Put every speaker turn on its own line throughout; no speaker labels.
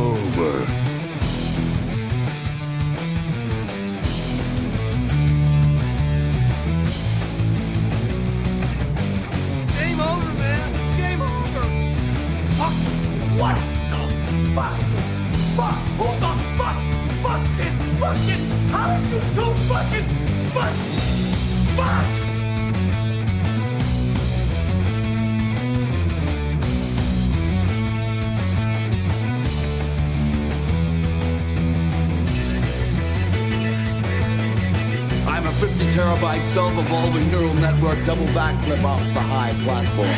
over.
Game over, man. Game over. Fuck. What the fuck? Fuck. Who the fuck? Fuck this fucking. How are you so fucking fuck? Fuck.
I'm a 50 terabyte self-evolving neural network double backflip off the high platform.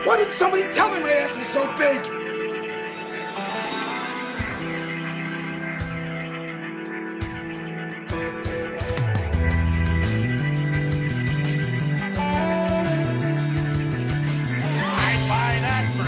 Why didn't somebody tell me my ass was so big? I'd buy that for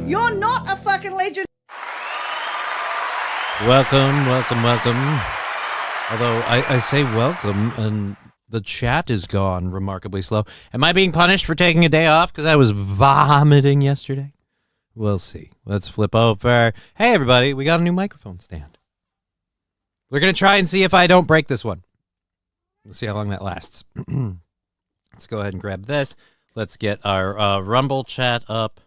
You're not a fucking legend.
Welcome. Although I say welcome and the chat is gone remarkably slow. Am I being punished for taking a day off because I was vomiting yesterday? We'll see. Let's flip over. Hey, everybody. We got a new microphone stand. We're going to try and see if I don't break this one. We'll see how long that lasts. Let's go ahead and grab this. Let's get our Rumble chat up.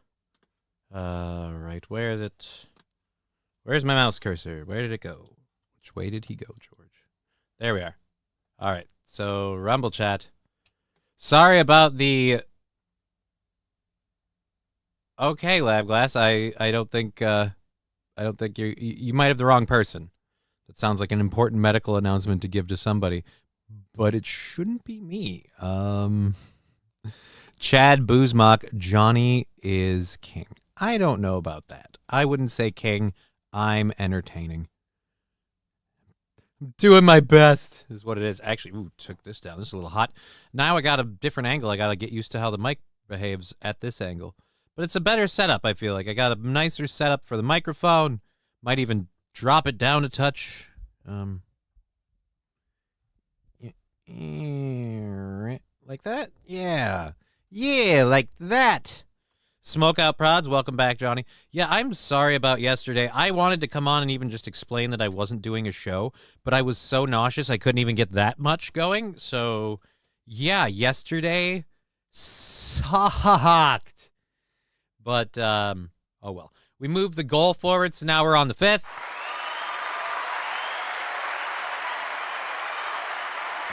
Right, where is it? Where's my mouse cursor? Where did it go? Which way did he go, George? There we are. All right, so Rumble chat. Sorry about the... Okay, Lab Glass, I don't think you might have the wrong person. That sounds like an important medical announcement to give to somebody, but it shouldn't be me. Chad Boozmock, Johnny is king. I don't know about that. I wouldn't say king. I'm entertaining. I'm doing my best is what it is. Actually, ooh, took this down. This is a little hot. Now I got a different angle. I got to get used to how the mic behaves at this angle. But it's a better setup, I feel like. I got a nicer setup for the microphone. Might even drop it down a touch. Like that? Yeah. Yeah, like that. Smokeout Prods, welcome back, Johnny. Yeah, I'm sorry about yesterday. I wanted to come on and even just explain that I wasn't doing a show, but I was so nauseous I couldn't even get that much going. So, yeah, yesterday sucked. But, oh well. We moved the goal forward, so now we're on the 5th.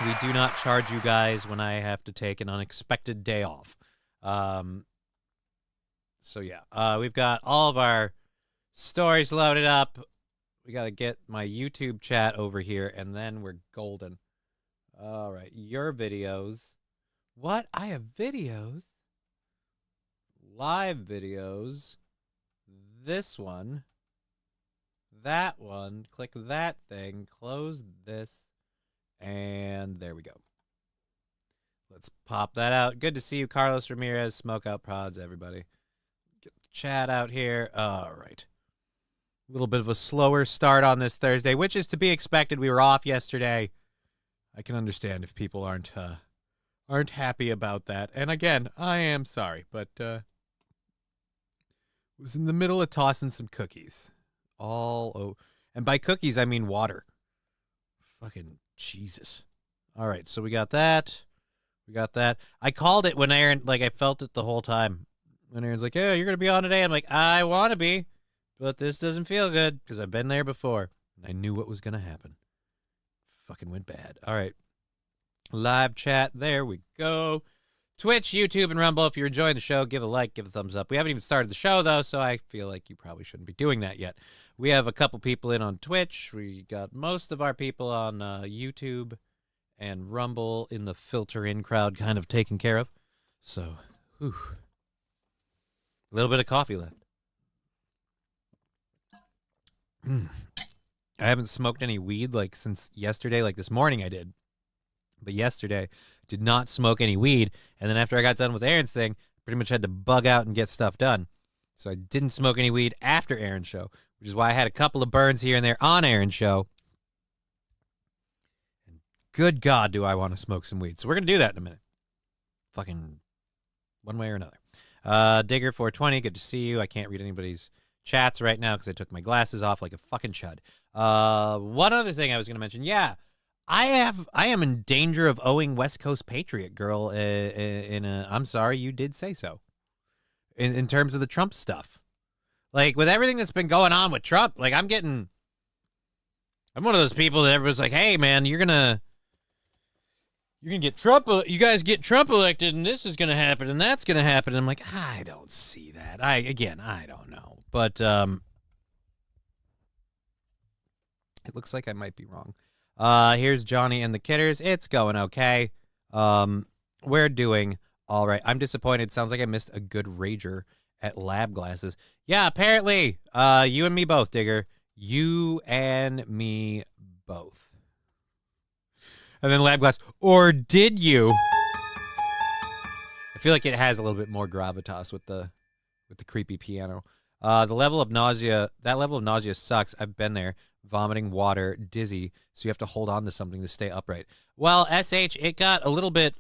We do not charge you guys when I have to take an unexpected day off. So, yeah, we've got all of our stories loaded up. We got to get my YouTube chat over here, and then we're golden. All right, your videos. What? I have videos? Live videos. This one. That one. Click that thing. Close this. And there we go. Let's pop that out. Good to see you, Carlos Ramirez. Smokeout Prods, everybody. Get the chat out here. All right. A little bit of a slower start on this Thursday, which is to be expected. We were off yesterday. I can understand if people aren't happy about that. And again, I am sorry, but was in the middle of tossing some cookies. And by cookies, I mean water. Fucking Jesus. All right, so we got that. I called it when Aaron, I felt it the whole time. When Aaron's like, yeah, you're going to be on today. I'm like, I want to be, but this doesn't feel good because I've been there before. And I knew what was going to happen. Fucking went bad. All right. Live chat. There we go. Twitch, YouTube, and Rumble. If you're enjoying the show, give a like, give a thumbs up. We haven't even started the show, though, so I feel like you probably shouldn't be doing that yet. We have a couple people in on Twitch. We got most of our people on YouTube and Rumble in the filter-in crowd kind of taken care of. So, a little bit of coffee left. I haven't smoked any weed since yesterday. This morning I did. But yesterday, did not smoke any weed. And then after I got done with Aaron's thing, pretty much had to bug out and get stuff done. So I didn't smoke any weed after Aaron's show, which is why I had a couple of burns here and there on Aaron's show. And good God, do I want to smoke some weed. So we're going to do that in a minute. Fucking one way or another. Digger420, good to see you. I can't read anybody's chats right now because I took my glasses off like a fucking chud. One other thing I was going to mention. Yeah, I am in danger of owing West Coast Patriot Girl I'm sorry, you did say so. In terms of the Trump stuff. With everything that's been going on with Trump, I'm one of those people that everybody's like, hey man, you're gonna get Trump, you guys get Trump elected and this is gonna happen and that's gonna happen. And I'm like, I don't see that. I don't know. But it looks like I might be wrong. Here's Johnny and the Kidders. It's going okay. We're doing all right. I'm disappointed. Sounds like I missed a good rager at Lab Glasses. Yeah, apparently, you and me both, Digger. You and me both. And then Lab Glass, or did you? I feel like it has a little bit more gravitas with the creepy piano. The level of nausea, that level of nausea sucks. I've been there. Vomiting, water, dizzy, so you have to hold on to something to stay upright. Well, SH, it got a little bit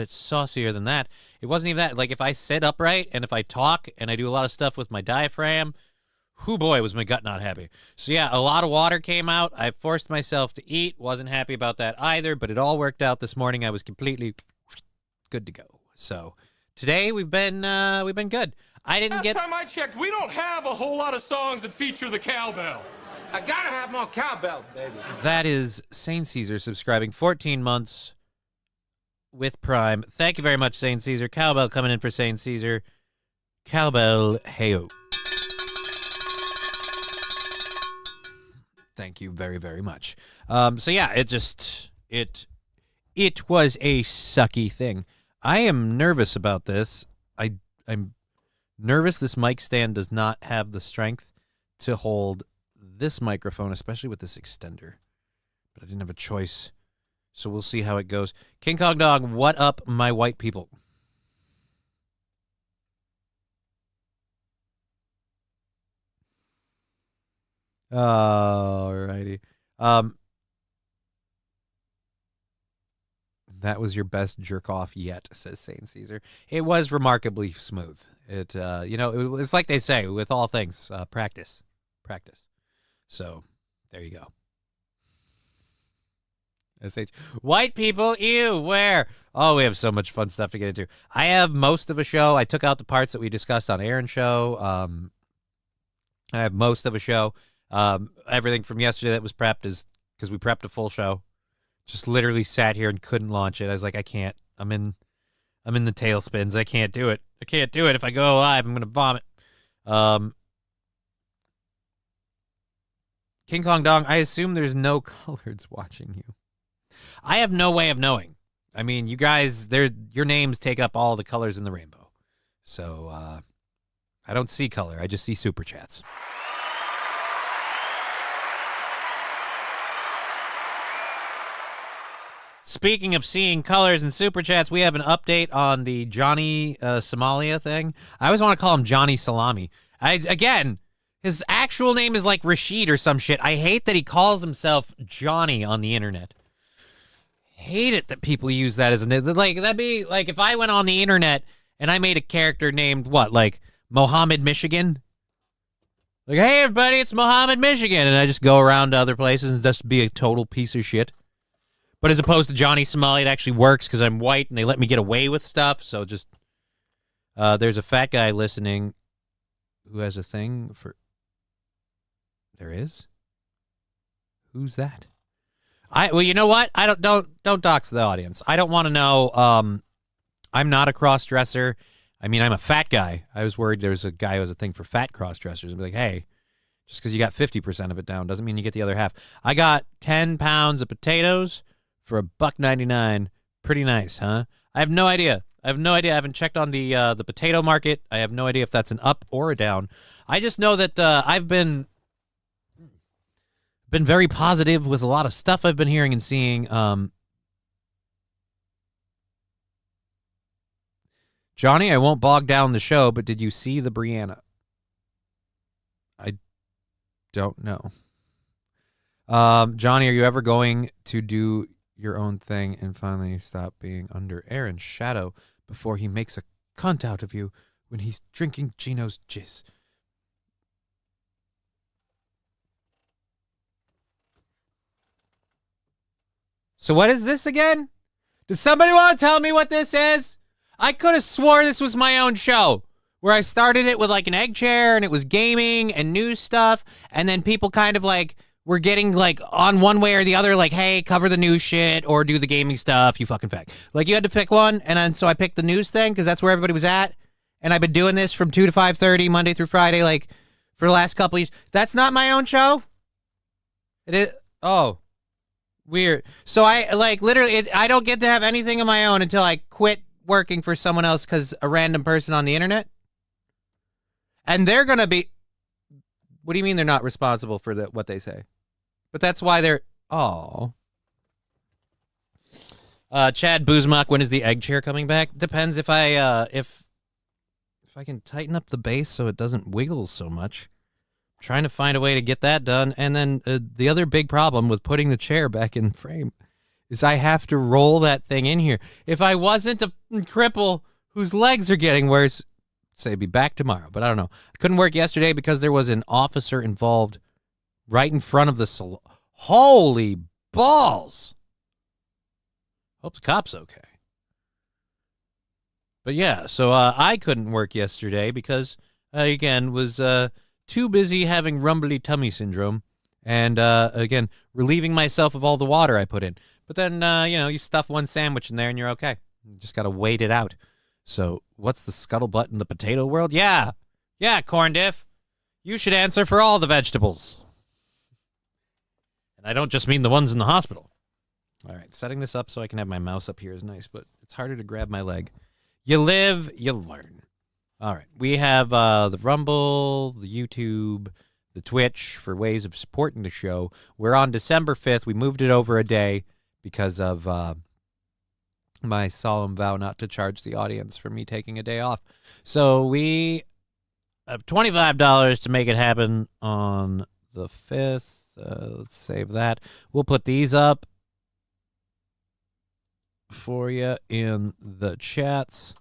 saucier than that. It wasn't even that. If I sit upright and if I talk and I do a lot of stuff with my diaphragm, boy, was my gut not happy. So yeah, a lot of water came out. I forced myself to eat. Wasn't happy about that either, but it all worked out this morning. I was completely good to go. So today we've been good.
Last time I checked, we don't have a whole lot of songs that feature the cowbell.
I gotta have more cowbell, baby.
That is Saint Caesar subscribing 14 months with Prime. Thank you very much, Saint Caesar. Cowbell coming in for Saint Caesar. Cowbell, heyo. Thank you very, very much. So yeah, it was a sucky thing. I am nervous about this. I'm nervous this mic stand does not have the strength to hold this microphone, especially with this extender. But I didn't have a choice, so we'll see how it goes. King Kong Dog, what up, my white people? Alrighty. That was your best jerk off yet, says Saint Caesar. It was remarkably smooth. It's like they say with all things, practice. So there you go. SH. White people, ew, where? Oh, we have so much fun stuff to get into. I have most of a show. I took out the parts that we discussed on Aaron's show. I have most of a show. Everything from yesterday that was prepped is because we prepped a full show. Just literally sat here and couldn't launch it. I was like, I can't. I'm in the tailspins. I can't do it. If I go live, I'm going to vomit. King Kong Dong, I assume there's no coloreds watching you. I have no way of knowing. I mean, you guys, your names take up all the colors in the rainbow. So I don't see color. I just see super chats. Speaking of seeing colors and super chats, we have an update on the Johnny Somalia thing. I always want to call him Johnny Salami. Again, His actual name is like Rashid or some shit. I hate that he calls himself Johnny on the internet. Hate it that people use that as a name. Like, that'd be like if I went on the internet and I made a character named what, like Mohammed Michigan? Like, hey everybody, it's Mohammed Michigan, and I just go around to other places and just be a total piece of shit. But as opposed to Johnny Somali, it actually works because I'm white and they let me get away with stuff. So just there's a fat guy listening who has a thing for. There is? Who's that? Well, you know what? I don't dox the audience. I don't want to know. I'm not a cross-dresser. I mean, I'm a fat guy. I was worried there was a guy who has a thing for fat cross-dressers. I'd be like, hey, just because you got 50% of it down doesn't mean you get the other half. I got 10 pounds of potatoes for $1.99. Pretty nice, huh? I have no idea. I haven't checked on the potato market. I have no idea if that's an up or a down. I just know that I've been very positive with a lot of stuff I've been hearing and seeing. Johnny, I won't bog down the show, but did you see the Brianna? I don't know. Johnny, are you ever going to do your own thing and finally stop being under Aaron's shadow before he makes a cunt out of you when he's drinking Gino's jizz? So what is this again? Does somebody want to tell me what this is? I could have swore this was my own show where I started it with like an egg chair and it was gaming and news stuff. And then people kind of like were getting like on one way or the other, like, hey, cover the news shit or do the gaming stuff, you fucking fag. Like you had to pick one. And then so I picked the news thing because that's where everybody was at. And I've been doing this from 2 to 5:30, Monday through Friday, like for the last couple of years. That's not my own show? It is. Oh. Weird. So I like literally, I don't get to have anything of my own until I quit working for someone else because a random person on the internet. And they're going to be, what do you mean they're not responsible for what they say? But that's why they're, oh. Chad Boozmock, when is the egg chair coming back? Depends if if I can tighten up the base so it doesn't wiggle so much. Trying to find a way to get that done. And then the other big problem with putting the chair back in frame is I have to roll that thing in here. If I wasn't a cripple whose legs are getting worse, say be back tomorrow. But I don't know. I couldn't work yesterday because there was an officer involved right in front of the salon. Holy balls. Hope the cop's okay. But yeah, so I couldn't work yesterday because, again, was... too busy having rumbly tummy syndrome and, again, relieving myself of all the water I put in. But then, you stuff one sandwich in there and you're okay. You just got to wait it out. So what's the scuttlebutt in the potato world? Yeah, corn diff. You should answer for all the vegetables. And I don't just mean the ones in the hospital. All right, setting this up so I can have my mouse up here is nice, but it's harder to grab my leg. You live, you learn. All right, we have the Rumble, the YouTube, the Twitch for ways of supporting the show. We're on December 5th. We moved it over a day because of my solemn vow not to charge the audience for me taking a day off. So we have $25 to make it happen on the 5th. Let's save that. We'll put these up for you in the chats.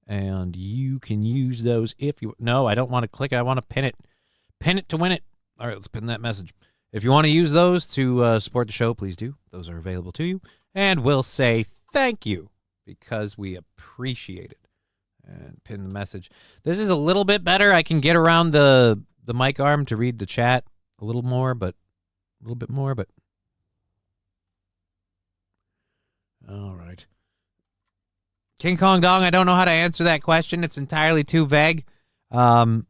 And you can use those if you... No, I don't want to click it. I want to pin it. Pin it to win it. All right, let's pin that message. If you want to use those to support the show, please do. Those are available to you. And we'll say thank you because we appreciate it. And pin the message. This is a little bit better. I can get around the mic arm to read the chat a little more, but... A little bit more, but... All right. King Kong Dong, I don't know how to answer that question. It's entirely too vague to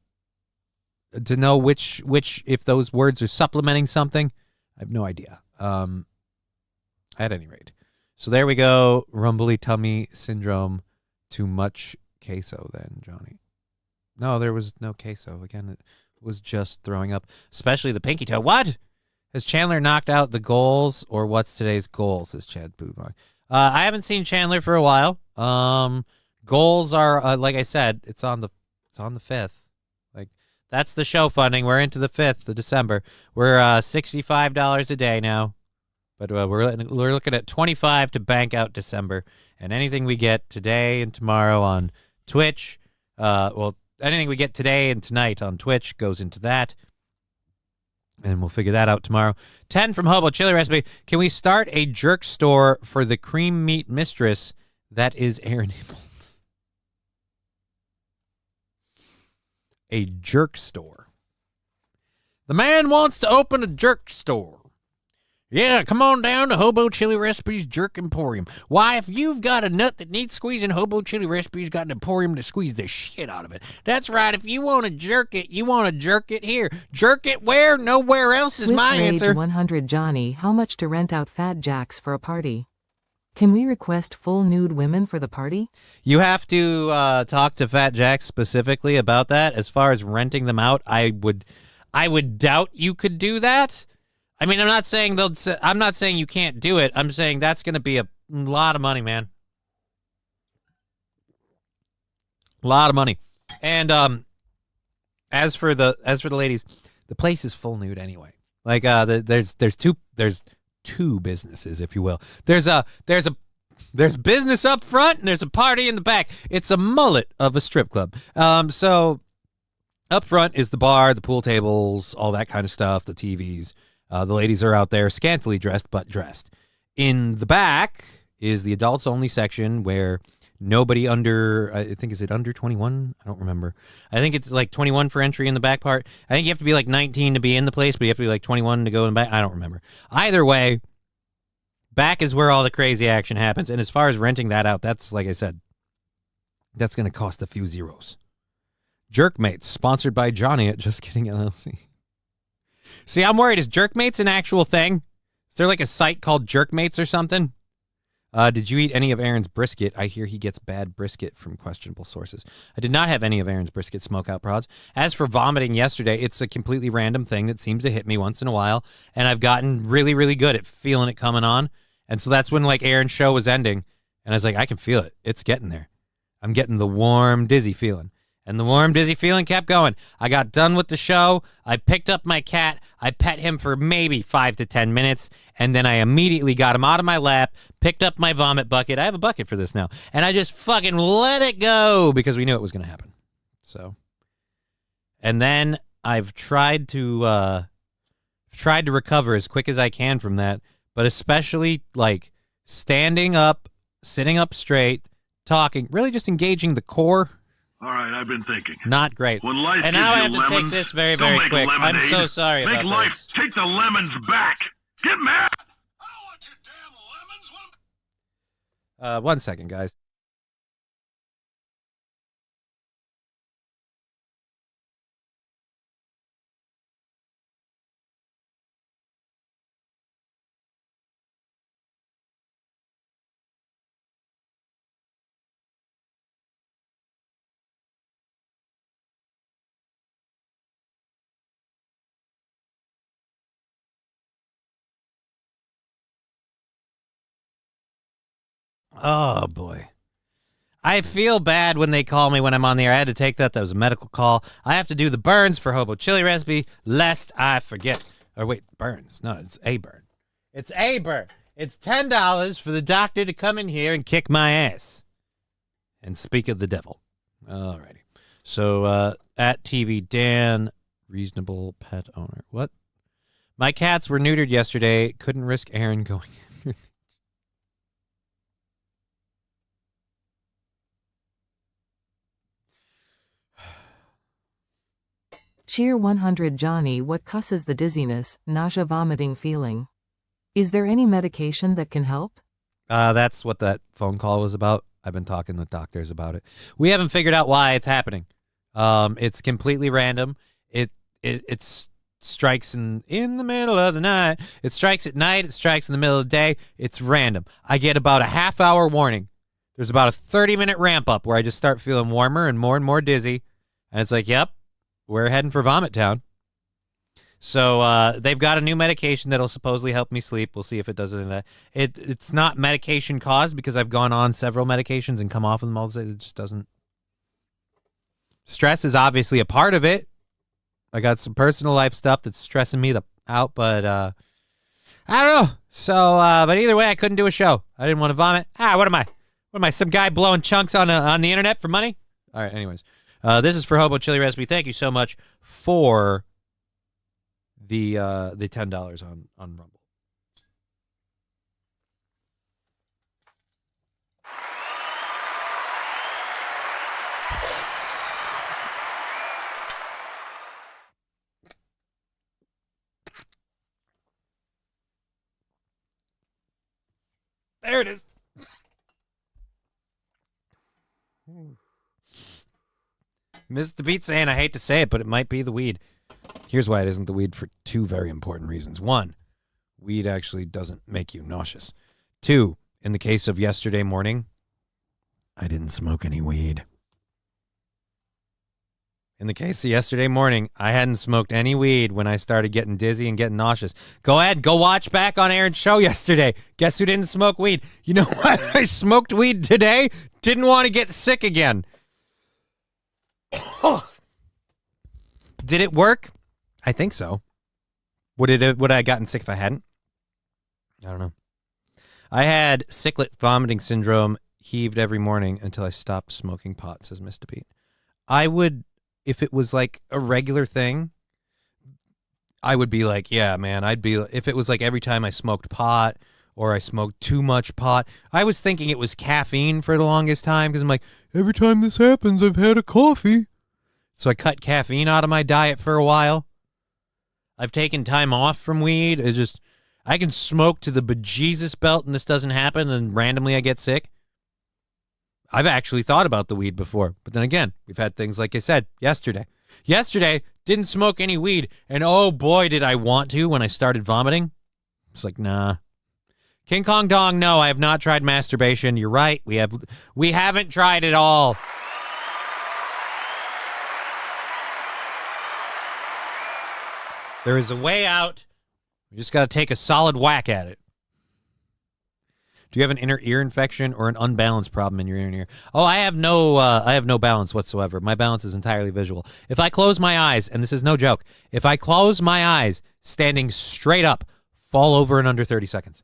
know which if those words are supplementing something. I have no idea. At any rate. So there we go. Rumbly tummy syndrome. Too much queso then, Johnny. No, there was no queso. Again, it was just throwing up, especially the pinky toe. What? Has Chandler knocked out the goals, or what's today's goal, says Chad Boodmark. I haven't seen Chandler for a while. Goals are like I said, it's on the 5th. Like That's the show funding. We're into the 5th of December. We're $65 a day now. But we're looking at $25 to bank out December. And anything we get today and tomorrow on Twitch, anything we get today and tonight on Twitch goes into that. And we'll figure that out tomorrow. 10 from Hobo Chili Recipe. Can we start a jerk store for the cream meat mistress that is Aaron Abels? A jerk store. The man wants to open a jerk store. Yeah, come on down to Hobo Chili Recipes Jerk Emporium. Why, if you've got a nut that needs squeezing, Hobo Chili Recipes got an emporium to squeeze the shit out of it. That's right. If you want to jerk it, you want to jerk it here. Jerk it where? Nowhere else is my answer.
Rage 100 Johnny, how much to rent out Fat Jacks for a party? Can we request full nude women for the party?
You have to talk to Fat Jack specifically about that. As far as renting them out, I would doubt you could do that. I mean, I'm not saying you can't do it. I'm saying that's going to be a lot of money, man. A lot of money. And as for the ladies, the place is full nude anyway. Like there's two businesses, if you will. There's business up front and there's a party in the back. It's a mullet of a strip club. So up front is the bar, the pool tables, all that kind of stuff, the TVs. The ladies are out there scantily dressed, but dressed. In the back is the adults only section where nobody under, I think, is it under 21? I don't remember. I think it's like 21 for entry in the back part. I think you have to be like 19 to be in the place, but you have to be like 21 to go in the back. I don't remember. Either way, back is where all the crazy action happens. And as far as renting that out, that's, like I said, that's going to cost a few zeros. Jerkmates, sponsored by Johnny at Just Kidding LLC. See, I'm worried. Is Jerkmates an actual thing? Is there like a site called Jerkmates or something? Did you eat any of Aaron's brisket? I hear he gets bad brisket from questionable sources. I did not have any of Aaron's brisket smokeout prods. As for vomiting yesterday, it's a completely random thing that seems to hit me once in a while, and I've gotten really, really good at feeling it coming on. And so that's when like Aaron's show was ending, and I was like, I can feel it. It's getting there. I'm getting the warm, dizzy feeling. And the warm, dizzy feeling kept going. I got done with the show. I picked up my cat. I pet him for maybe 5 to 10 minutes. And then I immediately got him out of my lap, picked up my vomit bucket. I have a bucket for this now. And I just fucking let it go because we knew it was going to happen. So. And then I've tried to recover as quick as I can from that. But especially like standing up, sitting up straight, talking, really just engaging the core.
All right, I've been thinking.
Not great.
When life
and now I have
gives
to
you
take
lemons,
this very,
don't
very
make
quick.
lemonade.
I'm so sorry
Make
about
life
this.
take the lemons back. Get mad. I don't want your damn lemons.
1 second, guys. Oh, boy. I feel bad when they call me when I'm on the air. I had to take that. That was a medical call. I have to do the burns for Hobo Chili Recipe, lest I forget. Or wait, burns. No, it's a burn. It's a burn. It's $10 for the doctor to come in here and kick my ass. And speak of the devil. Alrighty. So, at TV Dan, reasonable pet owner. What? My cats were neutered yesterday. Couldn't risk Aaron going in.
Cheer 100 Johnny, what causes the dizziness, nausea, vomiting feeling? Is there any medication that can help?
That's what that phone call was about. I've been talking with doctors about it. We haven't figured out why it's happening. It's completely random. It strikes in the middle of the night. It strikes at night. It strikes in the middle of the day. It's random. I get about a half-hour warning. There's about a 30-minute ramp-up where I just start feeling warmer and more dizzy. And it's like, yep, we're heading for Vomit Town. So they've got a new medication that'll supposedly help me sleep. We'll see if it does anything. It's not medication caused because I've gone on several medications and come off of them all the time. It just doesn't. Stress is obviously a part of it. I got some personal life stuff that's stressing me out, but I don't know. So, but either way, I couldn't do a show. I didn't want to vomit. What am I? What am I? Some guy blowing chunks on the internet for money? All right. Anyways, this is for Hobo Chili Recipe. Thank you so much for the $10 on Rumble. There it is. Mr. Beat saying, I hate to say it, but it might be the weed. Here's why it isn't the weed for two very important reasons. One, weed actually doesn't make you nauseous. Two, in the case of yesterday morning, I didn't smoke any weed. In the case of yesterday morning, I hadn't smoked any weed when I started getting dizzy and getting nauseous. Go ahead, go watch back on Aaron's show yesterday. Guess who didn't smoke weed? You know what? I smoked weed today. Didn't want to get sick again. Did it work? I think so. Would I have gotten sick if I hadn't? I don't know. I had ciclet vomiting syndrome, heaved every morning until I stopped smoking pot, says Mr. Beat. I would, if it was like a regular thing, I would be like, yeah, man, if it was like every time I smoked pot or I smoked too much pot, I was thinking it was caffeine for the longest time because I'm like, every time this happens, I've had a coffee. So I cut caffeine out of my diet for a while. I've taken time off from weed. I can smoke to the bejesus belt and this doesn't happen and randomly I get sick. I've actually thought about the weed before. But then again, we've had things like I said yesterday. Yesterday, didn't smoke any weed. And oh boy, did I want to when I started vomiting. It's like, nah. King Kong Dong, no, I have not tried masturbation. You're right. We haven't tried it all. There is a way out. We just got to take a solid whack at it. Do you have an inner ear infection or an unbalanced problem in your inner ear? Oh, I have no balance whatsoever. My balance is entirely visual. If I close my eyes, and this is no joke, if I close my eyes, standing straight up, fall over in under 30 seconds.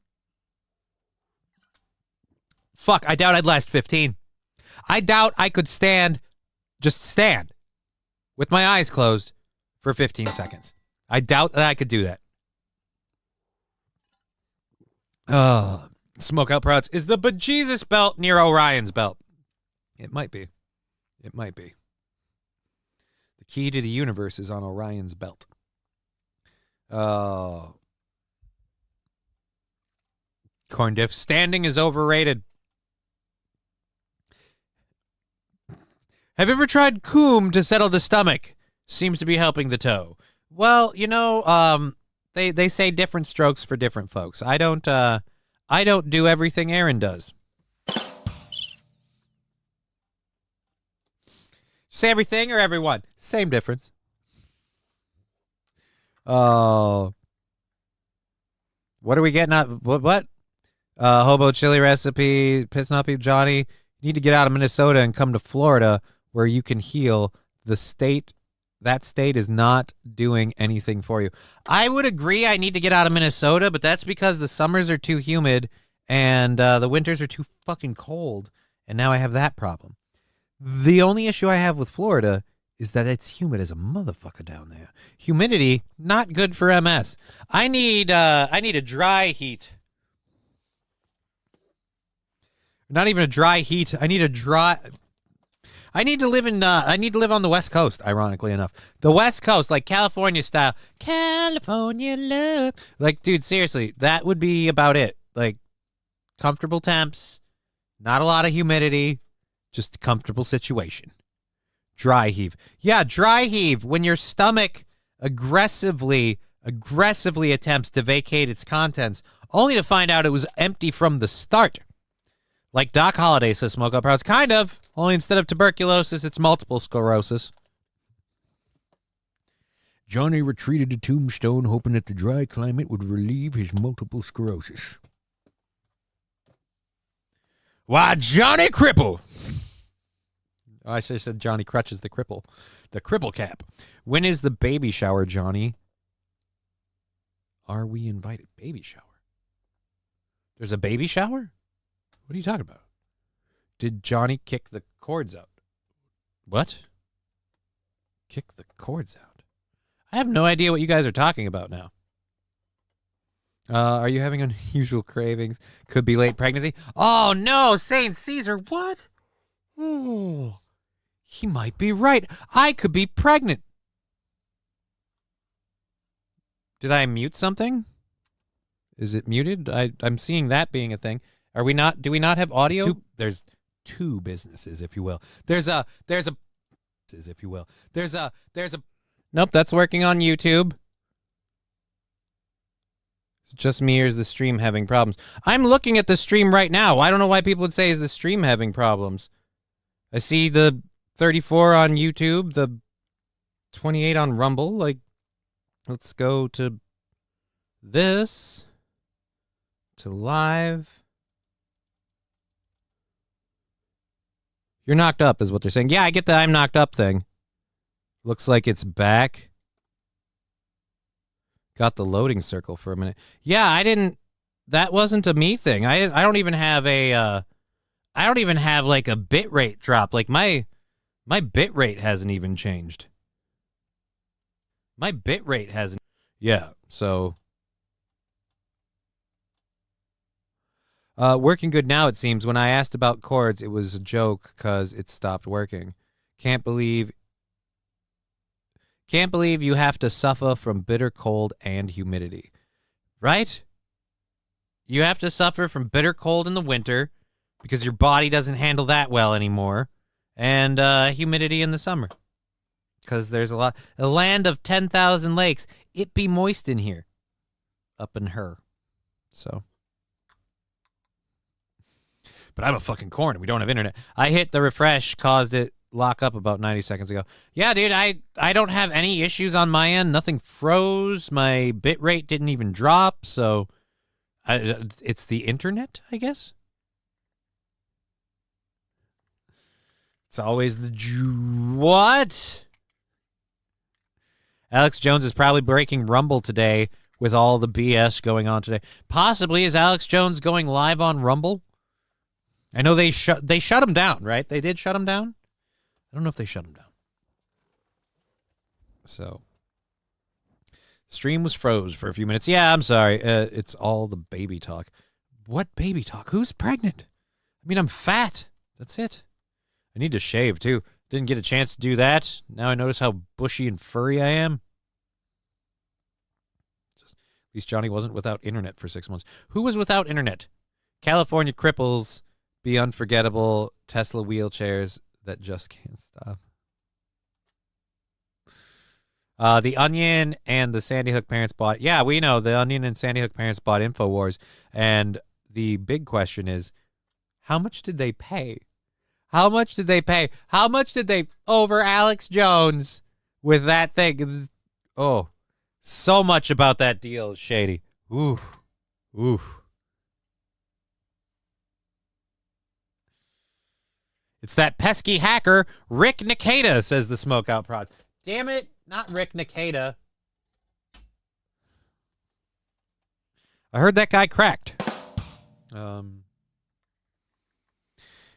Fuck, I doubt I'd last 15. I doubt I could just stand, with my eyes closed for 15 seconds. I doubt that I could do that. Smokeout Prouts. Is the bejesus belt near Orion's belt? It might be. It might be. The key to the universe is on Orion's belt. Oh. Corn Diff. Standing is overrated. Have you ever tried Coom to settle the stomach? Seems to be helping the toe. Well, you know, they say different strokes for different folks. I don't do everything Aaron does. Say everything or everyone? Same difference. Oh. What are we getting at? What? Hobo Chili Recipe, pissing off you, Johnny. You need to get out of Minnesota and come to Florida where you can heal. The state, that state is not doing anything for you. I would agree I need to get out of Minnesota, but that's because the summers are too humid and the winters are too fucking cold. And now I have that problem. The only issue I have with Florida is that it's humid as a motherfucker down there. Humidity, not good for MS. I need a dry heat. Not even a dry heat. I need to live on the West Coast, ironically enough. The West Coast, like California style. California love. Like, dude, seriously, that would be about it. Like, comfortable temps, not a lot of humidity, just a comfortable situation. Dry heave. Yeah, dry heave when your stomach aggressively attempts to vacate its contents, only to find out it was empty from the start. Like Doc Holliday says, Smoke Up Prouds. Kind of. Only instead of tuberculosis, it's multiple sclerosis. Johnny retreated to Tombstone, hoping that the dry climate would relieve his multiple sclerosis. Why, Johnny Cripple! Oh, I should have said Johnny-krutches, the cripple. The cripple cap. When is the baby shower, Johnny? Are we invited? Baby shower? There's a baby shower? What are you talking about? Did Johnny kick the cords out? What? Kick the cords out? I have no idea what you guys are talking about now. Are you having unusual cravings? Could be late pregnancy. Oh, no, Saint Caesar, what? Oh, he might be right. I could be pregnant. Did I mute something? Is it muted? I'm seeing that being a thing. Are we not? Do we not have audio? There's two businesses, if you will. There's a. Nope, that's working on YouTube. It's just me, or is the stream having problems? I'm looking at the stream right now. I don't know why people would say, is the stream having problems? I see the 34 on YouTube, the 28 on Rumble. Like, let's go to this, to live. You're knocked up is what they're saying. Yeah, I get the I'm knocked up thing. Looks like it's back. Got the loading circle for a minute. Yeah, I didn't. That wasn't a me thing. I don't even have a. I don't even have like a bit rate drop. Like my bit rate hasn't even changed. My bit rate hasn't. Yeah. So. Working good now, it seems. When I asked about cords, it was a joke because it stopped working. Can't believe you have to suffer from bitter cold and humidity. Right? You have to suffer from bitter cold in the winter because your body doesn't handle that well anymore. And humidity in the summer. Because there's a land of 10,000 lakes. It be moist in here. Up in her. So. But I'm a fucking corn and we don't have internet. I hit the refresh, caused it lock up about 90 seconds ago. Yeah, dude, I don't have any issues on my end. Nothing froze. My bit rate didn't even drop. So it's the internet, I guess. It's always the what? Alex Jones is probably breaking Rumble today with all the BS going on today. Possibly. Is Alex Jones going live on Rumble? I know they shut him down, right? They did shut him down? I don't know if they shut him down. So, stream was froze for a few minutes. Yeah, I'm sorry. It's all the baby talk. What baby talk? Who's pregnant? I mean, I'm fat. That's it. I need to shave, too. Didn't get a chance to do that. Now I notice how bushy and furry I am. At least Johnny wasn't without internet for 6 months. Who was without internet? California cripples be unforgettable. Tesla wheelchairs that just can't stop. The Onion and the Sandy Hook parents bought. Yeah, we know the Onion and Sandy Hook parents bought InfoWars. And the big question is, how much did they pay? How much did they pay? How much did they over Alex Jones with that thing? Oh, so much about that deal is shady. Ooh, ooh. It's that pesky hacker, Rick Nikita, says the Smokeout Prod. Damn it, not Rick Nikita. I heard that guy cracked.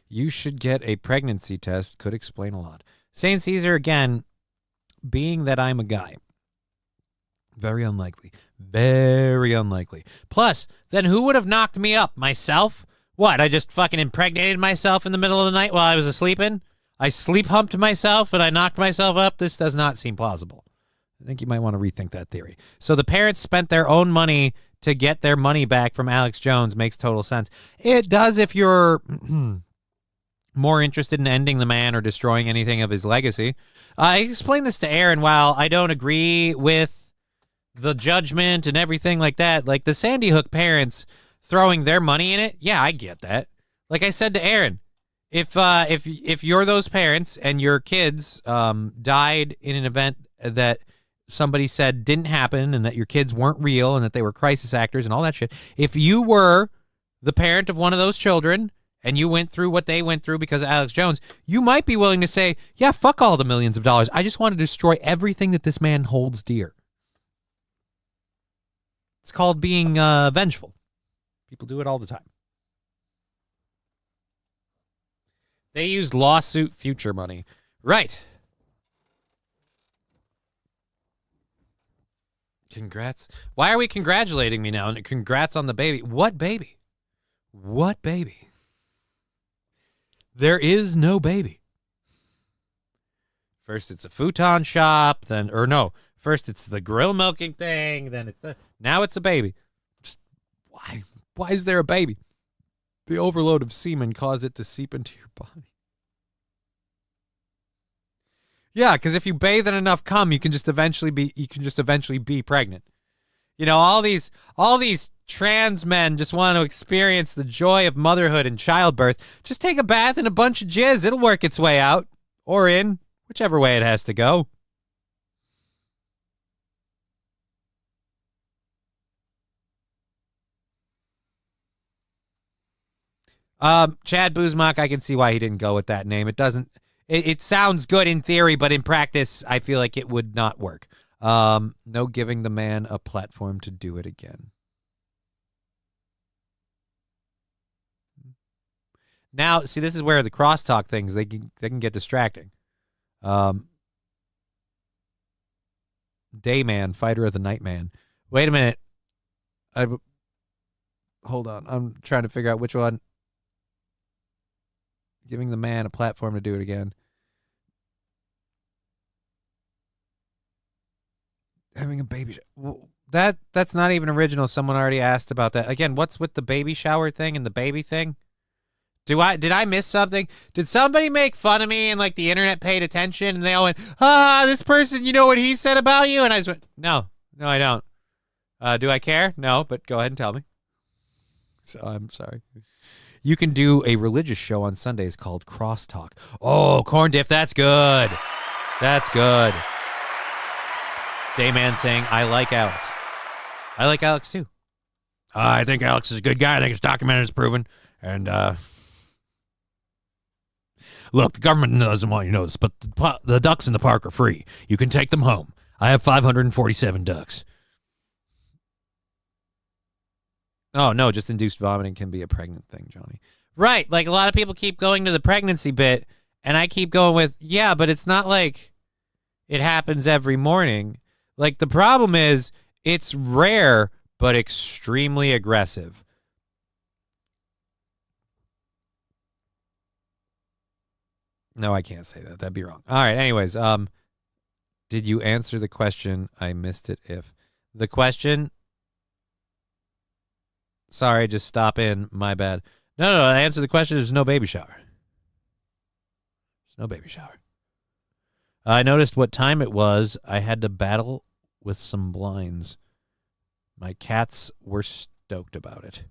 You should get a pregnancy test. Could explain a lot. Saint Caesar, again, being that I'm a guy. Very unlikely. Very unlikely. Plus, then who would have knocked me up? Myself? What, I just fucking impregnated myself in the middle of the night while I was sleeping? I sleep humped myself and I knocked myself up? This does not seem plausible. I think you might want to rethink that theory. So the parents spent their own money to get their money back from Alex Jones. Makes total sense. It does if you're more interested in ending the man or destroying anything of his legacy. I explained this to Aaron. While I don't agree with the judgment and everything like that, like the Sandy Hook parents throwing their money in it, yeah, I get that. Like I said to Aaron, if you're those parents and your kids died in an event that somebody said didn't happen and that your kids weren't real and that they were crisis actors and all that shit, if you were the parent of one of those children and you went through what they went through because of Alex Jones, you might be willing to say, yeah, fuck all the millions of dollars. I just want to destroy everything that this man holds dear. It's called being vengeful. People do it all the time. They used lawsuit future money. Right. Congrats. Why are we congratulating me now? And congrats on the baby. What baby? What baby? There is no baby. First it's a futon shop, first it's the grill milking thing, then now it's a baby. Just why? Why is there a baby? The overload of semen caused it to seep into your body. Yeah, because if you bathe in enough cum, you can just eventually be pregnant. You know, all these trans men just want to experience the joy of motherhood and childbirth. Just take a bath in a bunch of jizz. It'll work its way out. Or in, whichever way it has to go. Chad Buzmak, I can see why he didn't go with that name. It sounds good in theory, but in practice, I feel like it would not work. No giving the man a platform to do it again. Now, see, this is where the crosstalk things, they can get distracting. Dayman, fighter of the night man. Wait a minute. Hold on. I'm trying to figure out which one. Giving the man a platform to do it again. Having a baby. That's not even original. Someone already asked about that. Again, what's with the baby shower thing and the baby thing? Did I miss something? Did somebody make fun of me and like the internet paid attention and they all went, this person, you know what he said about you? And I just went, no, I don't. Do I care? No, but go ahead and tell me. So I'm sorry. You can do a religious show on Sundays called Crosstalk. Oh, corn dip, that's good. That's good. Dayman saying, I like Alex. I like Alex too. I think Alex is a good guy. I think his documentary is proven. And look, the government doesn't want you to know this, but the ducks in the park are free. You can take them home. I have 547 ducks. Oh, no, just induced vomiting can be a pregnant thing, Johnny. Right, like a lot of people keep going to the pregnancy bit, and I keep going with, yeah, but it's not like it happens every morning. Like, the problem is it's rare, but extremely aggressive. No, I can't say that. That'd be wrong. All right, anyways, did you answer the question? I missed it if. The question... Sorry, just stop in. My bad. No, I answered the question. There's no baby shower. There's no baby shower. I noticed what time it was. I had to battle with some blinds. My cats were stoked about it.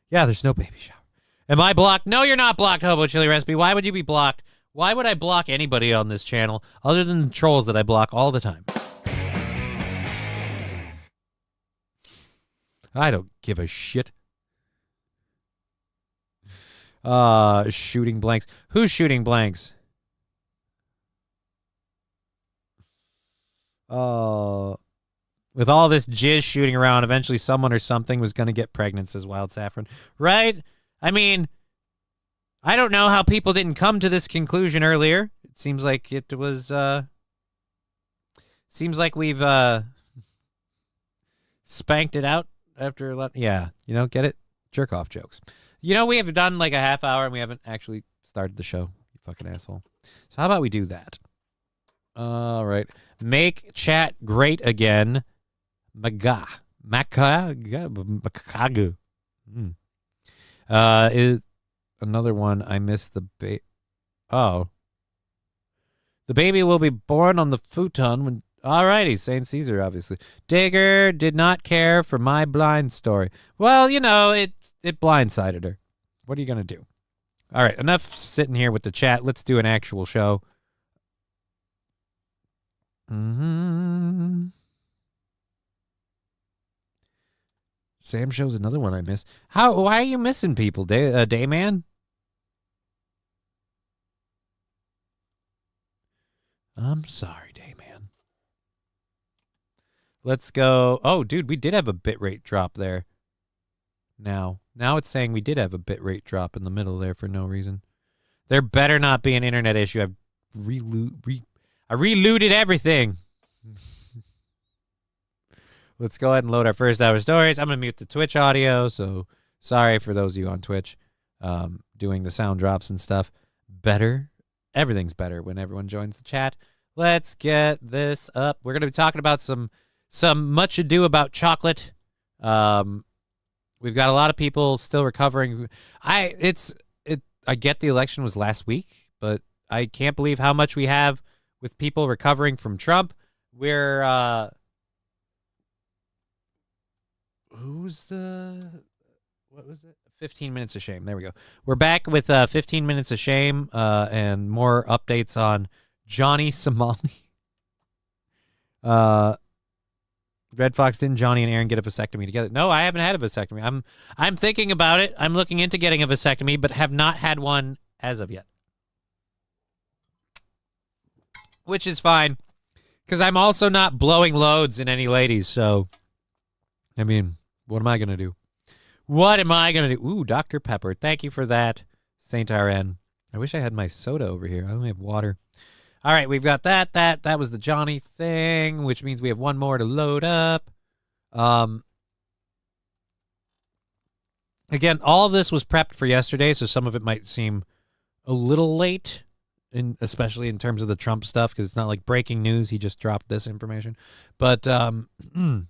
Yeah, there's no baby shower. Am I blocked? No, you're not blocked, Hobo Chili Recipe. Why would you be blocked? Why would I block anybody on this channel other than the trolls that I block all the time? I don't give a shit. Shooting blanks. Who's shooting blanks? With all this jizz shooting around, eventually someone or something was going to get pregnant, says Wild Saffron. Right? I mean, I don't know how people didn't come to this conclusion earlier. It seems like it was, seems like we've, spanked it out. After a lot, yeah, you know, get it? Jerk off jokes. You know, we have done like a half hour and we haven't actually started the show, you fucking asshole. So how about we do that? All right. Make chat great again. Makagu. Is another one. I missed the Oh. The baby will be born on the futon when... Alrighty, St. Caesar, obviously. Digger did not care for my blind story. Well, you know, it blindsided her. What are you going to do? All right, enough sitting here with the chat. Let's do an actual show. Sam shows another one I miss. Why are you missing people, Dayman? I'm sorry, Dayman. Let's go. Oh, dude, we did have a bitrate drop there. Now it's saying we did have a bitrate drop in the middle there for no reason. There better not be an internet issue. I relooted everything. Let's go ahead and load our first hour stories. I'm going to mute the Twitch audio, so sorry for those of you on Twitch doing the sound drops and stuff. Everything's better when everyone joins the chat. Let's get this up. We're going to be talking about some much ado about chocolate. We've got a lot of people still recovering. I get the election was last week, but I can't believe how much we have with people recovering from Trump. We're what was it? 15 Minutes of Shame. There we go. We're back with 15 Minutes of Shame and more updates on Johnny Somali. Red Fox, didn't Johnny and Aaron get a vasectomy together? No, I haven't had a vasectomy. I'm thinking about it. I'm looking into getting a vasectomy, but have not had one as of yet. Which is fine, because I'm also not blowing loads in any ladies, so, I mean, what am I going to do? What am I going to do? Ooh, Dr. Pepper. Thank you for that, Saint RN. I wish I had my soda over here. I only have water. All right, we've got that. That was the Johnny thing, which means we have one more to load up. Again, all of this was prepped for yesterday, so some of it might seem a little late, especially in terms of the Trump stuff, because it's not like breaking news. He just dropped this information. But we're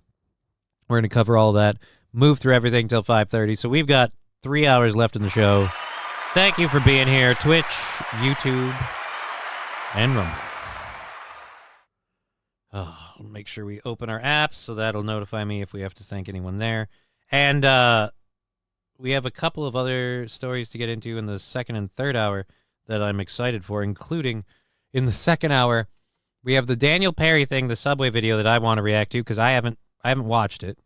going to cover all that, move through everything till 5:30. So we've got 3 hours left in the show. Thank you for being here, Twitch, YouTube, and Rumble. I'll make sure we open our apps, so that'll notify me if we have to thank anyone there. And we have a couple of other stories to get into in the second and third hour that I'm excited for, including in the second hour, we have the Daniel Perry thing, the Subway video that I want to react to, because I haven't watched it.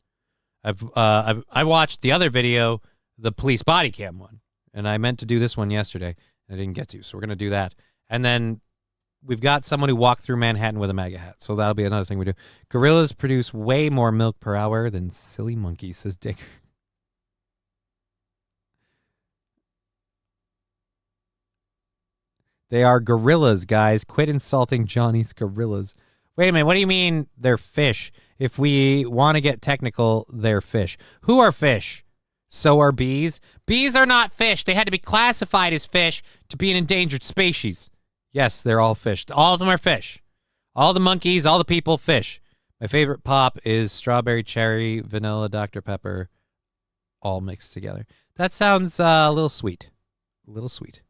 I watched the other video, the police body cam one, and I meant to do this one yesterday. I didn't get to, so we're going to do that. And then we've got someone who walked through Manhattan with a MAGA hat, so that'll be another thing we do. Gorillas produce way more milk per hour than silly monkeys, says Dick. They are gorillas, guys. Quit insulting Johnny's gorillas. Wait a minute, what do you mean they're fish? If we want to get technical, they're fish. Who are fish? So are bees. Bees are not fish. They had to be classified as fish to be an endangered species. Yes, they're all fish. All of them are fish. All the monkeys, all the people, fish. My favorite pop is strawberry, cherry, vanilla, Dr. Pepper, all mixed together. That sounds a little sweet. A little sweet.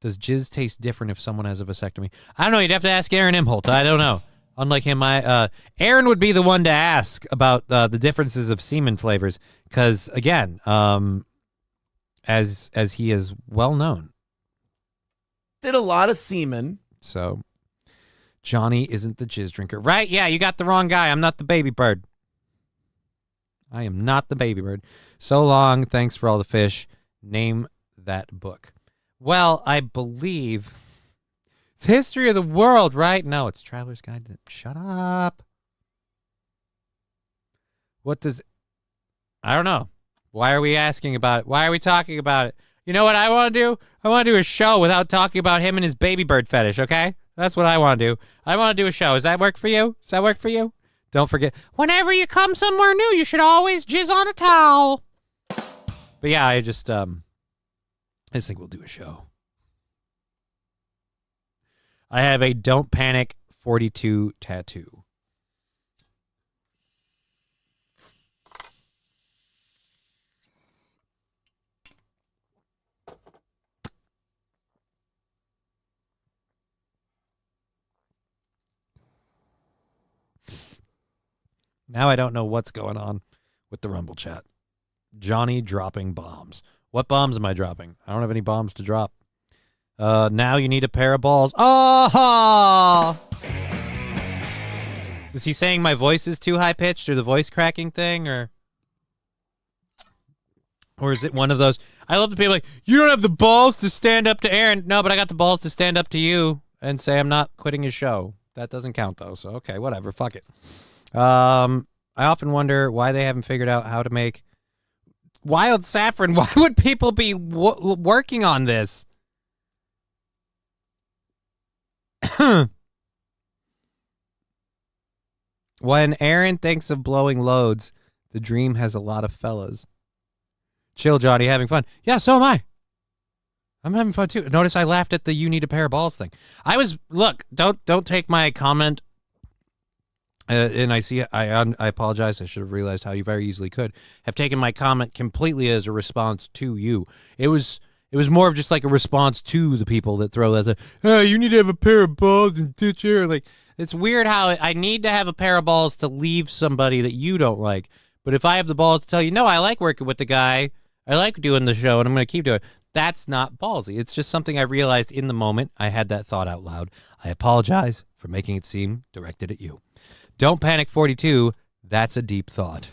Does jizz taste different if someone has a vasectomy? I don't know. You'd have to ask Aaron Imholt. I don't know. Unlike him, Aaron would be the one to ask about the differences of semen flavors, because again, as he is well known,
Did a lot of semen.
So Johnny isn't the jizz drinker, right? Yeah, you got the wrong guy. I'm not the baby bird. I am not the baby bird. So long. Thanks for all the fish. Name that book. Well, I believe it's History of the World, right? No, it's Traveler's Guide to... Shut up. What does... I don't know. Why are we asking about it? Why are we talking about it? You know what I want to do? I want to do a show without talking about him and his baby bird fetish, okay? That's what I want to do. I want to do a show. Does that work for you? Does that work for you? Don't forget, whenever you come somewhere new, you should always jizz on a towel. But yeah, I just think we'll do a show. I have a Don't Panic 42 tattoo. Now I don't know what's going on with the Rumble chat. Johnny dropping bombs. What bombs am I dropping? I don't have any bombs to drop. Now you need a pair of balls. Oh! Is he saying my voice is too high pitched, or the voice cracking thing, or is it one of those? I love the people like, you don't have the balls to stand up to Aaron. No, but I got the balls to stand up to you and say I'm not quitting his show. That doesn't count though. So okay, whatever. Fuck it. I often wonder why they haven't figured out how to make wild saffron. Why would people be working on this? When Aaron thinks of blowing loads, the dream has a lot of fellas. Chill, Johnny, having fun. Yeah, so am I. I'm having fun too. Notice I laughed at the "you need a pair of balls" thing. Look, don't take my comment. And I apologize. I should have realized how you very easily could have taken my comment completely as a response to you. It was more of just like a response to the people that throw that. Oh, you need to have a pair of balls and ditch her. Like, it's weird how I need to have a pair of balls to leave somebody that you don't like. But if I have the balls to tell you, no, I like working with the guy, I like doing the show, and I'm going to keep doing it, that's not ballsy. It's just something I realized in the moment. I had that thought out loud. I apologize for making it seem directed at you. Don't panic, 42. That's a deep thought.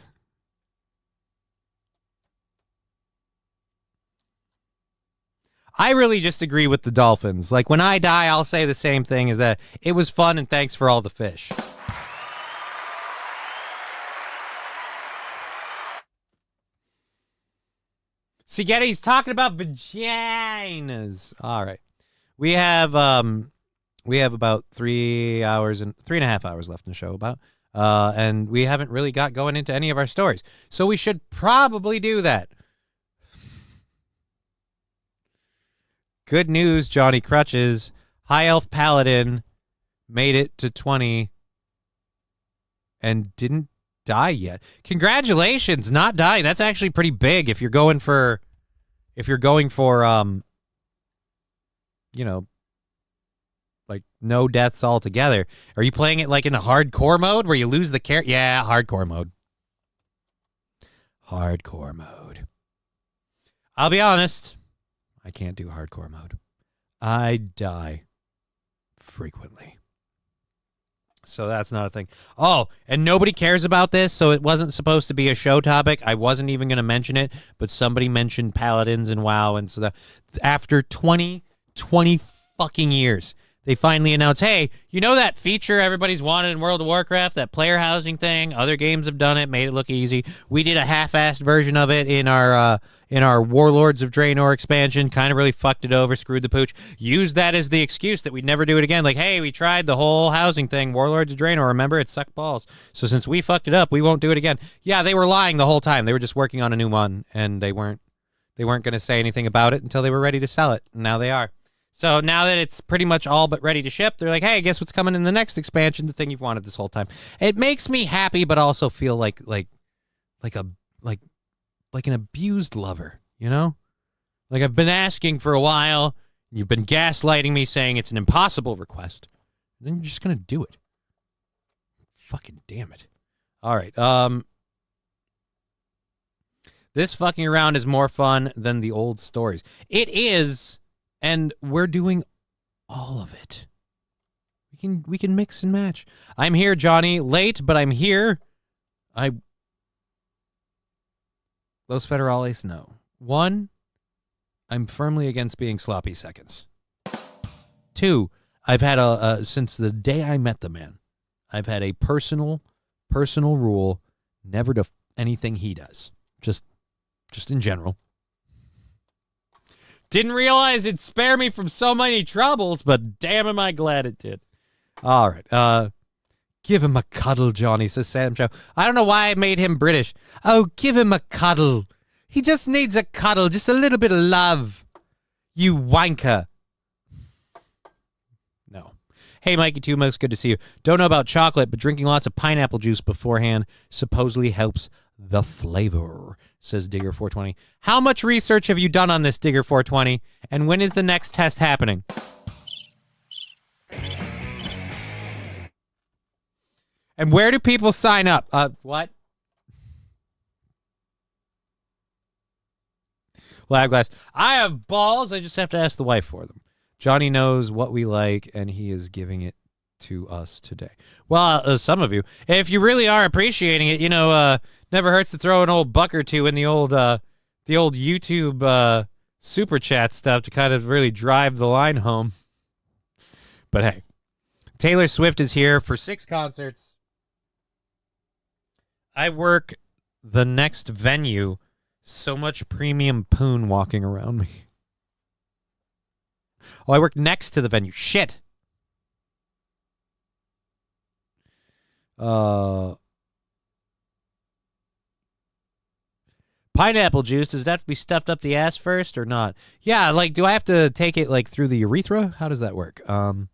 I really just agree with the Dolphins. Like, when I die, I'll say the same thing, is that it was fun and thanks for all the fish. See, he's talking about vaginas. All right. We have about 3.5 hours left in the show and we haven't really got going into any of our stories. So we should probably do that. Good news, Johnny-krutches. High Elf Paladin made it to 20 and didn't die yet. Congratulations, not dying. That's actually pretty big if you're going for like no deaths altogether. Are you playing it like in a hardcore mode where you lose the character? Yeah, hardcore mode. Hardcore mode. I'll be honest, I can't do hardcore mode. I die frequently. So that's not a thing. Oh, and nobody cares about this, so it wasn't supposed to be a show topic. I wasn't even going to mention it, but somebody mentioned Paladins and WoW, and so after 20 fucking years, they finally announced, hey, you know that feature everybody's wanted in World of Warcraft, that player housing thing? Other games have done it, made it look easy. We did a half-assed version of it in our Warlords of Draenor expansion, kind of really fucked it over, screwed the pooch. Used that as the excuse that we'd never do it again. Like, hey, we tried the whole housing thing, Warlords of Draenor, remember? It sucked balls. So since we fucked it up, we won't do it again. Yeah, they were lying the whole time. They were just working on a new one, and they weren't going to say anything about it until they were ready to sell it. And now they are. So now that it's pretty much all but ready to ship, they're like, hey, guess what's coming in the next expansion? The thing you've wanted this whole time. It makes me happy, but also feel like an abused lover, you know? Like, I've been asking for a while. You've been gaslighting me, saying it's an impossible request. And then you're just going to do it. Fucking damn it. All right. This fucking around is more fun than the old stories. It is. And we're doing all of it. We can mix and match. I'm here, Johnny. Late, but I'm here. Los Federales, no. 1, I'm firmly against being sloppy seconds. 2, I've had since the day I met the man, I've had a personal rule, never to anything he does. Just in general. Didn't realize it'd spare me from so many troubles, but damn am I glad it did. All right. Give him a cuddle, Johnny, says Sam Show. I don't know why I made him British. Oh, give him a cuddle. He just needs a cuddle, just a little bit of love. You wanker. No. Hey, Mikey 2, most good to see you. Don't know about chocolate, but drinking lots of pineapple juice beforehand supposedly helps the flavor, says Digger420. How much research have you done on this, Digger420? And when is the next test happening? And where do people sign up? What? Lab glass. I have balls. I just have to ask the wife for them. Johnny knows what we like, and he is giving it to us today. Well, some of you, if you really are appreciating it, never hurts to throw an old buck or two in the old YouTube super chat stuff to kind of really drive the line home. But hey, Taylor Swift is here for 6 concerts. I work the next venue. So much premium poon walking around me. Oh, I work next to the venue. Shit. Pineapple juice, does that have to be stuffed up the ass first or not? Yeah, like, do I have to take it, like, through the urethra? How does that work? I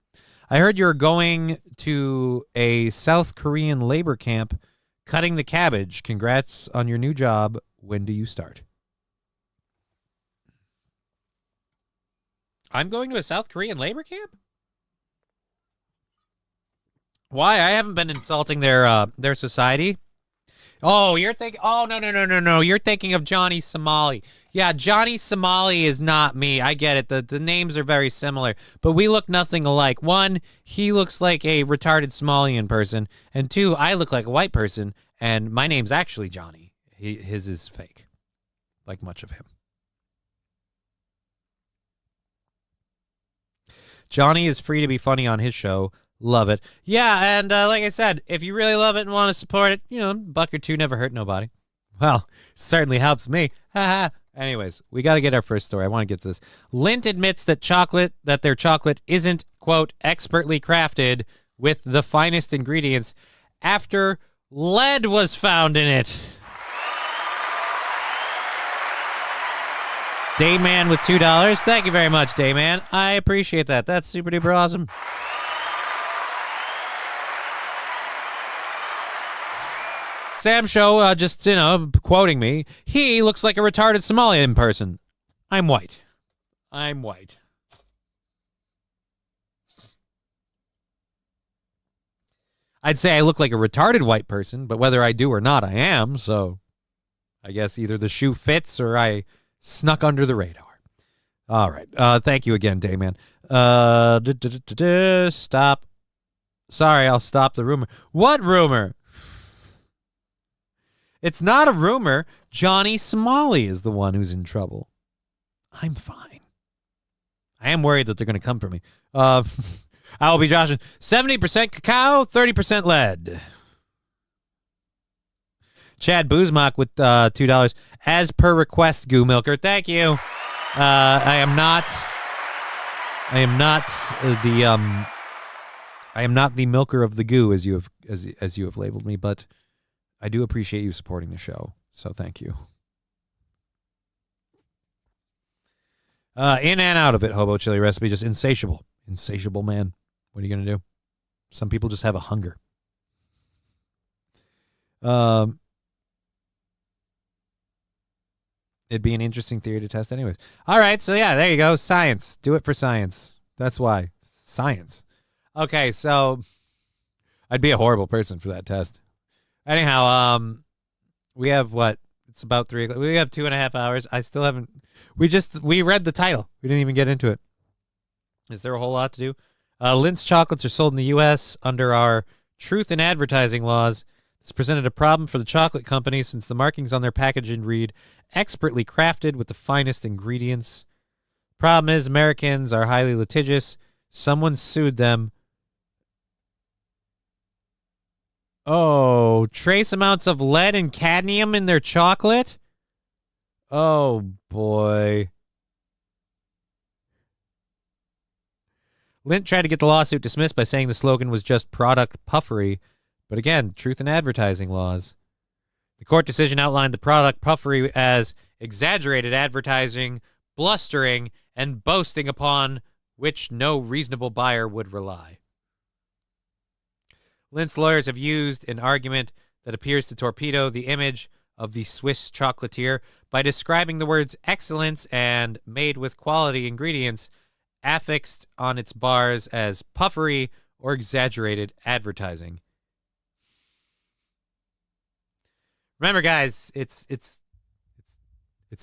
heard you're going to a South Korean labor camp cutting the cabbage. Congrats on your new job. When do you start? I'm going to a South Korean labor camp? Why? I haven't been insulting their society. Oh, you're thinking... Oh, no. You're thinking of Johnny Somali. Yeah, Johnny Somali is not me. I get it. The names are very similar, but we look nothing alike. 1, he looks like a retarded Somalian person, and 2, I look like a white person, and my name's actually Johnny. His is fake, like much of him. Johnny is free to be funny on his show. Love it. Yeah, and like I said, if you really love it and want to support it, $1 or $2 never hurt nobody. Well, certainly helps me. Anyways, we got to get our first story. I want to get to this. Lindt admits that their chocolate isn't, quote, expertly crafted with the finest ingredients after lead was found in it. Dayman with $2. Thank you very much, Dayman. I appreciate that. That's super duper awesome. Sam Show, just, quoting me. He looks like a retarded Somalian person. I'm white. I'd say I look like a retarded white person, but whether I do or not, I am. So I guess either the shoe fits or I snuck under the radar. All right. Thank you again, Dayman. Stop. Sorry, I'll stop the rumor. What rumor? It's not a rumor. Johnny Somali is the one who's in trouble. I'm fine. I am worried that they're going to come for me. I will be Joshing. 70% cacao, 30% lead. Chad Boozmock with $2. As per request, Goo Milker. Thank you. I am not the milker of the goo as you have labeled me, but I do appreciate you supporting the show. So thank you. In and out of it, Hobo Chili Recipe, just insatiable. Insatiable man. What are you going to do? Some people just have a hunger. It'd be an interesting theory to test anyways. All right, so yeah, there you go. Science. Do it for science. That's why. Science. Okay, so I'd be a horrible person for that test. Anyhow, we have what? It's about 3 o'clock. We have 2.5 hours. I still haven't. We read the title. We didn't even get into it. Is there a whole lot to do? Lindt's chocolates are sold in the U.S. under our truth in advertising laws. This presented a problem for the chocolate company since the markings on their packaging read expertly crafted with the finest ingredients. Problem is, Americans are highly litigious. Someone sued them. Oh, trace amounts of lead and cadmium in their chocolate? Oh, boy. Lindt tried to get the lawsuit dismissed by saying the slogan was just product puffery. But again, truth in advertising laws. The court decision outlined the product puffery as exaggerated advertising, blustering, and boasting upon which no reasonable buyer would rely. Lindt's lawyers have used an argument that appears to torpedo the image of the Swiss chocolatier by describing the words excellence and made with quality ingredients affixed on its bars as puffery or exaggerated advertising. Remember, guys, it's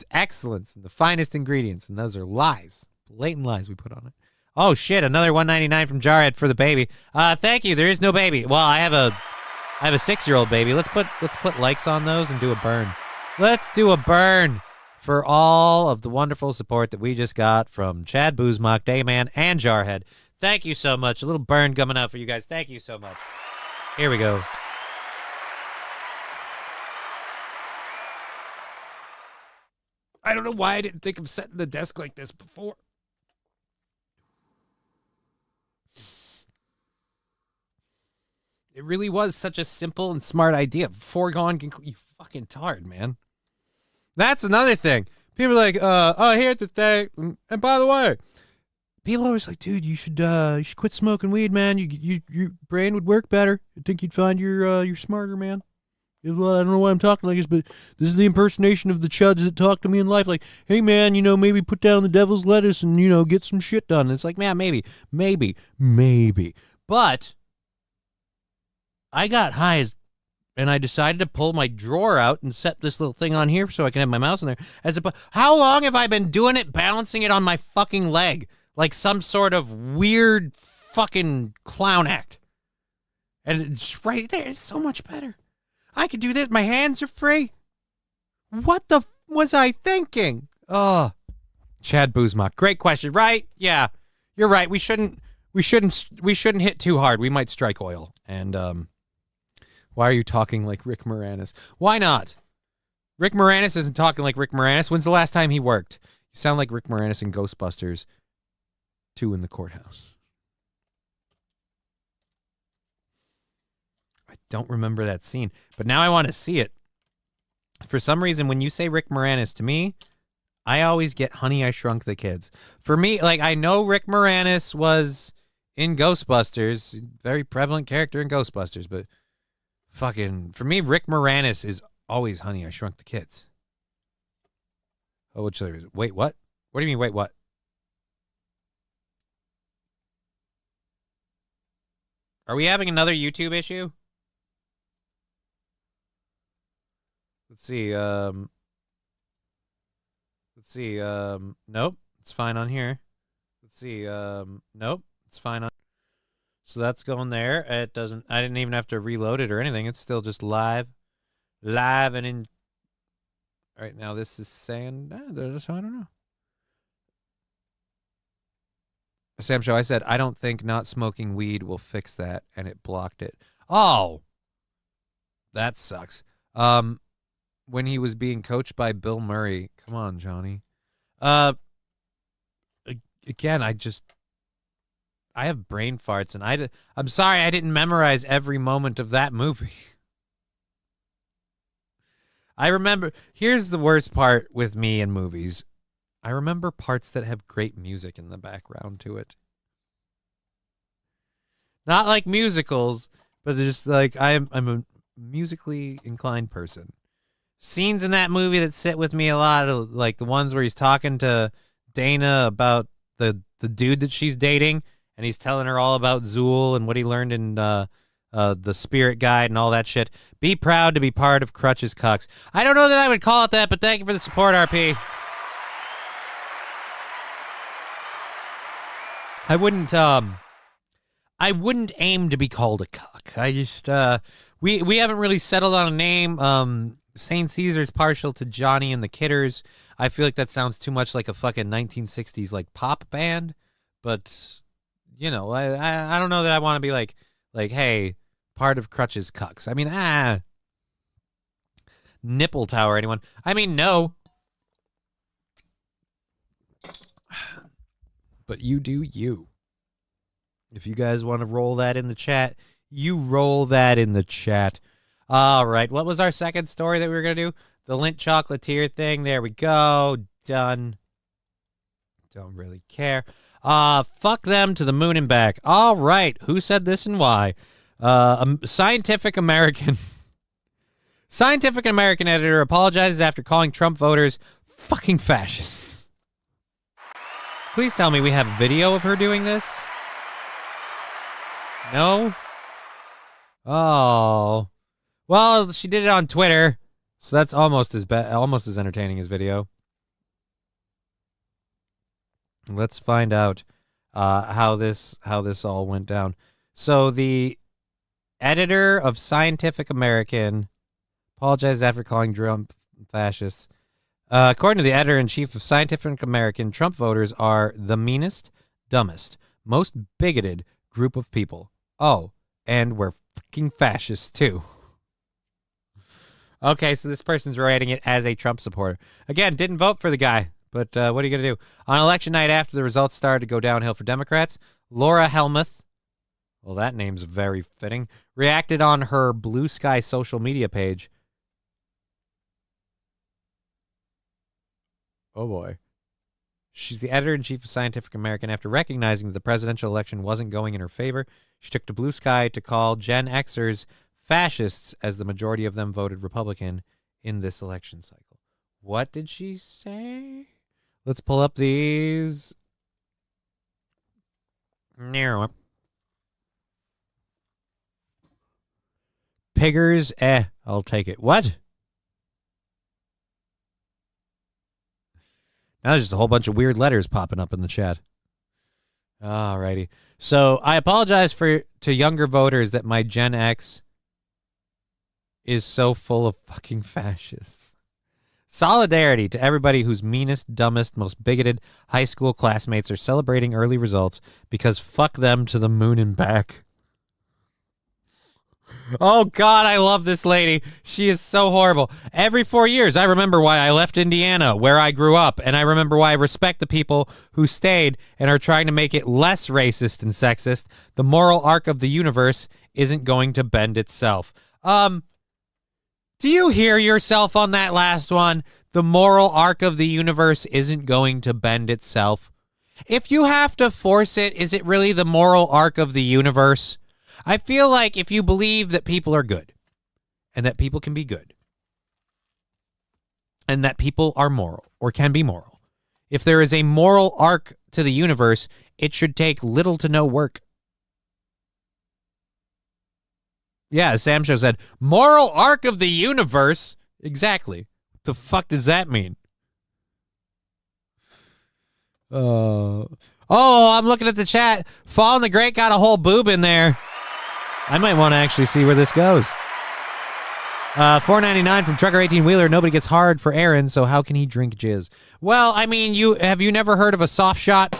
excellence and the finest ingredients, and those are lies, blatant lies we put on it. Oh shit, another $1.99 from Jarhead for the baby. Thank you. There is no baby. Well, I have a 6-year-old baby. Let's put likes on those and do a burn. Let's do a burn for all of the wonderful support that we just got from Chad Boozmock, Dayman, and Jarhead. Thank you so much. A little burn coming out for you guys. Thank you so much. Here we go. I don't know why I didn't think of setting the desk like this before. It really was such a simple and smart idea. Foregone conclusion. You fucking tard, man. That's another thing. People are like, oh, here's the thing. And by the way, people are always like, dude, you should quit smoking weed, man. Your brain would work better. I think you'd find you're smarter, man. I don't know why I'm talking like this, but this is the impersonation of the chuds that talk to me in life. Like, hey, man, maybe put down the devil's lettuce and, get some shit done. And it's like, man, maybe. But I got high and I decided to pull my drawer out and set this little thing on here so I can have my mouse in there. How long have I been doing it, balancing it on my fucking leg? Like some sort of weird fucking clown act. And it's right there. It's so much better. I could do this. My hands are free. What the was I thinking? Oh, Chad Boozmock. Great question, right? Yeah, you're right. We shouldn't hit too hard. We might strike oil. And why are you talking like Rick Moranis? Why not? Rick Moranis isn't talking like Rick Moranis. When's the last time he worked? You sound like Rick Moranis in Ghostbusters 2 in the courthouse. I don't remember that scene, but now I want to see it. For some reason, when you say Rick Moranis to me, I always get Honey, I Shrunk the Kids. For me, like, I know Rick Moranis was in Ghostbusters, very prevalent character in Ghostbusters, but fucking, for me, Rick Moranis is always Honey, I Shrunk the Kids. Oh, which is it? Wait, what? What do you mean, wait, what? Are we having another YouTube issue? Let's see. Nope. It's fine on here. Let's see. Nope. It's fine on. So that's going there. It doesn't. I didn't even have to reload it or anything. It's still just live and in. Right now, this is saying. I don't know. Sam Show. I said I don't think not smoking weed will fix that, and it blocked it. Oh, that sucks. When he was being coached by Bill Murray. Come on, Johnny. Again, I have brain farts, and I'm sorry I didn't memorize every moment of that movie. I remember, here's the worst part with me in movies. I remember parts that have great music in the background to it. Not like musicals, but just like I'm a musically inclined person. Scenes in that movie that sit with me a lot, like the ones where he's talking to Dana about the dude that she's dating, and he's telling her all about Zool and what he learned in the Spirit Guide and all that shit. Be proud to be part of Crutches Cucks. I don't know that I would call it that, but thank you for the support, RP. I wouldn't aim to be called a cuck. I just we haven't really settled on a name. St. Caesar's partial to Johnny and the Kidders. I feel like that sounds too much like a fucking 1960s like pop band, but I don't know that I want to be like hey, part of Crutches Cucks. I mean, Nipple Tower, anyone? I mean, no. But you do you. If you guys want to roll that in the chat, you roll that in the chat. All right. What was our second story that we were going to do? The Lindt Chocolatier thing. There we go. Done. Don't really care. Fuck them to the moon and back. All right. Who said this and why? Scientific American editor apologizes after calling Trump voters fucking fascists. Please tell me we have a video of her doing this. No? Oh. Well, she did it on Twitter, so that's almost as entertaining as video. Let's find out. how this all went down. So the editor of Scientific American apologized after calling Trump fascist. According to the editor-in-chief of Scientific American, Trump voters are the meanest, dumbest, most bigoted group of people. Oh, and we're fucking fascists, too. Okay, so this person's writing it as a Trump supporter. Again, didn't vote for the guy, but what are you going to do? On election night after the results started to go downhill for Democrats, Laura Helmuth, well, that name's very fitting, reacted on her Blue Sky social media page. Oh, boy. She's the editor-in-chief of Scientific American. After recognizing that the presidential election wasn't going in her favor, she took to Blue Sky to call Gen Xers fascists, as the majority of them voted Republican in this election cycle. What did she say? Let's pull up these. Piggers, I'll take it. What? Now there's just a whole bunch of weird letters popping up in the chat. Alrighty. So I apologize to younger voters that my Gen X is so full of fucking fascists. Solidarity to everybody whose meanest, dumbest, most bigoted high school classmates are celebrating early results because fuck them to the moon and back. Oh, God, I love this lady. She is so horrible. Every 4 years, I remember why I left Indiana, where I grew up, and I remember why I respect the people who stayed and are trying to make it less racist and sexist. The moral arc of the universe isn't going to bend itself. Do you hear yourself on that last one? The moral arc of the universe isn't going to bend itself. If you have to force it, is it really the moral arc of the universe? I feel like if you believe that people are good and that people can be good and that people are moral or can be moral, if there is a moral arc to the universe, it should take little to no work. Yeah, Sam Show said, moral arc of the universe? Exactly. What the fuck does that mean? Oh, I'm looking at the chat. Fallen the Great got a whole boob in there. I might want to actually see where this goes. $4.99 from Trucker 18 Wheeler. Nobody gets hard for Aaron, so how can he drink jizz? Well, I mean, have you never heard of a soft shot?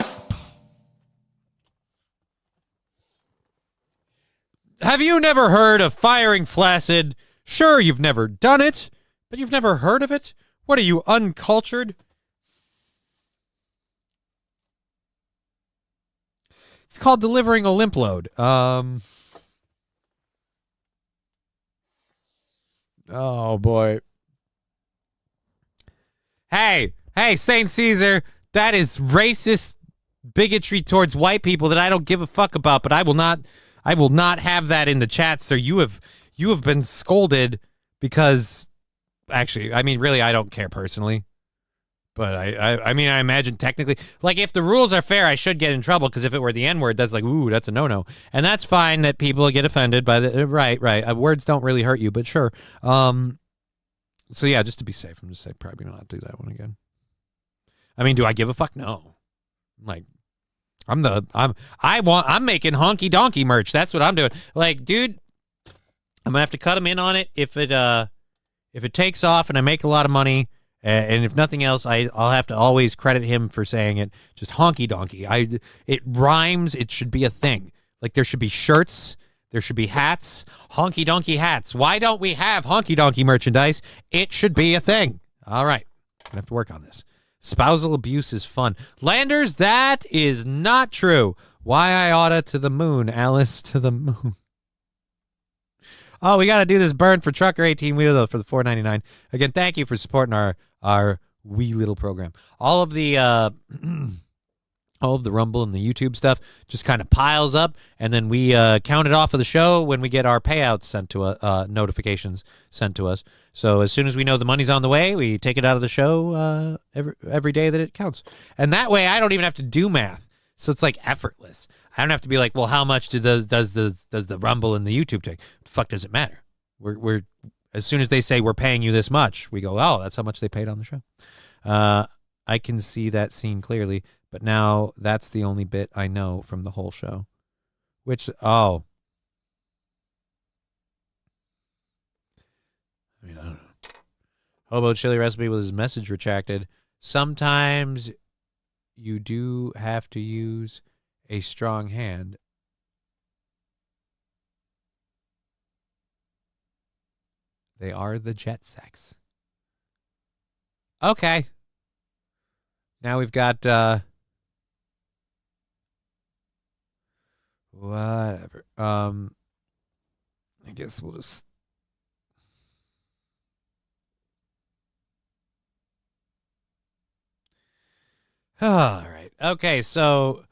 Have you never heard of firing flaccid? Sure, you've never done it, but you've never heard of it? What are you, uncultured? It's called delivering a limp load. Oh, boy. Hey, St. Caesar, that is racist bigotry towards white people that I don't give a fuck about, but I will not have that in the chat, sir. You have been scolded because, actually, I mean, really, I don't care personally. But I mean, I imagine technically, like, if the rules are fair, I should get in trouble, because if it were the N-word, that's like, ooh, that's a no-no. And that's fine that people get offended by the, right. Words don't really hurt you, but sure. So yeah, just to be safe, I'm just saying probably not do that one again. I mean, do I give a fuck? No. Like, I'm making honky donkey merch. That's what I'm doing. Like, dude, I'm gonna have to cut him in on it if it takes off and I make a lot of money. And if nothing else, I'll have to always credit him for saying it. Just honky donkey. It rhymes. It should be a thing. Like, there should be shirts. There should be hats. Honky donkey hats. Why don't we have honky donkey merchandise? It should be a thing. All right. Gonna have to work on this. Spousal abuse is fun. Landers, that is not true. Why I oughta to the moon, Alice, to the moon. Oh, we got to do this burn for Trucker 18 Wheeler for the $4.99. Again, thank you for supporting our wee little program. All of the Rumble and the YouTube stuff just kind of piles up, and then we count it off of the show when we get our payouts sent to notifications sent to us. So as soon as we know the money's on the way, we take it out of the show every day that it counts. And that way, I don't even have to do math. So it's like effortless. I don't have to be like, well, how much does the Rumble and the YouTube take? The fuck does it matter? We're as soon as they say we're paying you this much, we go, oh, that's how much they paid on the show. I can see that scene clearly, but now that's the only bit I know from the whole show. Which, I mean, I don't know. Hobo chili recipe with his message retracted. Sometimes you do have to use a strong hand. They are the jet sex. Okay. Now we've got whatever. I guess we'll just all right. Okay, so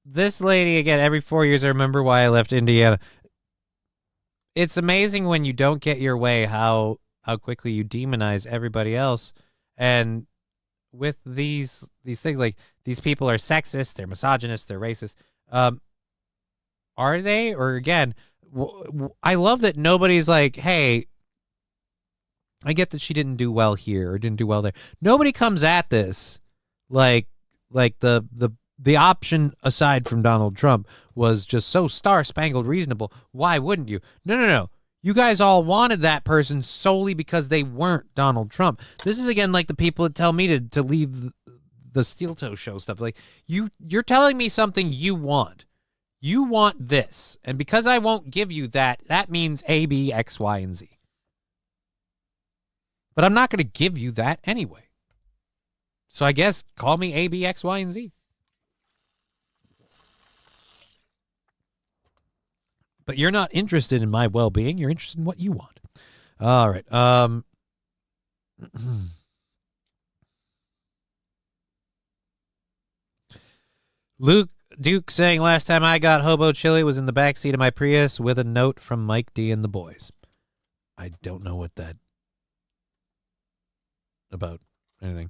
this lady, again, every 4 years I remember why I left Indiana. It's amazing when you don't get your way how quickly you demonize everybody else. And with these things, like these people are sexist, they're misogynist, they're racist. Are they? Or again, I love that nobody's like, hey, I get that she didn't do well here or didn't do well there. Nobody comes at this like the option aside from Donald Trump was just so star-spangled reasonable. Why wouldn't you? No. You guys all wanted that person solely because they weren't Donald Trump. This is, again, like the people that tell me to leave the Steel Toe Show stuff. Like, you're telling me something you want. You want this. And because I won't give you that, that means A, B, X, Y, and Z. But I'm not going to give you that anyway. So I guess call me A, B, X, Y, and Z. But you're not interested in my well-being. You're interested in what you want. All right. Luke Duke saying last time I got hobo chili was in the backseat of my Prius with a note from Mike D and the boys. I don't know what that about anything.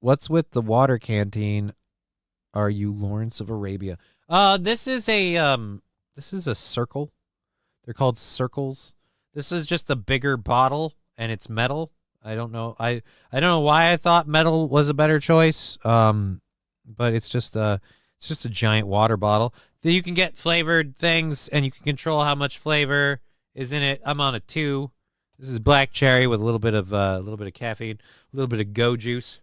What's with the water canteen? Are you Lawrence of Arabia? This is a circle. They're called circles. This is just a bigger bottle and it's metal. I don't know. I don't know why I thought metal was a better choice. But it's just a giant water bottle that you can get flavored things and you can control how much flavor is in it. I'm on a 2. This is black cherry with a little bit of caffeine, a little bit of go juice.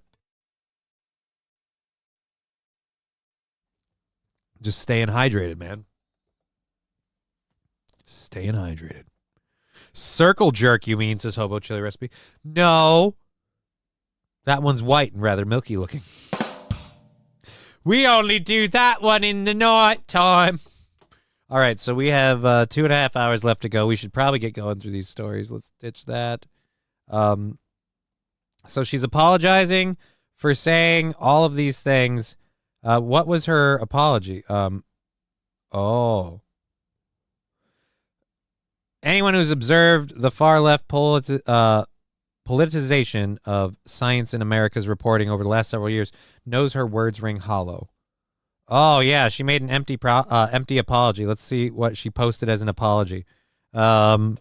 Just staying hydrated, man. Staying hydrated. Circle jerk, you mean, says Hobo Chili Recipe. No. That one's white and rather milky looking. We only do that one in the night time. All right, so we have 2.5 hours left to go. We should probably get going through these stories. Let's ditch that. So she's apologizing for saying all of these things. What was her apology? Anyone who's observed the far left politicization of science in America's reporting over the last several years knows her words ring hollow. Oh, yeah, she made an empty apology. Let's see what she posted as an apology. I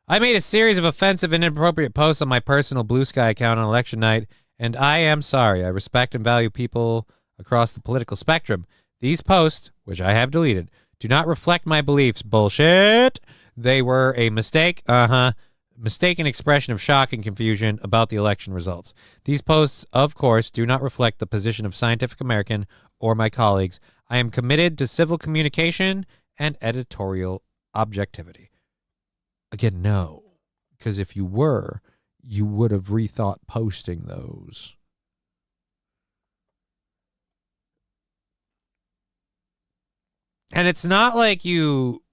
made a series of offensive and inappropriate posts on my personal Blue Sky account on election night, and I am sorry. I respect and value people across the political spectrum. These posts, which I have deleted, do not reflect my beliefs. Bullshit. They were a mistake. Mistaken expression of shock and confusion about the election results. These posts, of course, do not reflect the position of Scientific American or my colleagues. I am committed to civil communication and editorial objectivity. Again, no. Because if you were, you would have rethought posting those. And it's not like you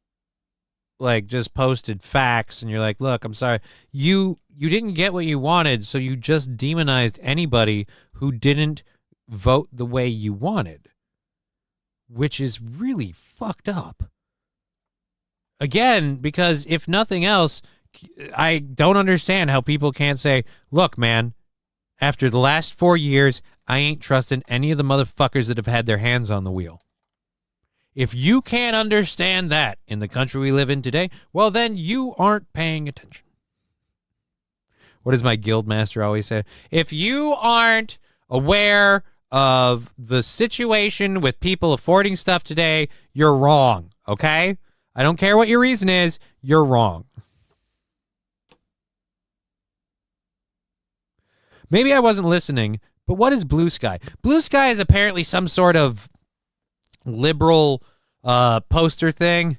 just posted facts and you're like, look, I'm sorry. You didn't get what you wanted, so you just demonized anybody who didn't vote the way you wanted, which is really fucked up. Again, because if nothing else, I don't understand how people can't say, look, man, after the last 4 years, I ain't trusting any of the motherfuckers that have had their hands on the wheel. If you can't understand that in the country we live in today, well, then you aren't paying attention. What does my guild master always say? If you aren't aware of the situation with people affording stuff today, you're wrong, okay? I don't care what your reason is, you're wrong. Maybe I wasn't listening, but what is Blue Sky? Blue Sky is apparently some sort of liberal poster thing.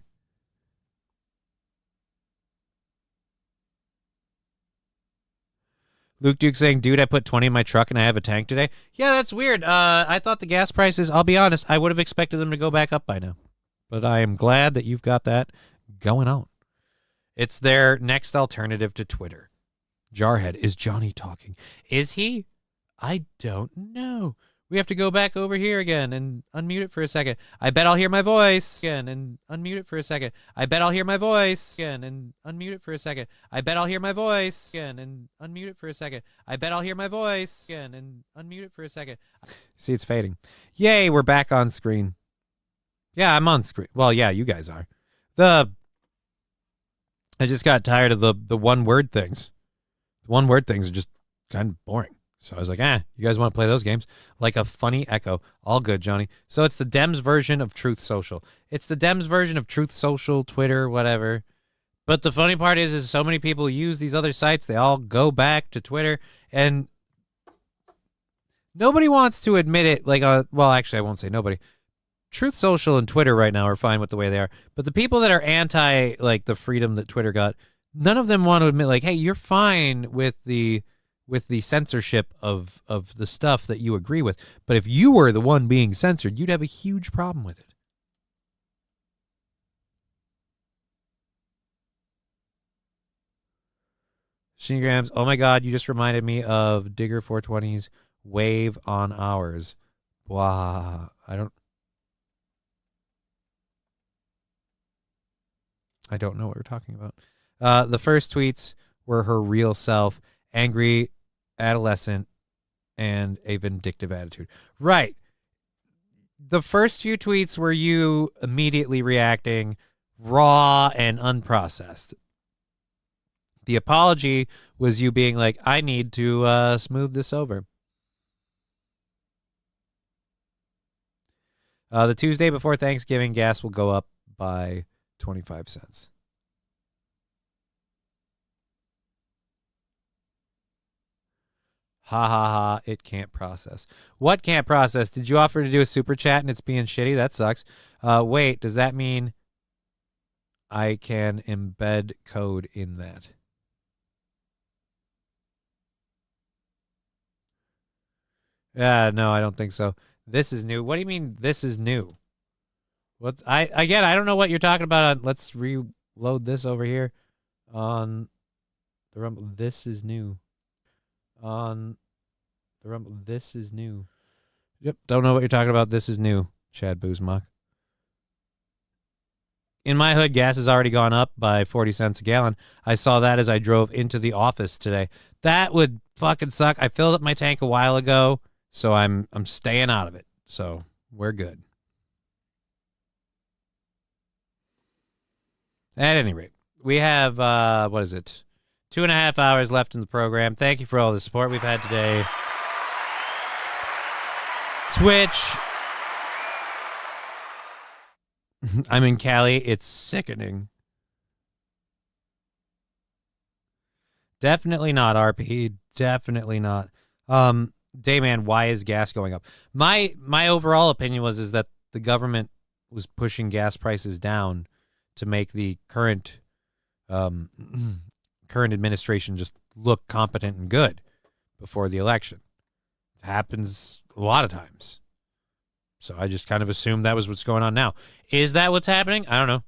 Luke Duke saying, dude, I put 20 in my truck and I have a tank today. Yeah, that's weird. I thought the gas prices, I'll be honest, I would have expected them to go back up by now. But I am glad that you've got that going on. It's their next alternative to Twitter. Jarhead, is Johnny talking? Is he? I don't know. We have to go back over here again and unmute it for a second. I bet I'll hear my voice again and unmute it for a second. I bet I'll hear my voice again and unmute it for a second. I bet I'll hear my voice again and unmute it for a second. I bet I'll hear my voice again and unmute it for a second. See, it's fading. Yay, we're back on screen. Yeah, I'm on screen. Well, yeah, you guys are. I just got tired of the one-word things. The one-word things are just kind of boring. So I was like, you guys want to play those games? Like a funny echo. All good, Johnny. So it's the Dems version of Truth Social. It's the Dems version of Truth Social, Twitter, whatever. But the funny part is so many people use these other sites. They all go back to Twitter. And nobody wants to admit it. Well, actually, I won't say nobody. Truth Social and Twitter right now are fine with the way they are. But the people that are anti, the freedom that Twitter got, none of them want to admit, hey, you're fine with the censorship of the stuff that you agree with. But if you were the one being censored, you'd have a huge problem with it. Shinigrams, oh my God, you just reminded me of Digger 420's Wave on Ours. Wow, I don't know what we're talking about. The first tweets were her real self, angry, adolescent, and a vindictive attitude. Right. The first few tweets were you immediately reacting raw and unprocessed. The apology was you being like, I need to smooth this over. The Tuesday before Thanksgiving, gas will go up by 25 cents. Ha ha ha, it can't process. What can't process? Did you offer to do a super chat and it's being shitty? That sucks. Wait, does that mean I can embed code in that? No, I don't think so. This is new. What do you mean this is new? I don't know what you're talking about. Let's reload this over here on the Rumble. This is new. On the Rumble. This is new. Yep. Don't know what you're talking about. This is new. Chad Boozmuck. In my hood, gas has already gone up by 40 cents a gallon. I saw that as I drove into the office today. That would fucking suck. I filled up my tank a while ago, so I'm staying out of it. So we're good. At any rate, we have, 2.5 hours left in the program. Thank you for all the support we've had today. Twitch. I'm in Cali. It's sickening. Definitely not, RP. Definitely not. Dayman, why is gas going up? My overall opinion is that the government was pushing gas prices down to make the current administration just look competent and good before the election. It happens a lot of times. So I just kind of assumed that was what's going on now. Is that what's happening? I don't know.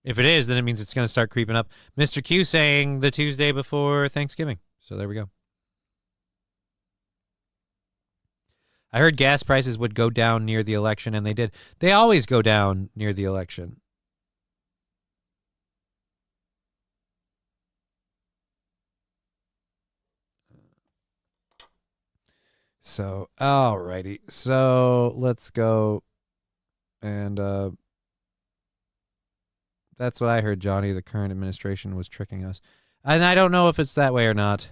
If it is, then it means it's going to start creeping up. Mr. Q saying the Tuesday before Thanksgiving. So there we go. I heard gas prices would go down near the election, and they did. They always go down near the election. So, alrighty. So, let's go. And that's what I heard, Johnny. The current administration was tricking us. And I don't know if it's that way or not.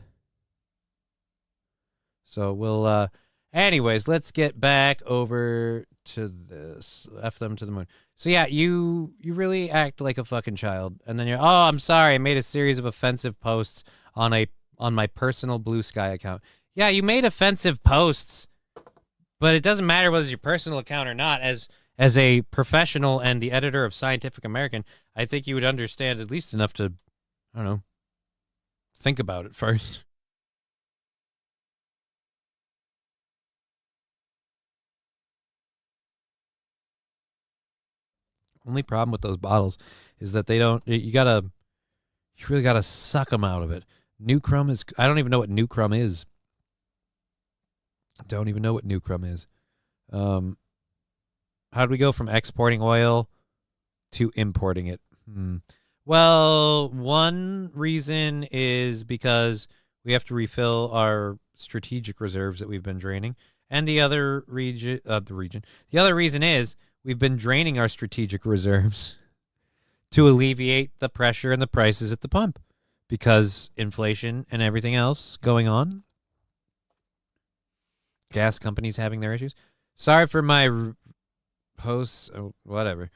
So, we'll Anyways, let's get back over to this. F them to the moon. So yeah, you really act like a fucking child, and then you're, oh, I'm sorry, I made a series of offensive posts on my personal Blue Sky account. Yeah, you made offensive posts, but it doesn't matter whether it's your personal account or not. As a professional and the editor of Scientific American, I think you would understand at least enough to, I don't know, think about it first. Only problem with those bottles is that they don't. You really gotta suck them out of it. Nucrum is. I don't even know what Nucrum is. Don't even know what Nucrum is. How do we go from exporting oil to importing it? Well, one reason is because we have to refill our strategic reserves that we've been draining, and the other the other reason is we've been draining our strategic reserves to alleviate the pressure and the prices at the pump because inflation and everything else going on. Gas companies having their issues. Sorry for my posts. Oh, whatever.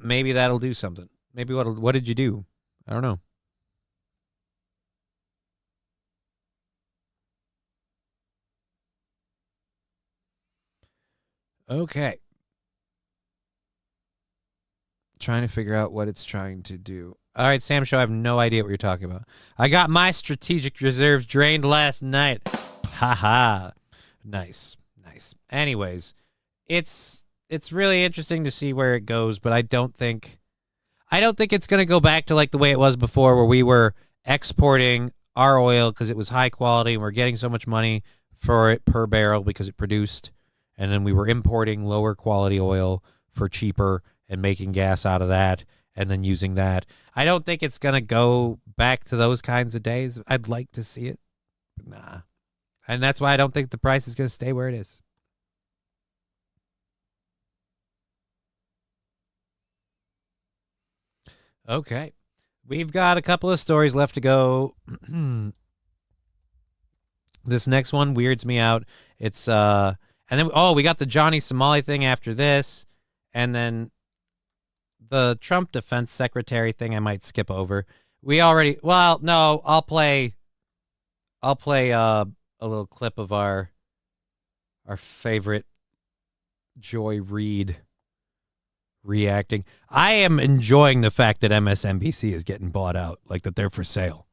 Maybe that'll do something. Maybe what did you do? I don't know. Okay. Trying to figure out what it's trying to do. All right, Sam Show, I have no idea what you're talking about. I got my strategic reserves drained last night. Haha. Nice. Anyways, it's really interesting to see where it goes, but I don't think it's going to go back to like the way it was before, where we were exporting our oil because it was high quality and we're getting so much money for it per barrel because it produced, and then we were importing lower quality oil for cheaper and making gas out of that and then using that. I don't think it's going to go back to those kinds of days. I'd like to see it, but nah. And that's why I don't think the price is going to stay where it is. Okay. We've got a couple of stories left to go. This next one weirds me out. It's and then we got the Johnny Somali thing after this, and then the Trump defense secretary thing I might skip over. I'll play a little clip of our favorite Joy Reid reacting. I am enjoying the fact that MSNBC is getting bought out, like that they're for sale.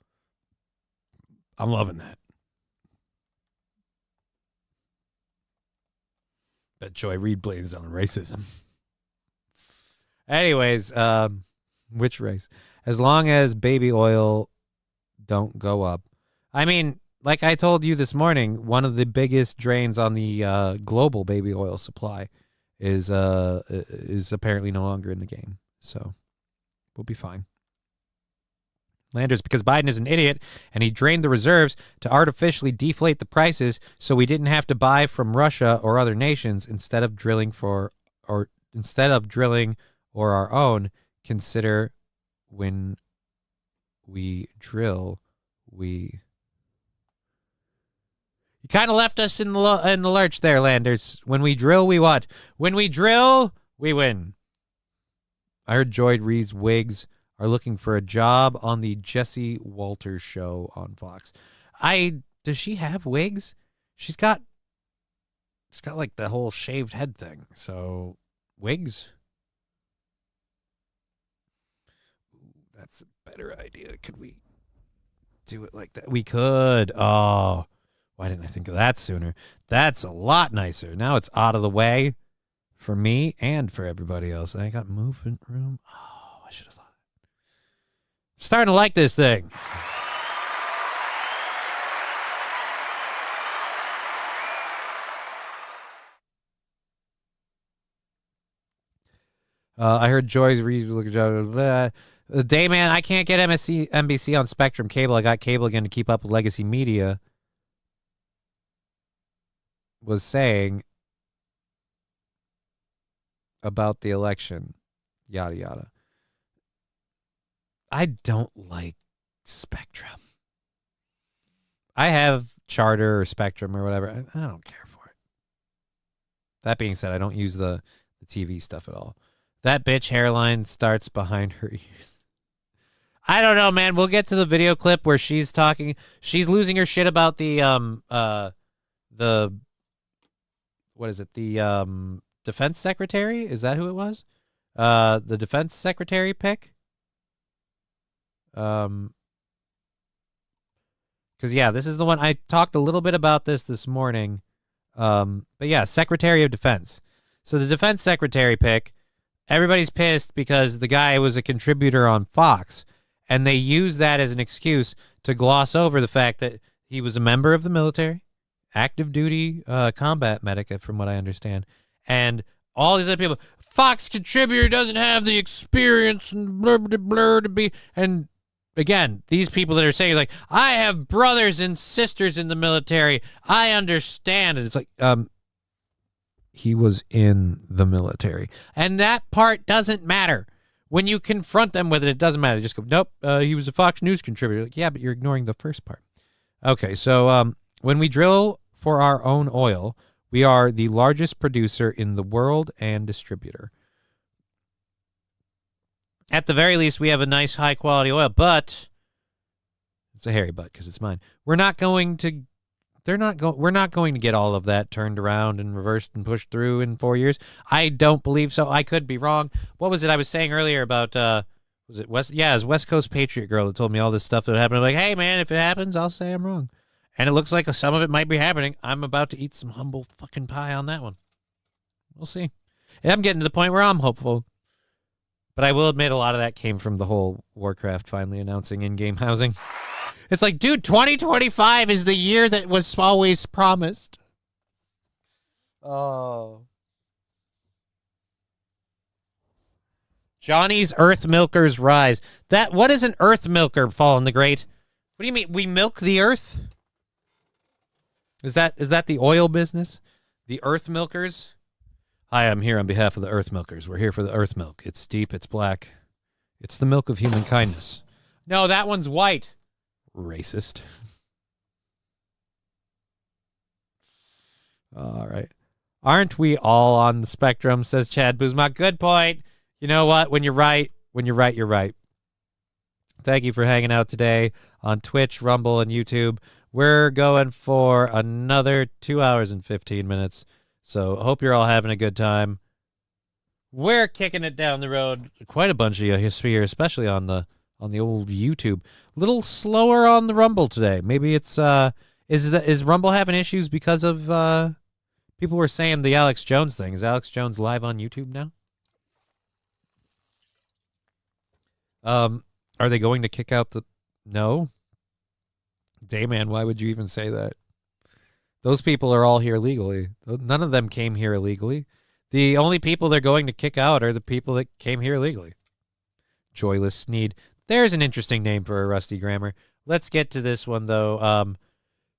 I'm loving that. Bet Joy Reid blames on racism. Anyways, which race? As long as baby oil don't go up. I mean, like I told you this morning, one of the biggest drains on the global baby oil supply is apparently no longer in the game. So we'll be fine. Landers, because Biden is an idiot and he drained the reserves to artificially deflate the prices so we didn't have to buy from Russia or other nations instead of drilling or our own. Consider when we drill, you kind of left us in the lurch there, Landers. When we drill, we what? When we drill, we win. I heard Joy Reid's wigs are looking for a job on the Jesse Walters show on Fox. Does she have wigs? She's got like the whole shaved head thing. So wigs? That's a better idea. Could we do it like that? We could. Oh, why didn't I think of that sooner? That's a lot nicer. Now it's out of the way for me and for everybody else. I got movement room. Oh, I should have thought. I'm starting to like this thing. I heard Joy Reid look at job. Dayman, I can't get NBC on Spectrum cable. I got cable again to keep up with legacy media. Was saying about the election, yada yada. I don't like Spectrum. I have Charter or Spectrum or whatever. I don't care for That being said, I don't use the TV stuff at all. That bitch hairline starts behind her ears. I don't know, man. We'll get to the video clip where she's talking. She's losing her shit about the what is it? The defense secretary? Is that who it was? The defense secretary pick? Because, yeah, this is the one. I talked a little bit about this morning. But, yeah, Secretary of Defense. So the defense secretary pick, everybody's pissed because the guy was a contributor on Fox. And they use that as an excuse to gloss over the fact that he was a member of the military, active duty combat medic, from what I understand. And all these other people, Fox contributor doesn't have the experience and blah, blah, blah, to be. And again, these people that are saying, like, I have brothers and sisters in the military, I understand. And it's like, he was in the military. And that part doesn't matter. When you confront them with it, it doesn't matter. Just go, nope, he was a Fox News contributor. Like, yeah, but you're ignoring the first part. Okay, so when we drill for our own oil, we are the largest producer in the world and distributor. At the very least, we have a nice, high-quality oil, but it's a hairy butt because it's mine. We're not going to get all of that turned around and reversed and pushed through in 4 years. I don't believe so. I could be wrong. What was it I was saying earlier about, was it West? Yeah, it was West Coast Patriot girl that told me all this stuff that happened. I'm like, hey, man, if it happens, I'll say I'm wrong. And it looks like some of it might be happening. I'm about to eat some humble fucking pie on that one. We'll see. And I'm getting to the point where I'm hopeful. But I will admit a lot of that came from the whole Warcraft finally announcing in-game housing. It's like, dude, 2025 is the year that was always promised. Oh. Johnny's Earth Milkers rise. What is an Earth Milker, Fallen the Great? What do you mean? We milk the Earth? Is that the oil business? The Earth Milkers? Hi, I'm here on behalf of the Earth Milkers. We're here for the Earth Milk. It's deep, it's black. It's the milk of human kindness. No, that one's white. Racist. All right. Aren't we all on the spectrum, says Chad Boozma. Good point. You know what? When you're right, you're right. Thank you for hanging out today on Twitch, Rumble, and YouTube. We're going for another 2 hours and 15 minutes. So hope you're all having a good time. We're kicking it down the road. Quite a bunch of history here, especially on the old YouTube. Little slower on the Rumble today. Maybe it's is Rumble having issues because of people were saying the Alex Jones thing. Is Alex Jones live on YouTube now? Are they going to kick out the No? Dayman, why would you even say that? Those people are all here legally. None of them came here illegally. The only people they're going to kick out are the people that came here illegally. Joyless Sneed. There's an interesting name for a rusty grammar. Let's get to this one, though.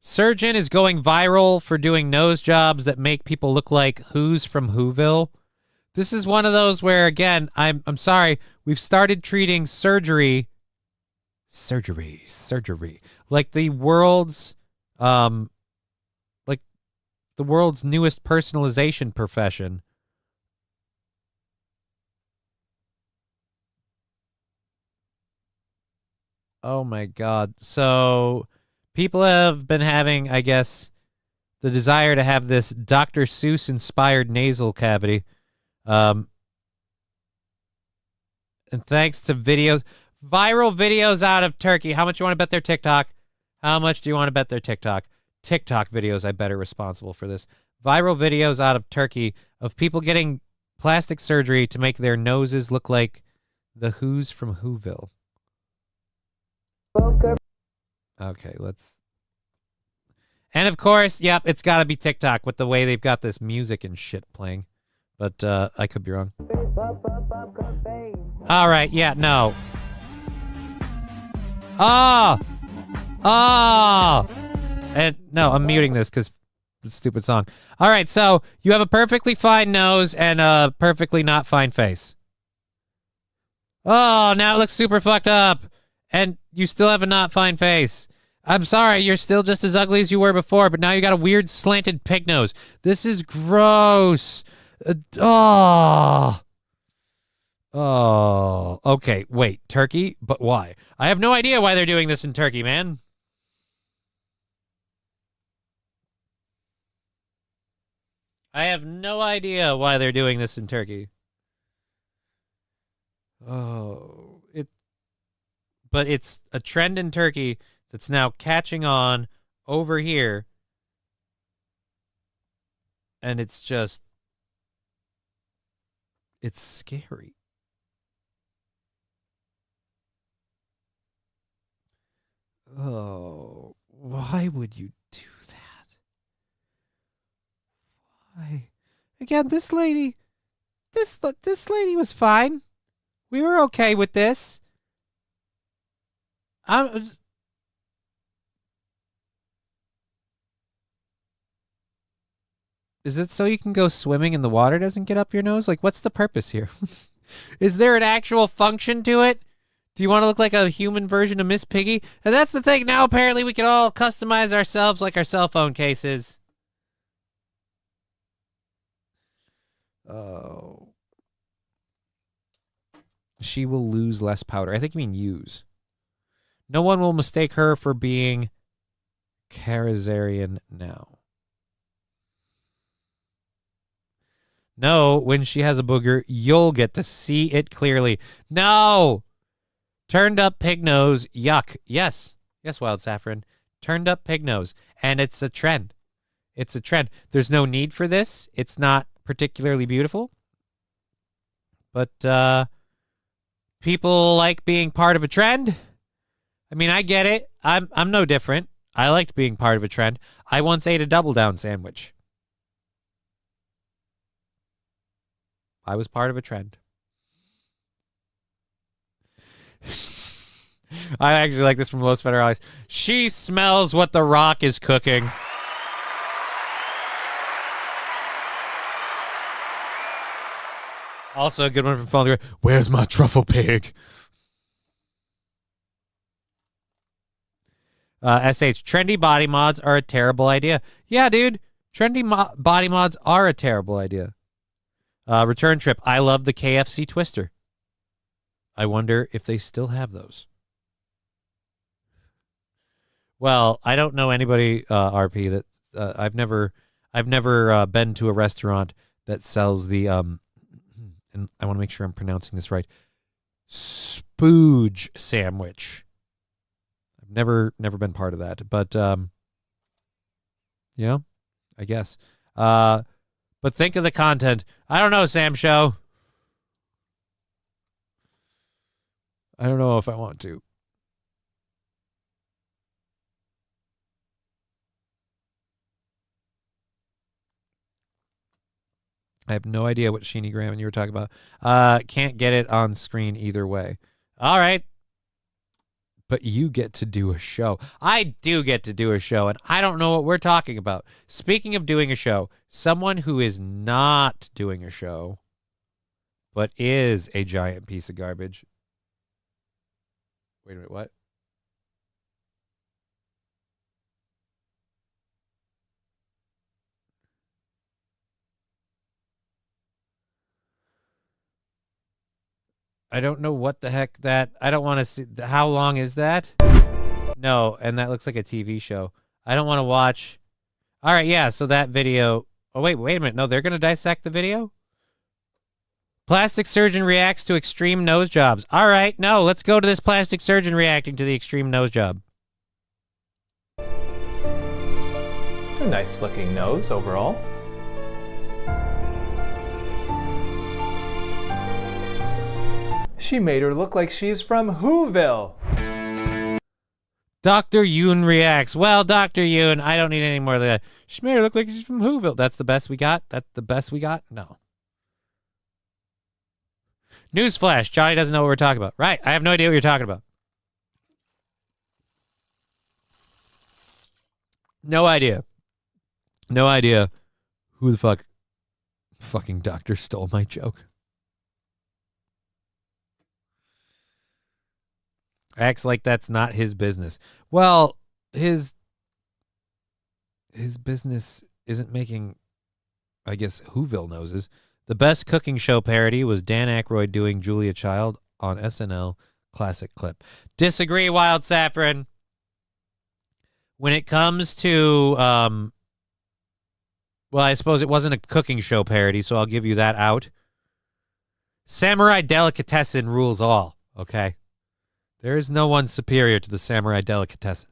Surgeon is going viral for doing nose jobs that make people look like Who's from Whoville. This is one of those where, again, I'm sorry, we've started treating surgery like the world's newest personalization profession. Oh my God. So people have been having, I guess, the desire to have this Dr. Seuss inspired nasal cavity. And thanks to viral videos out of Turkey. How much you want to bet their TikTok? How much do you want to bet their TikTok? TikTok videos, I bet, are responsible for this. Viral videos out of Turkey of people getting plastic surgery to make their noses look like the Who's from Whoville. Okay, let's... And of course, yep, it's got to be TikTok with the way they've got this music and shit playing. But I could be wrong. All right, yeah, no. Oh! And no, I'm muting this because the stupid song. All right, so you have a perfectly fine nose and a perfectly not fine face. Oh, now it looks super fucked up. And you still have a not fine face. I'm sorry, you're still just as ugly as you were before, but now you got a weird slanted pig nose. This is gross. Oh. Oh. Okay, wait. Turkey? But why? I have no idea why they're doing this in Turkey, man. I have no idea why they're doing this in Turkey. Oh. But it's a trend in Turkey that's now catching on over here. And it's just... It's scary. Oh, why would you do that? Why? Again, this lady was fine. We were okay with this. Is it so you can go swimming and the water doesn't get up your nose? Like, what's the purpose here? Is there an actual function to it? Do you want to look like a human version of Miss Piggy? And that's the thing. Now, apparently, we can all customize ourselves like our cell phone cases. Oh. She will lose less powder. I think you mean use. No one will mistake her for being Karazarian now. No, when she has a booger, you'll get to see it clearly. No! Turned up pig nose. Yuck. Yes. Yes, Wild Saffron. Turned up pig nose. And it's a trend. It's a trend. There's no need for this. It's not particularly beautiful. But people like being part of a trend. I mean, I get it. I'm no different. I liked being part of a trend. I once ate a double down sandwich. I was part of a trend. I actually like this from Los Federales. She smells what The Rock is cooking. Also a good one from Falling. Where's my truffle pig? SH, trendy body mods are a terrible idea. Yeah, dude. Trendy body mods are a terrible idea. Return trip. I love the KFC Twister. I wonder if they still have those. Well, I don't know anybody, RP, that I've never been to a restaurant that sells the and I want to make sure I'm pronouncing this right. Spooge sandwich. I've never been part of that, but yeah, I guess. But think of the content. I don't know, Sam Show. I don't know if I want to. I have no idea what Sheeny Graham you were talking about. Can't get it on screen either way. All right. But you get to do a show. I do get to do a show, and I don't know what we're talking about. Speaking of doing a show, someone who is not doing a show, but is a giant piece of garbage. Wait a minute, what? I don't know what the heck that... I don't want to see... How long is that? No, and that looks like a TV show. I don't want to watch... All right, yeah, so that video... Oh, wait a minute. No, they're going to dissect the video? Plastic surgeon reacts to extreme nose jobs. All right, no, let's go to this plastic surgeon reacting to the extreme nose job.
A nice looking nose overall. She made her look like she's from Whoville.
Dr. Yoon reacts. Well, Dr. Yoon, I don't need any more of that. She made her look like she's from Whoville. That's the best we got? That's the best we got? No. Newsflash. Johnny doesn't know what we're talking about. Right. I have no idea what you're talking about. No idea. No idea who the fucking doctor stole my joke. Acts like that's not his business. Well, his business isn't making, I guess, Whoville noses. The best cooking show parody was Dan Aykroyd doing Julia Child on SNL classic clip. Disagree, Wild Saffron. When it comes to, well, I suppose it wasn't a cooking show parody, so I'll give you that out. Samurai Delicatessen rules all, okay? There is no one superior to the Samurai Delicatessen.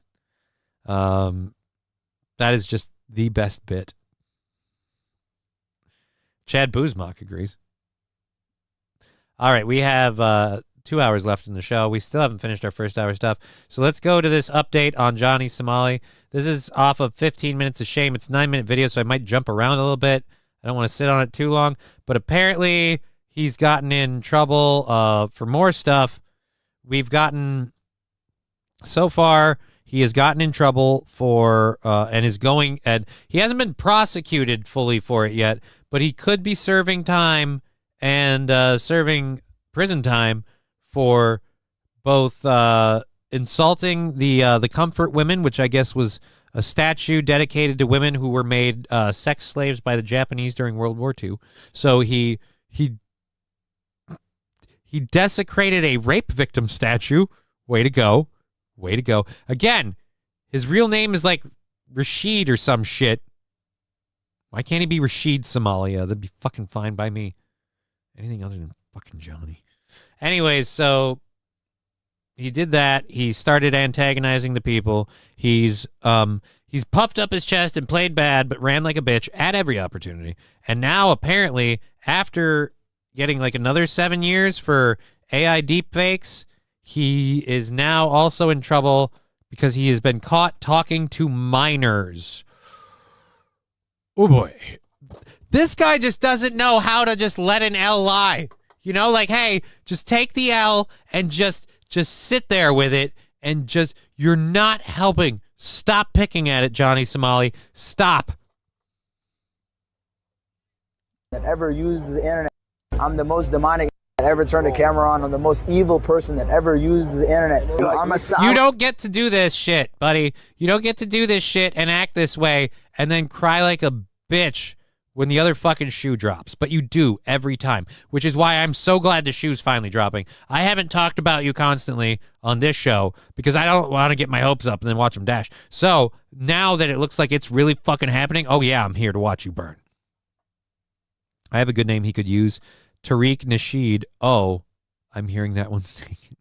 That is just the best bit. Chad Boozmock agrees. All right, we have 2 hours left in the show. We still haven't finished our first hour stuff. So let's go to this update on Johnny Somali. This is off of 15 Minutes of Shame. It's a 9-minute video, so I might jump around a little bit. I don't want to sit on it too long. But apparently he's gotten in trouble for more stuff. We've gotten, so far, he has gotten in trouble for, and is going, and he hasn't been prosecuted fully for it yet, but he could be serving time and serving prison time for both insulting the comfort women, which I guess was a statue dedicated to women who were made sex slaves by the Japanese during World War II. So he desecrated a rape victim statue. Way to go. Way to go. Again, his real name is like Rashid or some shit. Why can't he be Rashid Somalia? That'd be fucking fine by me. Anything other than fucking Johnny. Anyways, so he did that. He started antagonizing the people. He's puffed up his chest and played bad, but ran like a bitch at every opportunity. And now, apparently, after getting like another 7 years for AI deepfakes, he is now also in trouble because he has been caught talking to minors. Oh boy. This guy just doesn't know how to just let an L lie. You know, like, hey, just take the L and just sit there with it and just, you're not helping. Stop picking at it, Johnny Somali. Stop.
That ever used the internet. I'm the most demonic that ever turned a camera on. I'm the most evil person that ever used the internet.
You don't get to do this shit, buddy. You don't get to do this shit and act this way and then cry like a bitch when the other fucking shoe drops. But you do every time, which is why I'm so glad the shoe's finally dropping. I haven't talked about you constantly on this show because I don't want to get my hopes up and then watch them dash. So now that it looks like it's really fucking happening, oh yeah, I'm here to watch you burn. I have a good name he could use. Tariq Nasheed. Oh, I'm hearing that one's taken.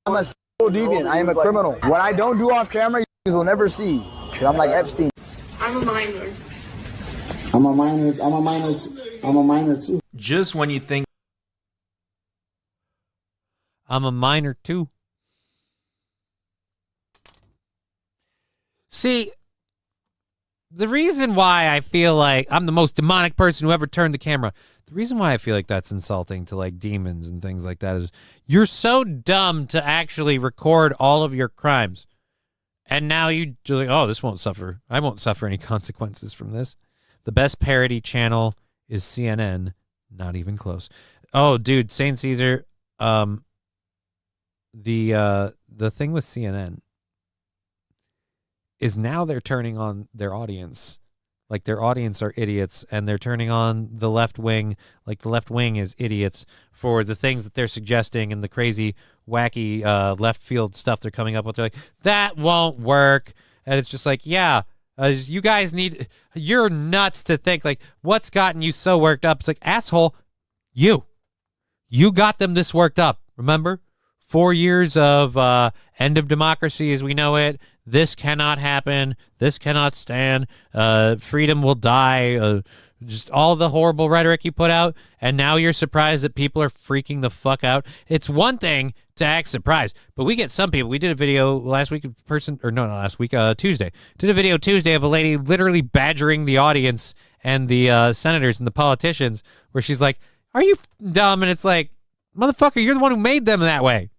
I'm a deviant. I am a criminal. What I don't do off camera, you will never see. 'Cause I'm like Epstein.
I'm a minor.
I'm a minor too.
Just when you think
I'm a minor too. See, the reason why I feel like I'm the most demonic person who ever turned the camera, the reason why I feel like that's insulting to like demons and things like that is you're so dumb to actually record all of your crimes. And now you're like, oh, this won't suffer. I won't suffer any consequences from this. The best parody channel is CNN. Not even close. Oh, dude, St. Caesar. The thing with CNN is now they're turning on their audience. Like their audience are idiots, and they're turning on the left wing. Like the left wing is idiots for the things that they're suggesting and the crazy, wacky left field stuff they're coming up with. They're like, that won't work. And it's just like, yeah, you guys you're nuts to think like, what's gotten you so worked up? It's like, asshole, you got them this worked up. Remember? 4 years of end of democracy as we know it. This cannot happen. This cannot stand. Freedom will die. Just all the horrible rhetoric you put out. And now you're surprised that people are freaking the fuck out. It's one thing to act surprised, but we get some people. We did a video last week, Tuesday. Did a video Tuesday of a lady literally badgering the audience and the senators and the politicians where she's like, are you dumb? And it's like, motherfucker, you're the one who made them that way.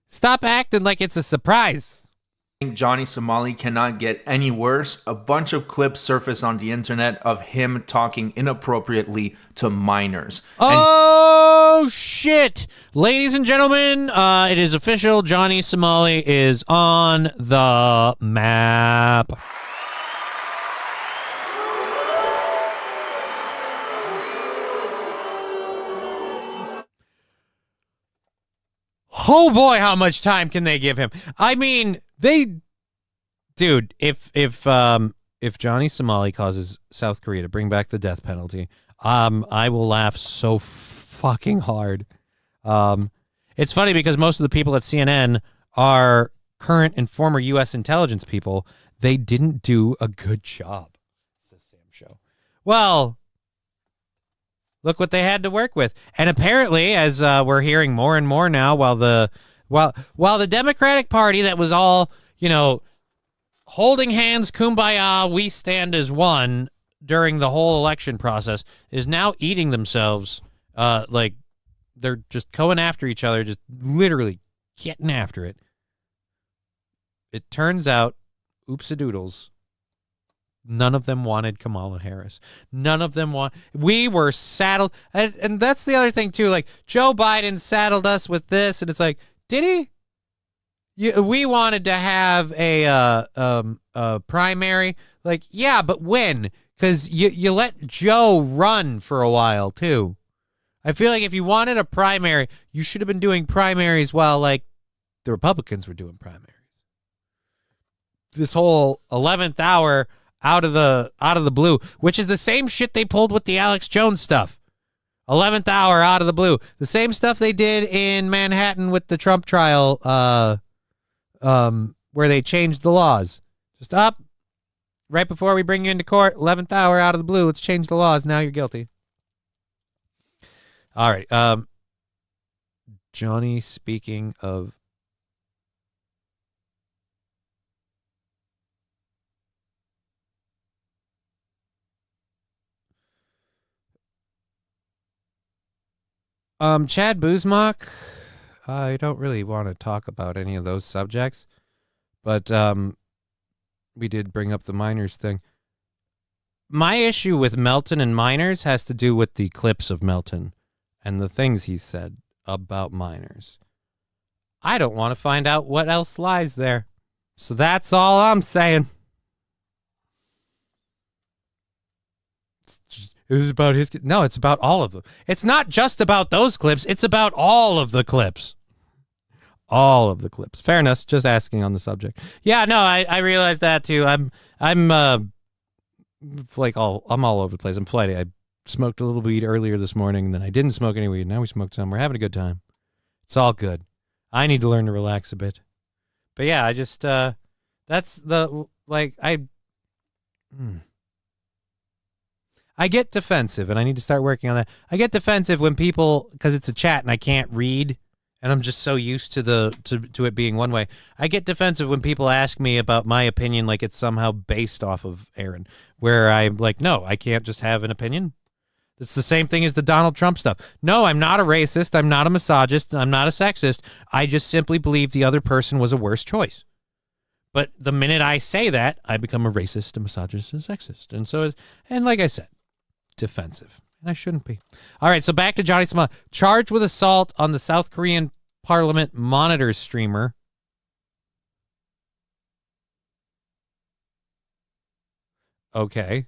Stop acting like it's a surprise.
Johnny Somali cannot get any worse. A bunch of clips surface on the internet of him talking inappropriately to minors.
Oh, shit. Ladies and gentlemen, it is official. Johnny Somali is on the map. Oh boy, how much time can they give him? I mean, dude, if Johnny Somali causes South Korea to bring back the death penalty, I will laugh so fucking hard. It's funny because most of the people at CNN are current and former U.S. intelligence people. They didn't do a good job. Says Sam Show. Well, look what they had to work with. And apparently, as we're hearing more and more now, while the Democratic Party that was all, holding hands, kumbaya, we stand as one during the whole election process, is now eating themselves like they're just going after each other, just literally getting after it. It turns out, oops-a-doodles, none of them wanted Kamala Harris. None of them we were saddled. And that's the other thing, too. Like, Joe Biden saddled us with this, and it's like, did he? We wanted to have a primary. Like, yeah, but when? Because you let Joe run for a while, too. I feel like if you wanted a primary, you should have been doing primaries while, like, the Republicans were doing primaries. This whole 11th hour out of the blue, which is the same shit they pulled with the Alex Jones stuff. 11th hour out of the blue. The same stuff they did in Manhattan with the Trump trial, where they changed the laws. Just up, right before we bring you into court, 11th hour out of the blue, let's change the laws. Now you're guilty. All right. Johnny, speaking of... Chad Buzmak, I don't really want to talk about any of those subjects, but we did bring up the minors thing. My issue with Melton and minors has to do with the clips of Melton and the things he said about minors. I don't want to find out what else lies there. So that's all I'm saying. It was about his... No, it's about all of them. It's not just about those clips. It's about all of the clips. All of the clips. Fairness, just asking on the subject. Yeah, no, I realize that too. I'm all over the place. I'm flighty. I smoked a little weed earlier this morning, and then I didn't smoke any weed. Now we smoked some. We're having a good time. It's all good. I need to learn to relax a bit. But yeah, I just that's the I get defensive, and I need to start working on that. I get defensive when people, because it's a chat and I can't read, and I'm just so used to to it being one way. I get defensive when people ask me about my opinion like it's somehow based off of Aaron, where I'm like, no, I can't just have an opinion. It's the same thing as the Donald Trump stuff. No, I'm not a racist. I'm not a misogynist. I'm not a sexist. I just simply believe the other person was a worse choice. But the minute I say that, I become a racist, a misogynist, and a sexist. And so, and like I said, defensive. And I shouldn't be. All right, so back to Johnny Somali. Charged with assault on the South Korean Parliament monitor streamer. Okay.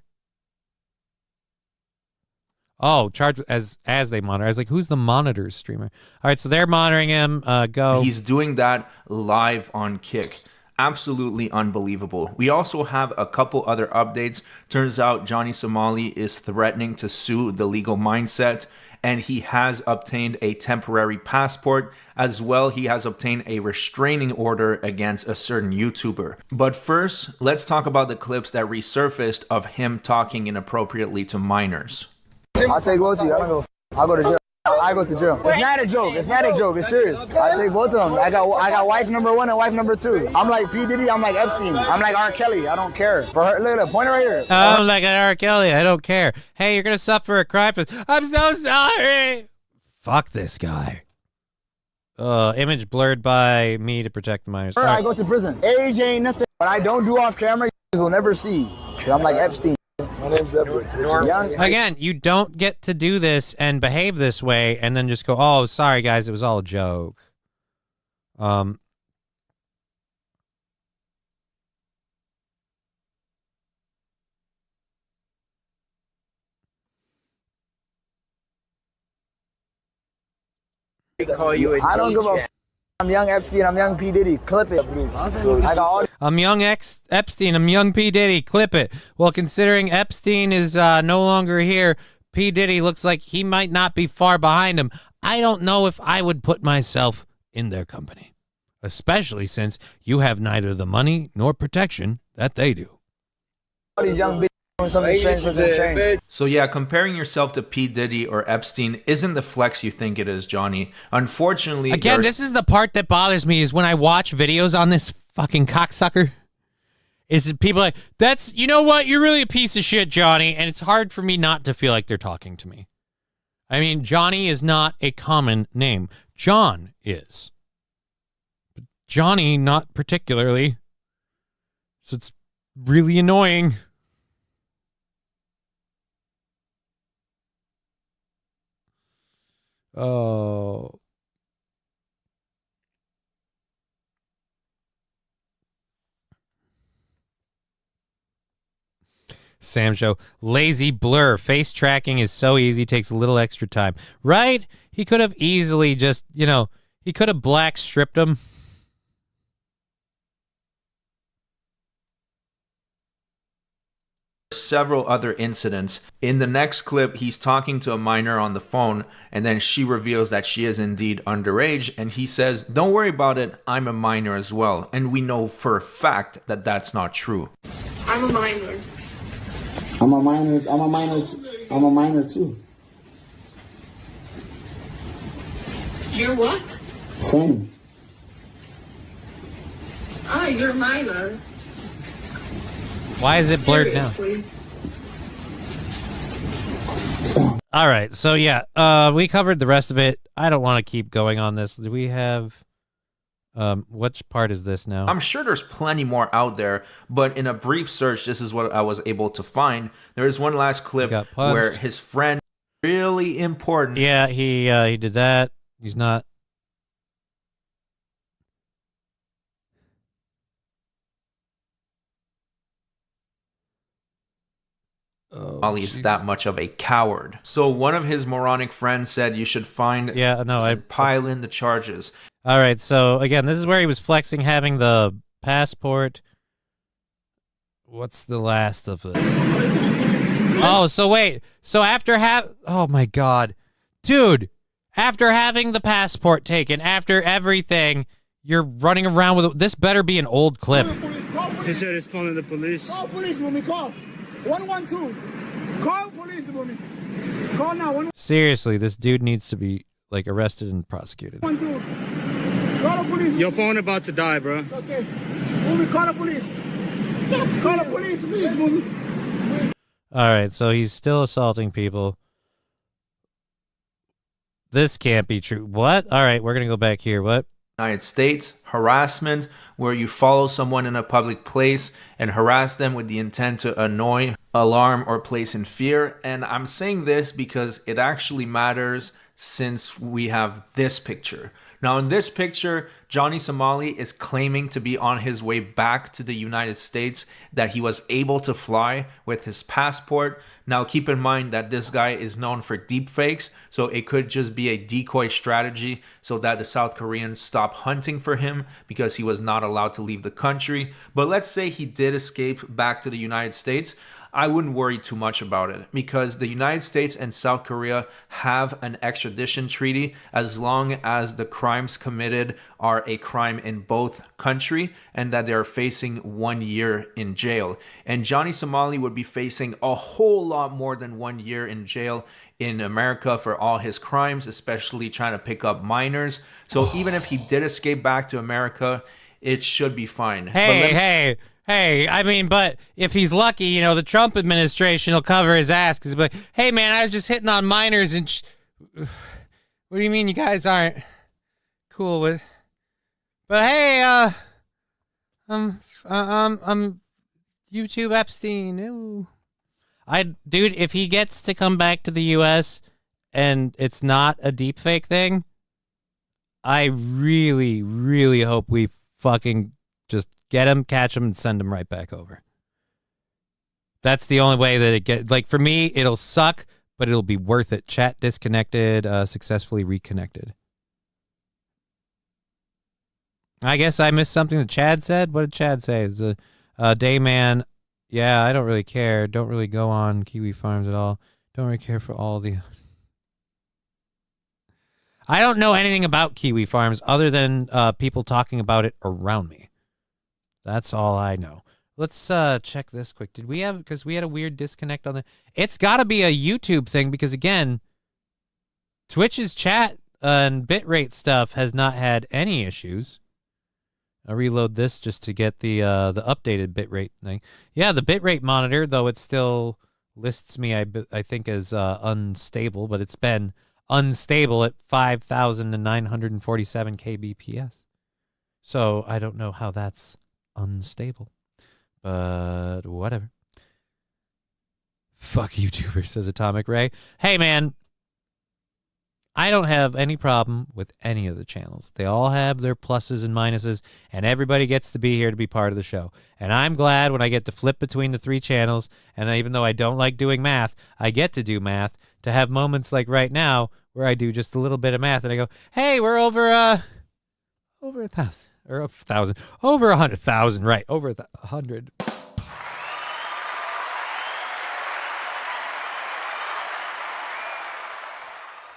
Oh, charged as they monitor. I was like, who's the monitor streamer? All right, so they're monitoring him. Go.
He's doing that live on Kick. Absolutely unbelievable. We also have a couple other updates. Turns out Johnny Somali is threatening to sue the Legal Mindset, and he has obtained a temporary passport. As well, he has obtained a restraining order against a certain YouTuber. But first, let's talk about the clips that resurfaced of him talking inappropriately to minors.
I'll take both of you. I don't go. I'll go to jail. I go to jail. It's not a joke. It's not a joke. It's serious. I take both of them. I got wife number 1 and wife number 2. I'm like P. Diddy. I'm like Epstein. I'm like R. Kelly. I don't care. For her, look, point right here.
I'm like an R. Kelly. I don't care. Hey, you're gonna suffer a crime. I'm so sorry. Fuck this guy. Image blurred by me to protect the minors.
I go to prison. Age ain't nothing. What I don't do off camera, you will never see. 'Cause I'm like Epstein. My name's Edward.
Again, you don't get to do this and behave this way and then just go, oh, sorry, guys, it was all a joke.
Call you I don't give a f. I'm young Epstein. I'm young P. Diddy. Clip it. I got all.
I'm young Epstein. I'm young P. Diddy. Clip it. Well, considering Epstein is no longer here, P. Diddy looks like he might not be far behind him. I don't know if I would put myself in their company, especially since you have neither the money nor protection that they do.
All these young bitches doing something strange with their change.
So yeah, comparing yourself to P. Diddy or Epstein isn't the flex you think it is, Johnny. Unfortunately,
again, this is the part that bothers me is when I watch videos on this fucking cocksucker. Is people like, that's, you know what, you're really a piece of shit, Johnny, and it's hard for me not to feel like they're talking to me. I mean, Johnny is not a common name. John is. But Johnny, not particularly. So it's really annoying. Oh. Sam Show. Lazy blur. Face tracking is so easy, takes a little extra time. Right? He could have easily just, you know, he could have black stripped him.
Several other incidents. In the next clip, he's talking to a minor on the phone, and then she reveals that she is indeed underage, and he says, don't worry about it, I'm a minor as well. And we know for a fact that that's not true.
I'm a minor.
I'm a minor. I'm a minor. I'm a minor too.
You're what?
Same.
Ah, you're a minor.
Why is it blurred
Seriously?
now? All right, so yeah, we covered the rest of it. I don't want to keep going on this. Do we have... which part is this now?
I'm sure there's plenty more out there, but in a brief search, this is what I was able to find. There is one last clip where his friend, really important.
Yeah, he did that. He's not.
Ollie is that much of a coward. So one of his moronic friends said you should find pile in the charges.
All right, so again, this is where he was flexing having the passport. What's the last of this? Oh, so wait. So after oh my God. Dude, after having the passport taken, after everything, you're running around with this better be an old clip.
He said he's calling the police.
Call police, mommy, call. 112. Call police, mommy. Call now.
Seriously, this dude needs to be like arrested and prosecuted.
112. Call the police.
Your phone about to die, bro.
It's okay. Mommy, call the police. Call the police, please, mommy.
All right, so he's still assaulting people. This can't be true. What? All right, we're going to go back here. What?
United States, harassment, where you follow someone in a public place and harass them with the intent to annoy, alarm, or place in fear. And I'm saying this because it actually matters since we have this picture. Now in this picture, Johnny Somali is claiming to be on his way back to the United States, that he was able to fly with his passport. Now keep in mind that this guy is known for deepfakes, so it could just be a decoy strategy so that the South Koreans stop hunting for him because he was not allowed to leave the country. But let's say he did escape back to the United States. I wouldn't worry too much about it because the United States and South Korea have an extradition treaty as long as the crimes committed are a crime in both country and that they're facing 1 year in jail. And Johnny Somali would be facing a whole lot more than 1 year in jail in America for all his crimes, especially trying to pick up minors. So even if he did escape back to America, it should be fine.
Hey, I mean, but if he's lucky, you know, the Trump administration will cover his ass because he'll be like, hey, man, I was just hitting on minors and what do you mean you guys aren't cool with. But hey, I'm YouTube Epstein. Ooh. Dude, if he gets to come back to the U.S. and it's not a deepfake thing, I really, really hope we fucking just get him, catch him, and send him right back over. That's the only way that it gets. Like, for me, it'll suck, but it'll be worth it. Chat disconnected, successfully reconnected. I guess I missed something that Chad said. What did Chad say? It's a Dayman. Yeah, I don't really care. Don't really go on Kiwi Farms at all. Don't really care for all the... I don't know anything about Kiwi Farms other than people talking about it around me. That's all I know. Let's check this quick. Did we have... Because we had a weird disconnect on the... It's got to be a YouTube thing because, again, Twitch's chat and bitrate stuff has not had any issues. I'll reload this just to get the updated bitrate thing. Yeah, the bitrate monitor, though it still lists me, I think, as unstable, but it's been unstable at 5,947 kbps. So I don't know how that's unstable, but whatever. Fuck YouTubers, says Atomic Ray. Hey, man. I don't have any problem with any of the channels. They all have their pluses and minuses, and everybody gets to be here to be part of the show. And I'm glad when I get to flip between the 3 channels, and even though I don't like doing math, I get to do math, to have moments like right now where I do just a little bit of math, and I go, hey, we're over 1,000, or 1,000, over 100,000, right, over 100.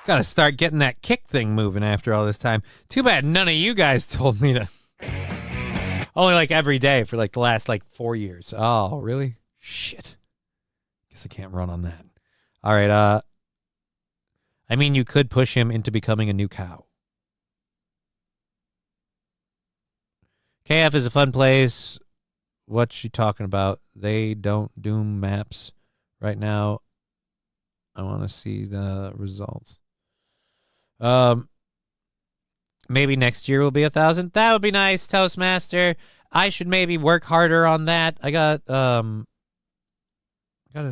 Gotta start getting that kick thing moving after all this time. Too bad none of you guys told me to. Only like every day for like the last like 4 years. Oh, really? Shit. Guess I can't run on that. All right. I mean, you could push him into becoming a new cow. KF is a fun place. What you talking about? They don't do maps right now. I want to see the results. Maybe next year will be 1,000. That would be nice, Toastmaster. I should maybe work harder on that. I got a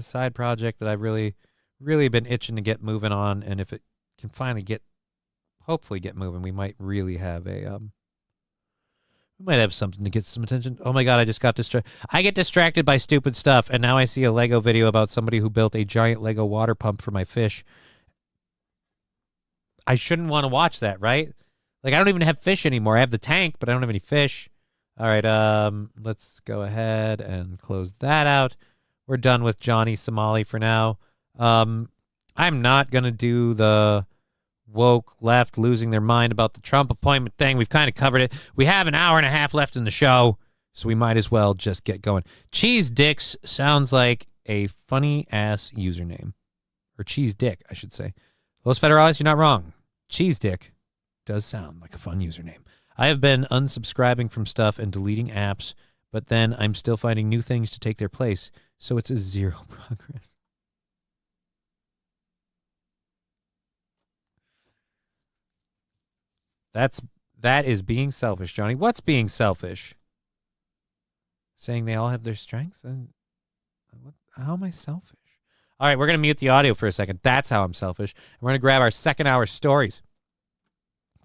side project that I've really been itching to get moving on, and if it can finally hopefully get moving, we might really have we might have something to get some attention. Oh my god, I just got distracted. I get distracted by stupid stuff, and now I see a Lego video about somebody who built a giant Lego water pump for my fish. I shouldn't want to watch that, right? Like, I don't even have fish anymore. I have the tank, but I don't have any fish. All right, let's go ahead and close that out. We're done with Johnny Somali for now. I'm not going to do the woke left losing their mind about the Trump appointment thing. We've kind of covered it. We have an hour and a half left in the show, so we might as well just get going. Cheese Dicks sounds like a funny-ass username. Or Cheese Dick, I should say. Los Federales, you're not wrong. Cheese Dick does sound like a fun username. I have been unsubscribing from stuff and deleting apps, but then I'm still finding new things to take their place, so it's a zero progress. That is being selfish, Johnny. What's being selfish? Saying they all have their strengths? How am I selfish? All right, we're going to mute the audio for a second. That's how I'm selfish. And we're going to grab our second hour stories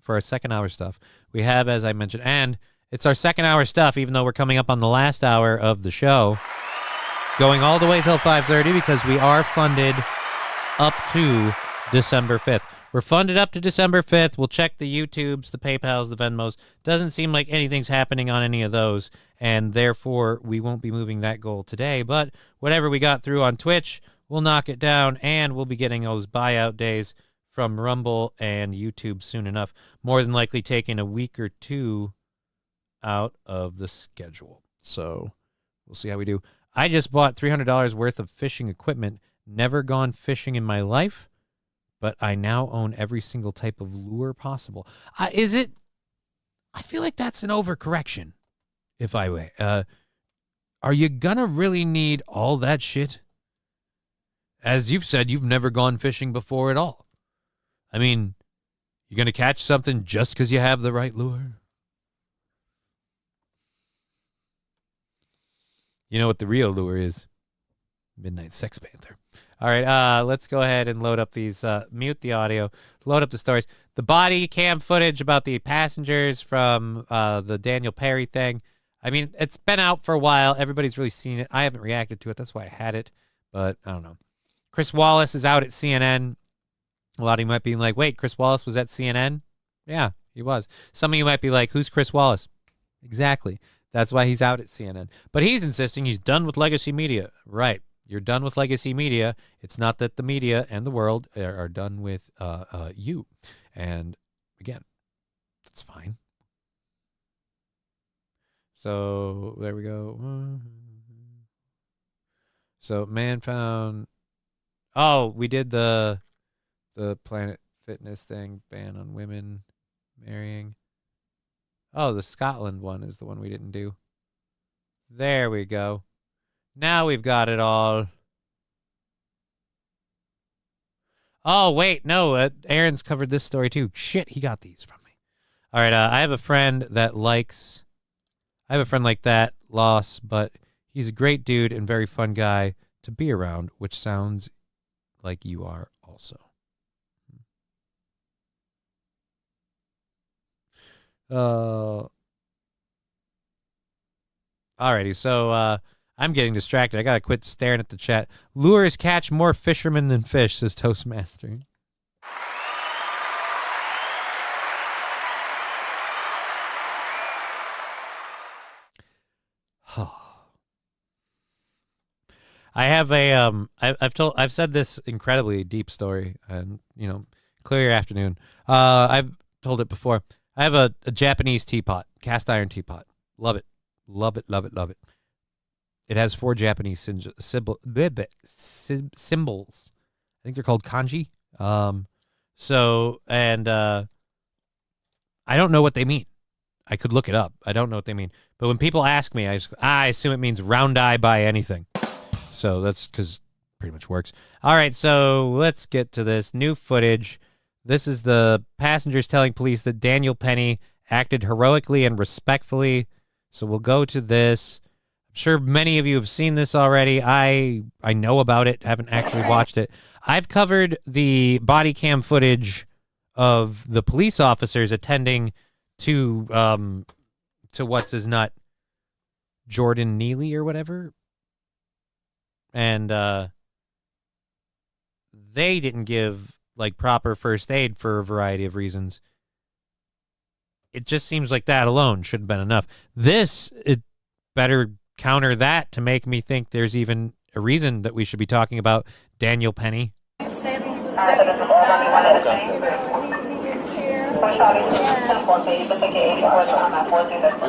for our second hour stuff. We have, as I mentioned, and it's our second hour stuff, even though we're coming up on the last hour of the show, going all the way till 5:30 because we are funded up to December 5th. We're funded up to December 5th. We'll check the YouTubes, the PayPals, the Venmos. Doesn't seem like anything's happening on any of those, and therefore we won't be moving that goal today. But whatever we got through on Twitch, we'll knock it down, and we'll be getting those buyout days from Rumble and YouTube soon enough. More than likely taking a week or two out of the schedule. So we'll see how we do. I just bought $300 worth of fishing equipment. Never gone fishing in my life, but I now own every single type of lure possible. Is it? I feel like that's an overcorrection. If I wait, are you gonna really need all that shit? As you've said, you've never gone fishing before at all. I mean, You going to catch something just because you have the right lure? You know what the real lure is? Midnight Sex Panther. All right, let's go ahead and load up these, mute the audio, load up the stories. The body cam footage about the passengers from the Daniel Perry thing. I mean, it's been out for a while. Everybody's really seen it. I haven't reacted to it. That's why I had it, but I don't know. Chris Wallace is out at CNN. A lot of you might be like, wait, Chris Wallace was at CNN? Yeah, he was. Some of you might be like, who's Chris Wallace? Exactly. That's why he's out at CNN. But he's insisting he's done with legacy media. Right. You're done with legacy media. It's not that the media and the world are done with you. And again, that's fine. So there we go. So man found. Oh, we did the Planet Fitness thing, ban on women marrying. Oh, the Scotland one is the one we didn't do. There we go. Now we've got it all. Oh, wait, no, Aaron's covered this story too. Shit, he got these from me. All right, I have a friend that likes... I have a friend like that, loss, but he's a great dude and very fun guy to be around, which sounds like you are also. Alrighty, so I'm getting distracted. I gotta quit staring at the chat. Lures catch more fishermen than fish, says Toastmaster. I have a I've said this incredibly deep story, and clear your afternoon. I've told it before. I have a Japanese teapot, cast iron teapot. Love it. Love it, love it, love it. It has 4 Japanese symbols. I think they're called kanji. I don't know what they mean. I could look it up. I don't know what they mean. But when people ask me, I assume it means round eye by anything. So that's because pretty much works. All right, so let's get to this new footage. This is the passengers telling police that Daniel Penny acted heroically and respectfully. So we'll go to this. I'm sure many of you have seen this already. I know about it, haven't actually watched it. I've covered the body cam footage of the police officers attending to what's his nut, Jordan Neely or whatever. And they didn't give proper first aid for a variety of reasons. It just seems like that alone should have been enough. It better counter that to make me think there's even a reason that we should be talking about Daniel Penny.
It's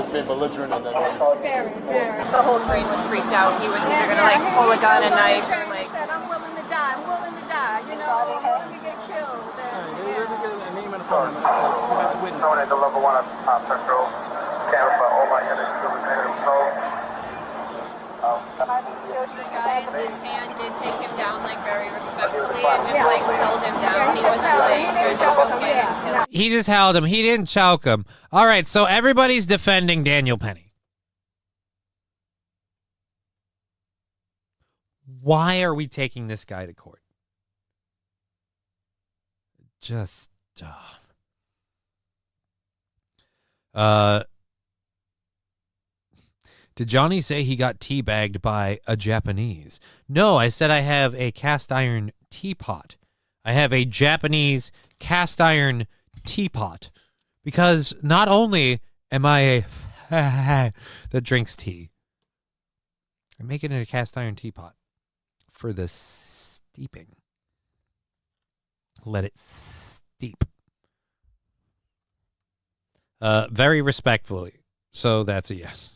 been belligerent on that one.
The whole train was freaked out. He was either going to pull a gun, a knife, or
said, I'm willing to die. I'm willing to die. I'm willing to get killed.
Known at the level 1 of Central. Camera for all my units still retained
the guy in his hand did take him down very respectfully and just held him down. He wasn't
He just held him. He didn't choke him. All right, so everybody's defending Daniel Penny. Why are we taking this guy to court? Just did Johnny say he got teabagged by a Japanese? No, I said I have a cast iron teapot. I have a Japanese cast iron teapot because not only am I a that drinks tea, I'm making it a cast iron teapot for the steeping. Let it steep. Very respectfully. So that's a yes.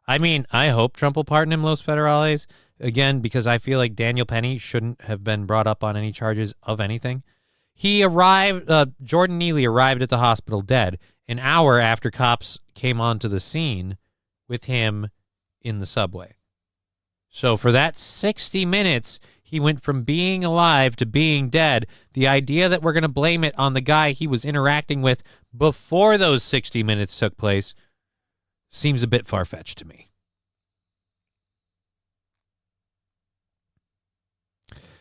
I mean, I hope Trump will pardon him, Los Federales, again, because I feel like Daniel Penny shouldn't have been brought up on any charges of anything. He arrived, Jordan Neely arrived at the hospital dead an hour after cops came onto the scene with him in the subway. So for that 60 minutes, He went from being alive to being dead. The idea that we're going to blame it on the guy he was interacting with before those 60 minutes took place seems a bit far-fetched to me.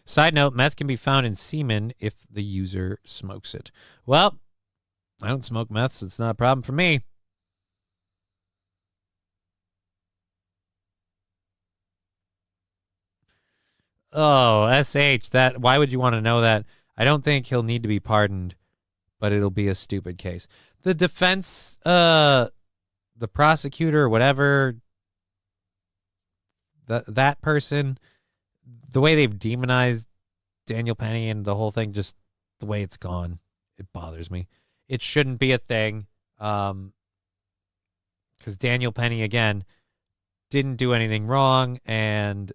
Side note, meth can be found in semen if the user smokes it. Well, I don't smoke meth, so it's not a problem for me. Oh, SH, that, why would you want to know that? I don't think he'll need to be pardoned, but it'll be a stupid case. The defense, the prosecutor or whatever, that person, the way they've demonized Daniel Penny and the whole thing, just the way it's gone, it bothers me. It shouldn't be a thing, because Daniel Penny, again, didn't do anything wrong, and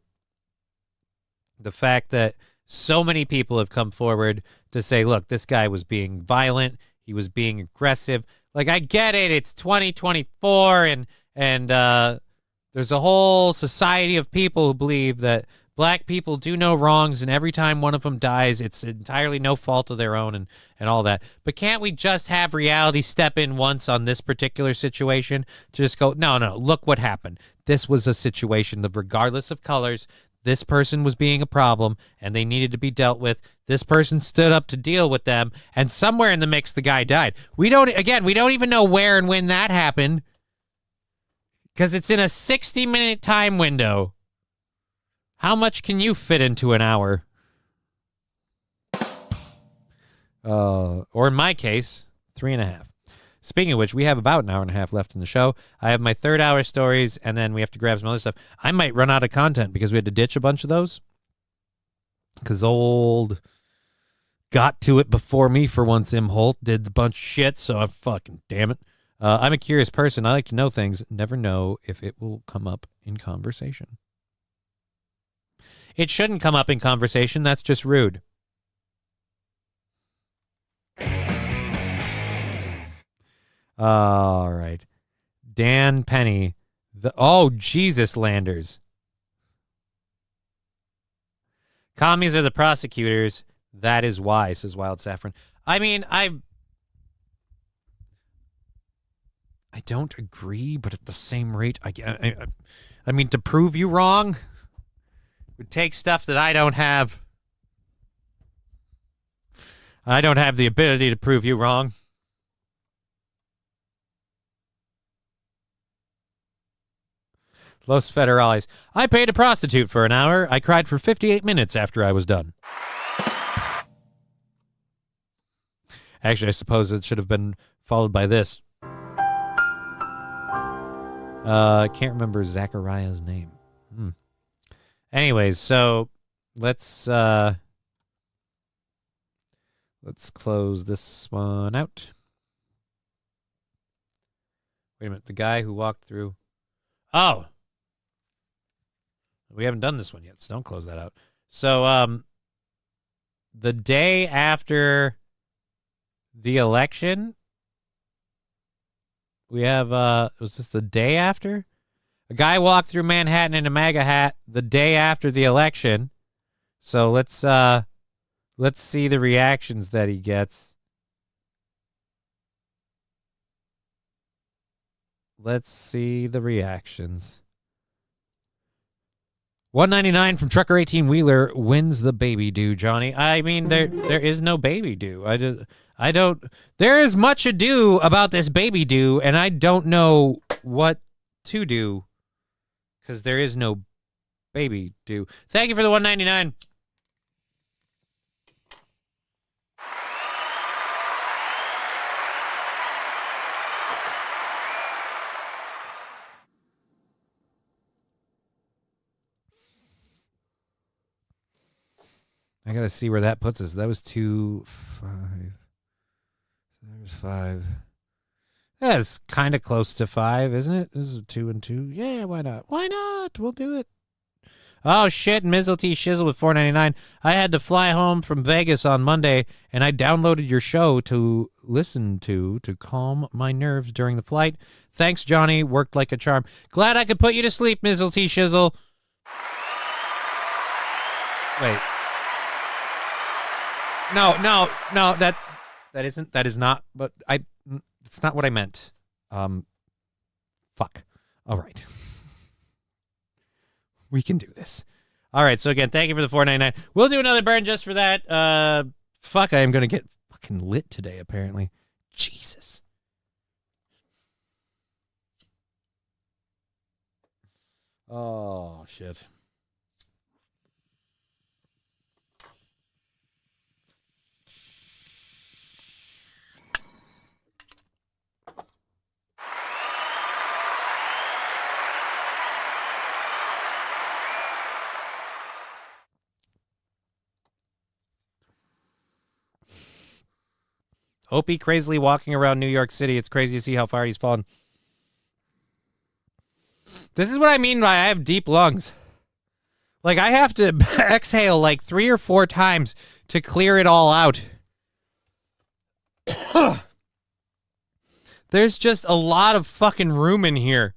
the fact that so many people have come forward to say, look, this guy was being violent, he was being aggressive. Like, I get it, it's 2024, and there's a whole society of people who believe that black people do no wrongs, and every time one of them dies, it's entirely no fault of their own and all that. But can't we just have reality step in once on this particular situation to just go, no, look what happened. This was a situation that regardless of colors, this person was being a problem, and they needed to be dealt with. This person stood up to deal with them, and somewhere in the mix, the guy died. We don't even know where and when that happened, because it's in a 60-minute time window. How much can you fit into an hour? Or in my case, 3.5. Speaking of which, we have about an hour and a half left in the show. I have my third hour stories, and then we have to grab some other stuff. I might run out of content because we had to ditch a bunch of those. Because old got to it before me for once. Im Holt did a bunch of shit, so I'm fucking damn it. I'm a curious person. I like to know things. Never know if it will come up in conversation. It shouldn't come up in conversation. That's just rude. All right. Dan Penny. Jesus, Landers. Commies are the prosecutors. That is why, says Wild Saffron. I mean, I don't agree, but at the same rate, I mean, to prove you wrong would take stuff that I don't have. I don't have the ability to prove you wrong. Los Federales. I paid a prostitute for an hour. I cried for 58 minutes after I was done. Actually, I suppose it should have been followed by this. I can't remember Zachariah's name. Anyways, so let's close this one out. Wait a minute. The guy who walked through. Oh. We haven't done this one yet, so don't close that out. So, the day after the election, we have, was this the day after? A guy walked through Manhattan in a MAGA hat the day after the election. So let's see the reactions that he gets. Let's see the reactions. $199 from Trucker 18 Wheeler wins the baby due, Johnny. I mean, there is no baby due. I don't. There is much ado about this baby due, and I don't know what to do because there is no baby due. Thank you for the $199. I gotta see where that puts us. That was 2, 5. There's 5. That's kind of close to 5, isn't it? This is 2 and 2. Yeah, why not? Why not? We'll do it. Oh shit! Mizzle T Shizzle with $4.99. I had to fly home from Vegas on Monday, and I downloaded your show to listen to calm my nerves during the flight. Thanks, Johnny. Worked like a charm. Glad I could put you to sleep, Mizzle T Shizzle. Wait. No. That is not. But it's not what I meant. Fuck. All right. We can do this. All right. So again, thank you for the $4.99. We'll do another burn just for that. Fuck. I am gonna get fucking lit today. Apparently. Jesus. Oh shit. Opie crazily walking around New York City. It's crazy to see how far he's fallen. This is what I mean by I have deep lungs. Like, I have to exhale like 3 or 4 times to clear it all out. There's just a lot of fucking room in here.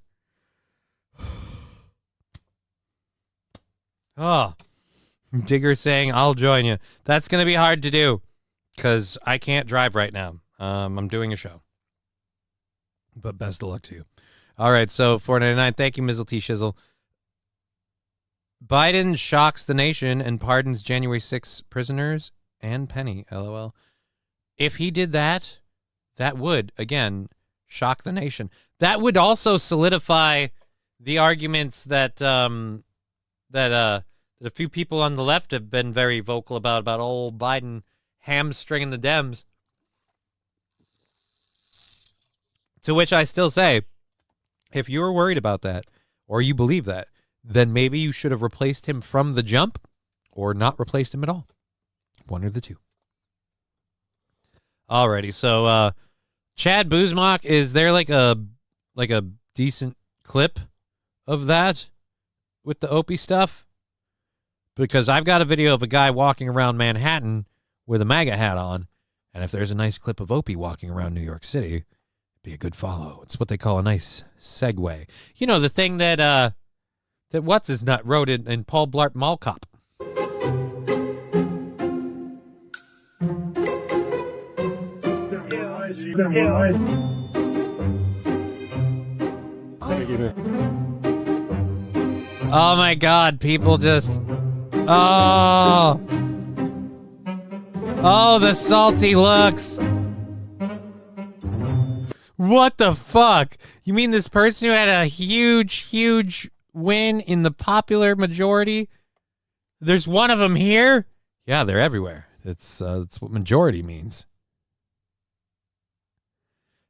Oh. Digger saying, I'll join you. That's going to be hard to do. Because I can't drive right now. I'm doing a show. But best of luck to you. All right, so $4.99. Thank you, Mizzle T. Shizzle. Biden shocks the nation and pardons January 6 prisoners and Penny, LOL. If he did that, that would, again, shock the nation. That would also solidify the arguments that a few people on the left have been very vocal about old Biden hamstringing the Dems. To which I still say, if you're worried about that, or you believe that, then maybe you should have replaced him from the jump, or not replaced him at all. One or the two. Alrighty, so Chad Buzmak, is there like a decent clip of that with the Opie stuff? Because I've got a video of a guy walking around Manhattan with a MAGA hat on, and if there's a nice clip of Opie walking around New York City, it'd be a good follow. It's what they call a nice segue. You know, the thing that What's-His-Nut wrote in Paul Blart Mall Cop. Oh my God, people just... Oh, the salty looks. What the fuck? You mean this person who had a huge win in the popular majority? There's one of them here? Yeah, they're everywhere. It's what majority means.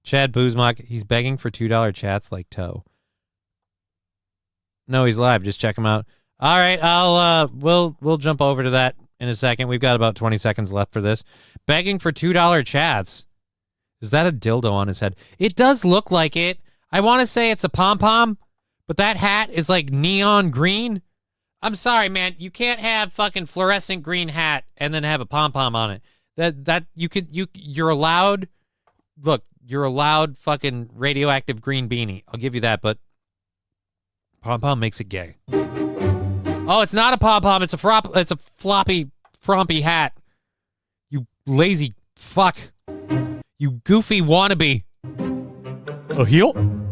Chad Buzmak, he's begging for $2 chats like Toe. No, he's live. Just check him out. All right, we'll jump over to that in a second. We've got about 20 seconds left for this. Begging for $2 chats. Is that a dildo on his head? It does look like it. I want to say it's a pom-pom, but that hat is like neon green. I'm sorry, man. You can't have fucking fluorescent green hat and then have a pom-pom on it. You're allowed. Look, you're allowed fucking radioactive green beanie. I'll give you that, but pom-pom makes it gay. Oh, it's not a pom-pom. It's a floppy, frumpy hat. You lazy fuck. You goofy wannabe. A heel?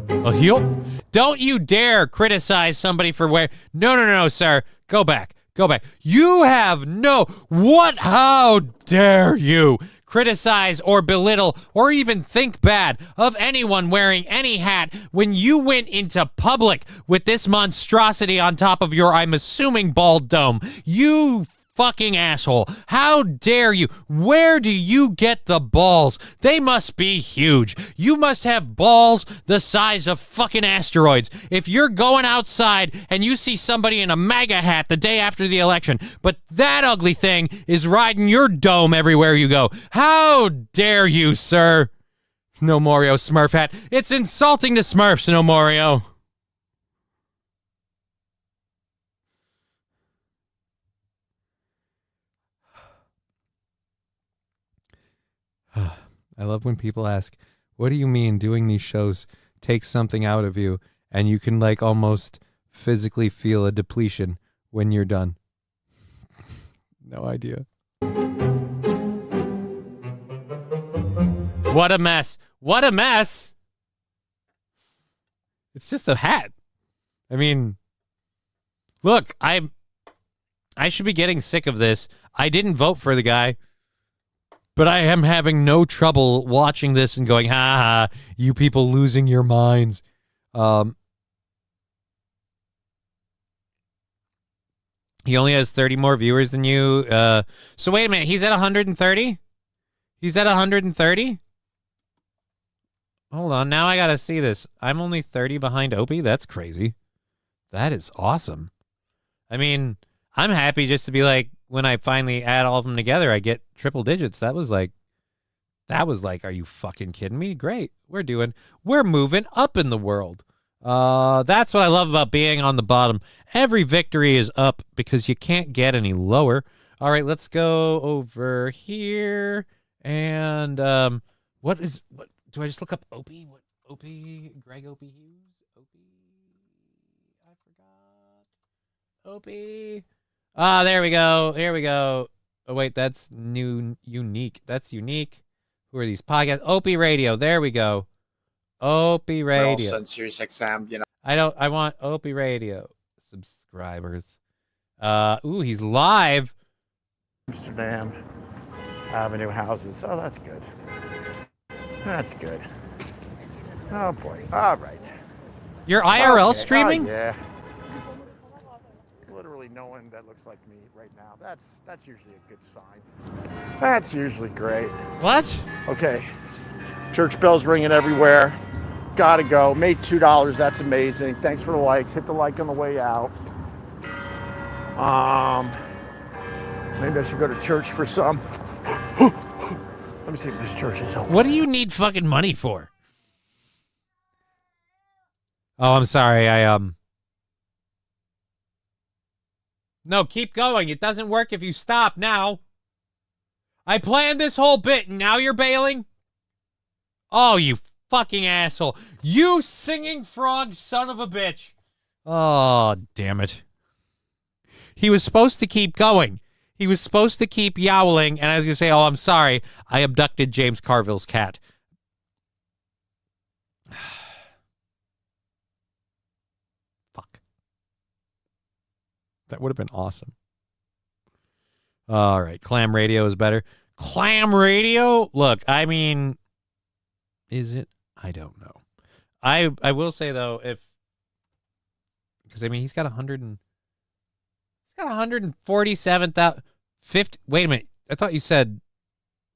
A heel? Don't you dare criticize somebody for wearing... No, sir. Go back. Go back. You have no... What? How dare you criticize or belittle or even think bad of anyone wearing any hat when you went into public with this monstrosity on top of your, I'm assuming, bald dome? You fucking asshole. How dare you? Where do you get the balls? They must be huge. You must have balls the size of fucking asteroids. If you're going outside and you see somebody in a MAGA hat the day after the election, but that ugly thing is riding your dome everywhere you go. How dare you, sir? No Mario Smurf hat. It's insulting to Smurfs, no Mario. I love when people ask, what do you mean doing these shows takes something out of you and you can like almost physically feel a depletion when you're done? No idea. What a mess. What a mess. It's just a hat. I mean, look, I should be getting sick of this. I didn't vote for the guy, but I am having no trouble watching this and going, ha ha, you people losing your minds. He only has 30 more viewers than you. So wait a minute. He's at 130? He's at 130? Hold on. Now I got to see this. I'm only 30 behind Opie? That's crazy. That is awesome. I mean, I'm happy just to be like, when I finally add all of them together, I get triple digits. That was like, are you fucking kidding me? Great. We're moving up in the world. That's what I love about being on the bottom. Every victory is up because you can't get any lower. All right, let's go over here. And what do I just look up Opie? What Opie? Greg Opie Hughes? I forgot. Opie. Ah, there we go. Here we go. Oh wait, that's unique. That's unique. Who are these podcasts? Opie Radio. There we go. Opie Radio.
We're also on Sirius XM, you know.
I want Opie Radio subscribers. Ooh, he's live.
Amsterdam Avenue houses. Oh, that's good. That's good. Oh boy. All right.
You're IRL streaming?
Yeah. Literally no one that looks like me right now. That's usually a good sign. That's usually great.
What?
Okay. Church bells ringing everywhere. Gotta go. Made $2. That's amazing. Thanks for the likes. Hit the like on the way out. Maybe I should go to church for some. Let me see if this church is open.
What do you need fucking money for? Oh, I'm sorry. No, keep going. It doesn't work if you stop now. I planned this whole bit and now you're bailing? Oh, you fucking asshole. You singing frog son of a bitch. Oh, damn it. He was supposed to keep going. He was supposed to keep yowling, and I was going to say, oh, I'm sorry. I abducted James Carville's cat. Fuck. That would have been awesome. All right. Clam Radio is better. Clam Radio? Look, I mean, is it? I don't know. I will say, though, because, I mean, he's got 147,000. 50. Wait a minute. I thought you said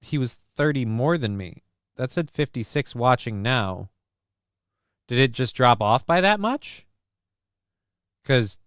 he was 30 more than me. That said 56 watching now. Did it just drop off by that much? Because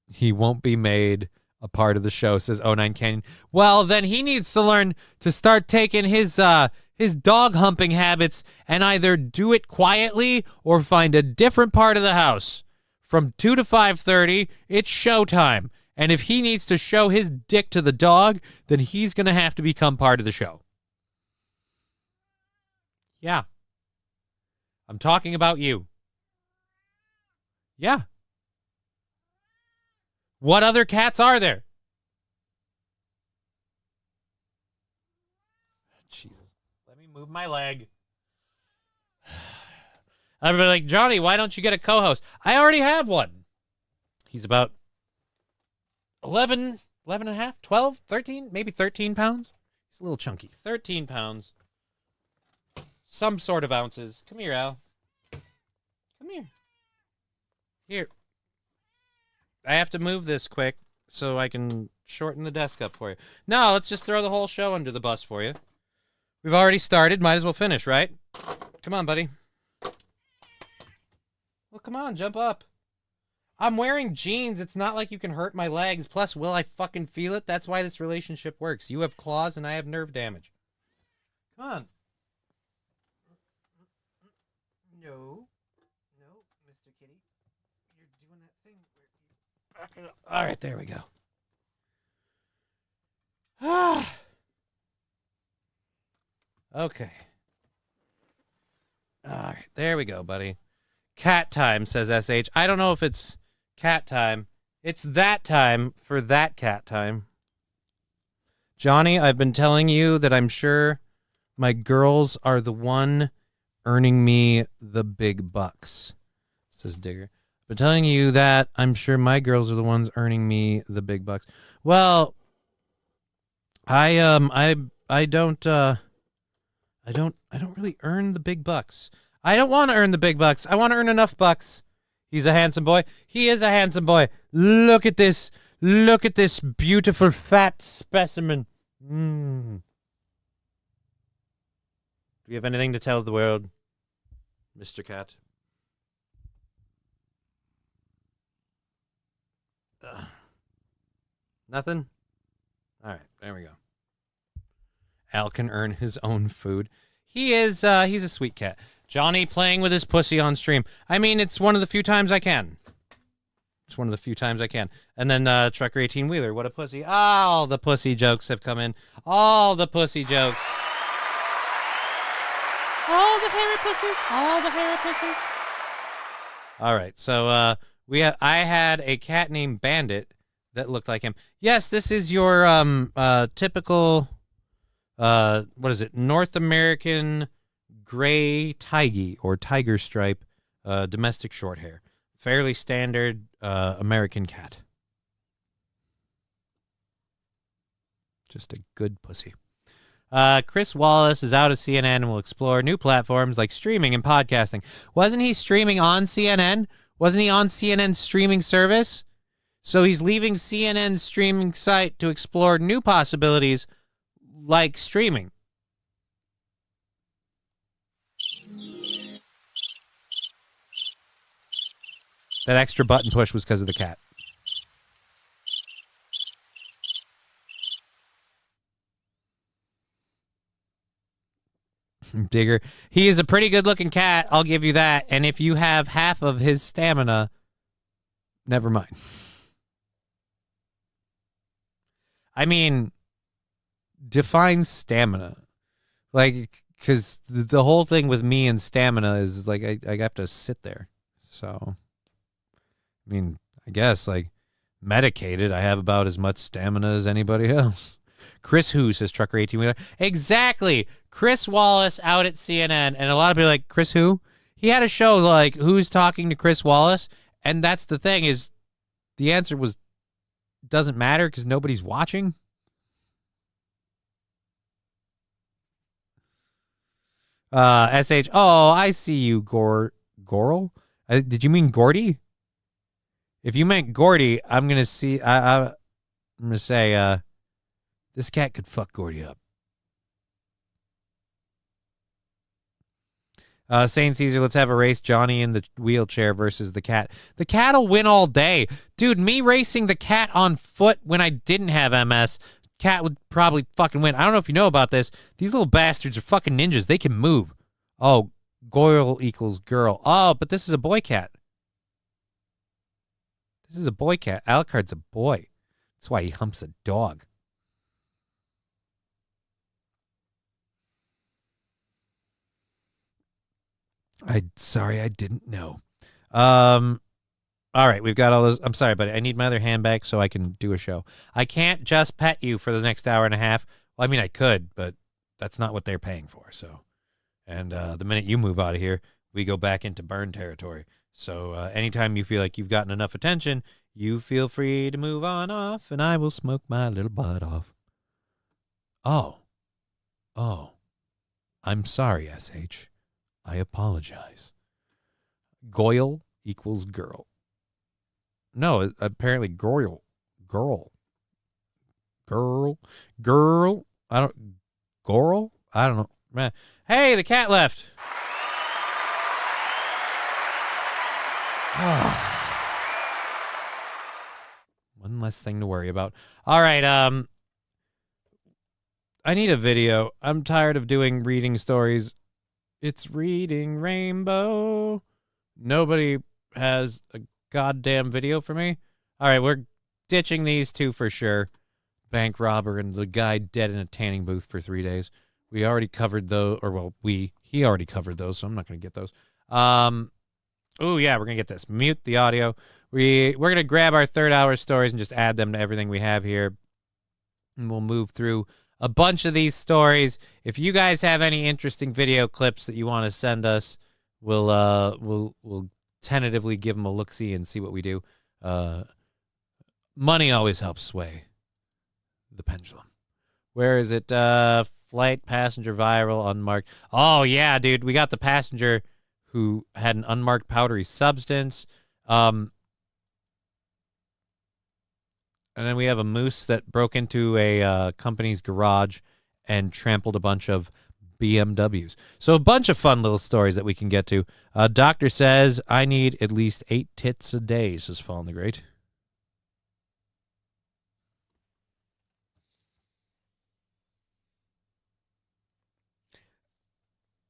he won't be made a part of the show, says 09 Canyon. Well, then he needs to learn to start taking his dog humping habits and either do it quietly or find a different part of the house. From 2 to 5:30, it's showtime. And if he needs to show his dick to the dog, then he's going to have to become part of the show. Yeah. I'm talking about you. Yeah. What other cats are there? Jesus. Let me move my leg. I'd be like, Johnny, why don't you get a co-host? I already have one. He's about 11 and a half, 12, 13, maybe 13 pounds. He's a little chunky. 13 pounds. Some sort of ounces. Come here, Al. Come here. Here. I have to move this quick so I can shorten the desk up for you. No, let's just throw the whole show under the bus for you. We've already started. Might as well finish, right? Come on, buddy. Well, come on, jump up. I'm wearing jeans. It's not like you can hurt my legs. Plus, will I fucking feel it? That's why this relationship works. You have claws and I have nerve damage. Come on. No. No, Mr. Kitty. You're doing that thing where you back it up. All right, there we go. Okay. All right, there we go, buddy. Cat time, says SH. I don't know if it's cat time. It's that time for that cat time. Johnny, I've been telling you that I'm sure my girls are the one earning me the big bucks, says Digger. I've been telling you that I'm sure my girls are the ones earning me the big bucks. Well, I don't really earn the big bucks. I don't want to earn the big bucks. I want to earn enough bucks. He's a handsome boy. He is a handsome boy. Look at this. Look at this beautiful fat specimen. Do you have anything to tell the world, Mr. Cat? Nothing? All right, there we go. Al can earn his own food. He's a sweet cat. Johnny playing with his pussy on stream. I mean, it's one of the few times I can. It's one of the few times I can. And then Trucker 18-Wheeler, what a pussy. All the pussy jokes have come in. All the pussy jokes. All the hairy pussies. All the hairy pussies. All right, so I had a cat named Bandit that looked like him. Yes, this is your typical, what is it, North American gray tigey or tiger stripe domestic short hair. Fairly standard American cat. Just a good pussy. Chris Wallace is out of CNN and will explore new platforms like streaming and podcasting. Wasn't he streaming on CNN? Wasn't he on CNN's streaming service? So he's leaving CNN's streaming site to explore new possibilities like streaming. That extra button push was because of the cat. Digger. He is a pretty good-looking cat, I'll give you that. And if you have half of his stamina, never mind. I mean, define stamina. Like, because the whole thing with me and stamina is, like, I have to sit there. So, I mean, I guess, like, medicated, I have about as much stamina as anybody else. Chris Who says Trucker 18-Wheeler. Exactly. Chris Wallace out at CNN. And a lot of people are like, Chris Who? He had a show like, who's talking to Chris Wallace? And that's the thing is, the answer was, doesn't matter because nobody's watching. SH. Oh, I see you, Gorl. Did you mean Gordy? If you meant Gordy, I'm going to see, I'm going to say, this cat could fuck Gordy up. Saint Caesar, let's have a race. Johnny in the wheelchair versus the cat. The cat'll win all day. Dude, me racing the cat on foot when I didn't have MS, cat would probably fucking win. I don't know if you know about this. These little bastards are fucking ninjas. They can move. Oh, Goyle equals girl. Oh, but this is a boy cat. This is a boy cat. Alucard's a boy. That's why he humps a dog. Sorry, I didn't know. All right, we've got all those. I'm sorry, buddy. I need my other hand back so I can do a show. I can't just pet you for the next hour and a half. Well, I mean, I could, but that's not what they're paying for. So, and the minute you move out of here, we go back into burn territory. So anytime you feel like you've gotten enough attention, you feel free to move on off, and I will smoke my little butt off. Oh. I'm sorry, SH. I apologize. Goyle equals girl. No, apparently girl. I don't know. Man. Hey, the cat left. One less thing to worry about. All right, I need a video. I'm tired of doing reading stories. It's reading Rainbow. Nobody has a goddamn video for me. All right, we're ditching these two for sure. Bank robber and the guy dead in a tanning booth for 3 days. We already covered those, or well, he already covered those, so I'm not going to get those. Oh yeah, we're going to get this. Mute the audio. we're gonna grab our third hour stories and just add them to everything we have here, and we'll move through a bunch of these stories. If you guys have any interesting video clips that you want to send us, we'll tentatively give them a look-see and see what we do. Money always helps sway the pendulum. Where is it? Flight passenger viral unmarked. Oh yeah, dude, we got the passenger who had an unmarked powdery substance. And then we have a moose that broke into a company's garage and trampled a bunch of BMWs. So a bunch of fun little stories that we can get to. Doctor says, I need at least 8 tits a day, says Fallen the Great.